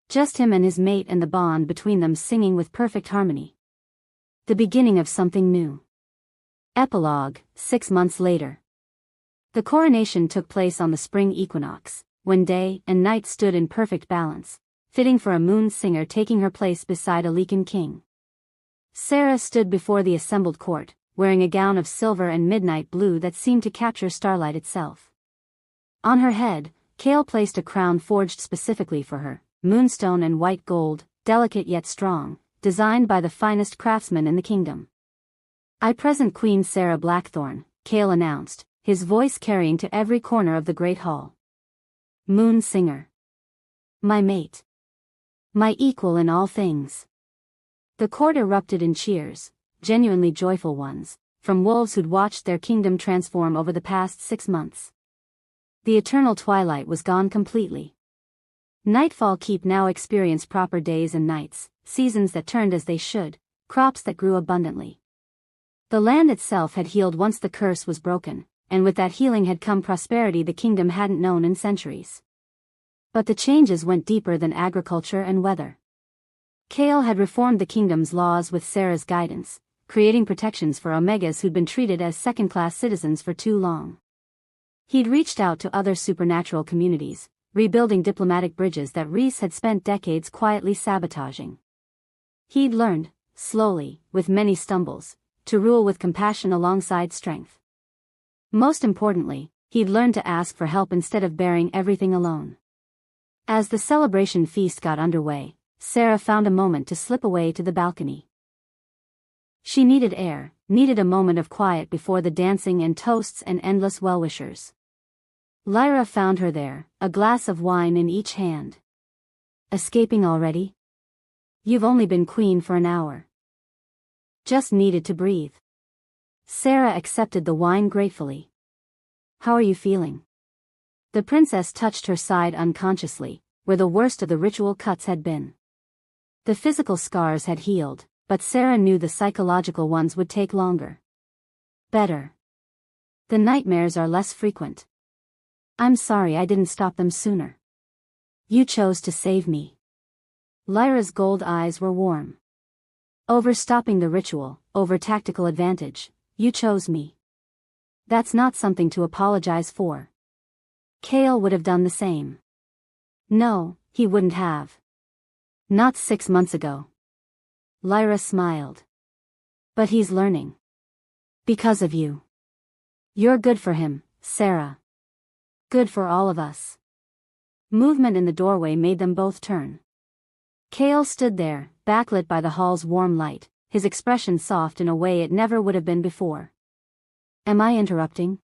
[SPEAKER 1] Just him and his mate and the bond between them singing with perfect harmony. The beginning of something new. Epilogue, 6 months later. The coronation took place on the spring equinox, when day and night stood in perfect balance, fitting for a moon singer taking her place beside a Lycan king. Sarah stood before the assembled court, wearing a gown of silver and midnight blue that seemed to capture starlight itself. On her head, Kale placed a crown forged specifically for her, moonstone and white gold, delicate yet strong, designed by the finest craftsmen in the kingdom. "I present Queen Sarah Blackthorn," Kale announced, his voice carrying to every corner of the great hall. "Moon singer. My mate. My equal in all things." The court erupted in cheers, genuinely joyful ones, from wolves who'd watched their kingdom transform over the past 6 months. The eternal twilight was gone completely. Nightfall Keep now experienced proper days and nights, seasons that turned as they should, crops that grew abundantly. The land itself had healed once the curse was broken, and with that healing had come prosperity the kingdom hadn't known in centuries. But the changes went deeper than agriculture and weather. Kale had reformed the kingdom's laws with Sarah's guidance, creating protections for Omegas who'd been treated as second-class citizens for too long. He'd reached out to other supernatural communities, rebuilding diplomatic bridges that Reese had spent decades quietly sabotaging. He'd learned, slowly, with many stumbles, to rule with compassion alongside strength. Most importantly, he'd learned to ask for help instead of bearing everything alone. As the celebration feast got underway, Sarah found a moment to slip away to the balcony. She needed air, needed a moment of quiet before the dancing and toasts and endless well-wishers. Lyra found her there, a glass of wine in each hand. Escaping already? You've only been queen for an hour. Just needed to breathe. Sarah accepted the wine gratefully. How are you feeling? The princess touched her side unconsciously, where the worst of the ritual cuts had been. The physical scars had healed, but Sarah knew the psychological ones would take longer. Better. The nightmares are less frequent. I'm sorry I didn't stop them sooner. You chose to save me. Lyra's gold eyes were warm. Over stopping the ritual, over tactical advantage, you chose me. That's not something to apologize for. Kale would have done the same. No, he wouldn't have. Not 6 months ago. Lyra smiled. But he's learning. Because of you. You're good for him, Sarah. Good for all of us. Movement in the doorway made them both turn. Kale stood there, backlit by the hall's warm light, his expression soft in a way it never would have been before. Am I interrupting?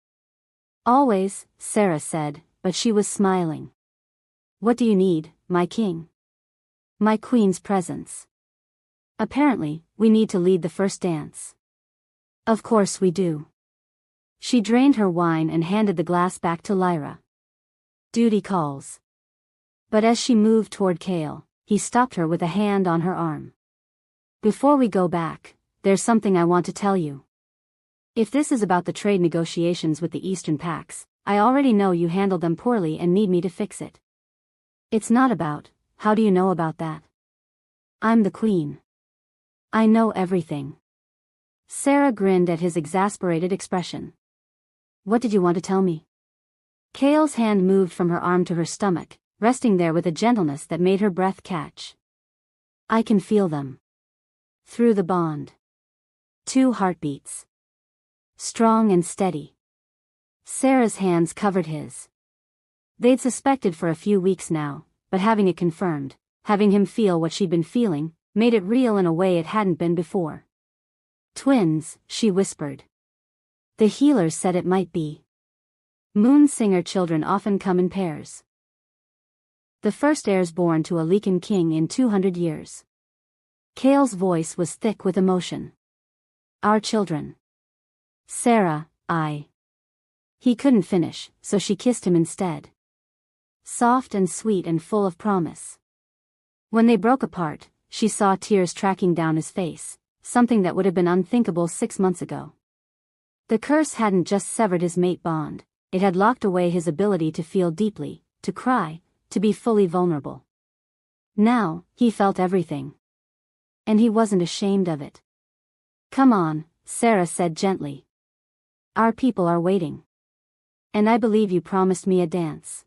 [SPEAKER 1] Always, Sarah said, but she was smiling. What do you need, my king? My queen's presence. Apparently, we need to lead the first dance. Of course we do. She drained her wine and handed the glass back to Lyra. Duty calls. But as she moved toward Kale, he stopped her with a hand on her arm. Before we go back, there's something I want to tell you. If this is about the trade negotiations with the Eastern Pax, I already know you handled them poorly and need me to fix it. It's not about, how do you know about that? I'm the queen. I know everything. Sarah grinned at his exasperated expression. What did you want to tell me? Kale's hand moved from her arm to her stomach, resting there with a gentleness that made her breath catch. I can feel them. Through the bond. 2 heartbeats. Strong and steady. Sarah's hands covered his. They'd suspected for a few weeks now, but having it confirmed, having him feel what she'd been feeling, made it real in a way it hadn't been before. Twins, she whispered. The healers said it might be. Moon singer children often come in pairs. The first heirs born to a Lycan king in 200 years. Kale's voice was thick with emotion. Our children. Sarah, He couldn't finish, so she kissed him instead. Soft and sweet and full of promise. When they broke apart, she saw tears tracking down his face, something that would have been unthinkable 6 months ago. The curse hadn't just severed his mate bond, it had locked away his ability to feel deeply, to cry, to be fully vulnerable. Now, he felt everything. And he wasn't ashamed of it. Come on, Sarah said gently. Our people are waiting. And I believe you promised me a dance.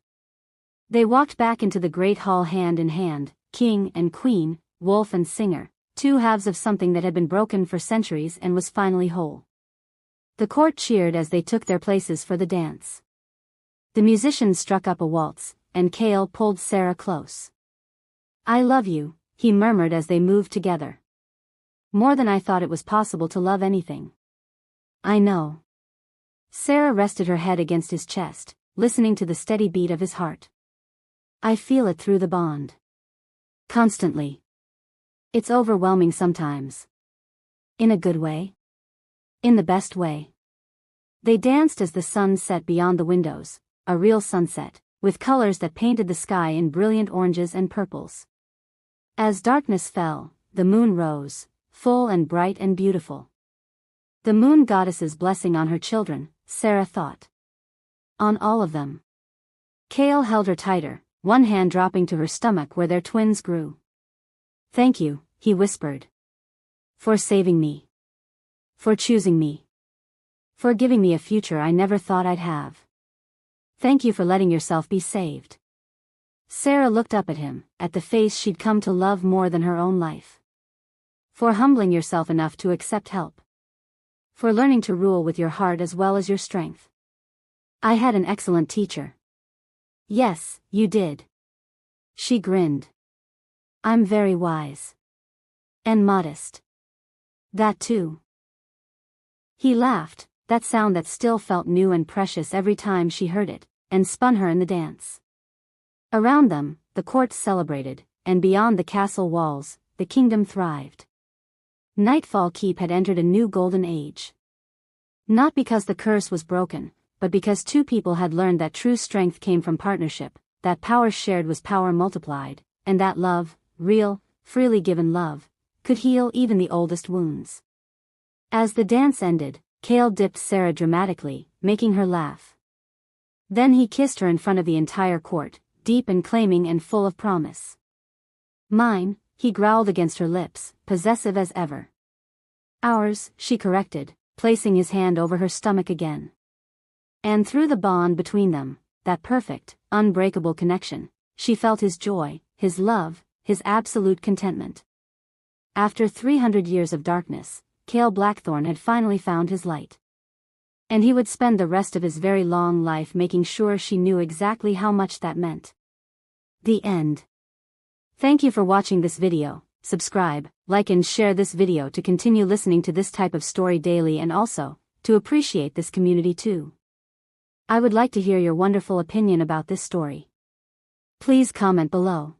[SPEAKER 1] They walked back into the great hall hand in hand, king and queen, wolf and singer, 2 halves of something that had been broken for centuries and was finally whole. The court cheered as they took their places for the dance. The musicians struck up a waltz, and Kale pulled Sarah close. I love you, he murmured as they moved together. More than I thought it was possible to love anything. I know. Sarah rested her head against his chest, listening to the steady beat of his heart. I feel it through the bond. Constantly. It's overwhelming sometimes. In a good way? In the best way. They danced as the sun set beyond the windows, a real sunset, with colors that painted the sky in brilliant oranges and purples. As darkness fell, the moon rose, full and bright and beautiful. The moon goddess's blessing on her children, Sarah thought. On all of them. Kale held her tighter, one hand dropping to her stomach where their twins grew. Thank you, he whispered. For saving me. For choosing me. For giving me a future I never thought I'd have. Thank you for letting yourself be saved. Sarah looked up at him, at the face she'd come to love more than her own life. For humbling yourself enough to accept help. For learning to rule with your heart as well as your strength. I had an excellent teacher. Yes, you did. She grinned. I'm very wise. And modest. That too. He laughed, that sound that still felt new and precious every time she heard it, and spun her in the dance. Around them, the courts celebrated, and beyond the castle walls, the kingdom thrived. Nightfall Keep had entered a new golden age. Not because the curse was broken, but because two people had learned that true strength came from partnership, that power shared was power multiplied, and that love, real, freely given love, could heal even the oldest wounds. As the dance ended, Cale dipped Sarah dramatically, making her laugh. Then he kissed her in front of the entire court, deep and claiming and full of promise. Mine, he growled against her lips, possessive as ever. Ours, she corrected, placing his hand over her stomach again. And through the bond between them, that perfect, unbreakable connection, she felt his joy, his love, his absolute contentment. After 300 years of darkness, Cale Blackthorn had finally found his light. And he would spend the rest of his very long life making sure she knew exactly how much that meant. The end. Thank you for watching this video. Subscribe, like and share this video to continue listening to this type of story daily and also, to appreciate this community too. I would like to hear your wonderful opinion about this story. Please comment below.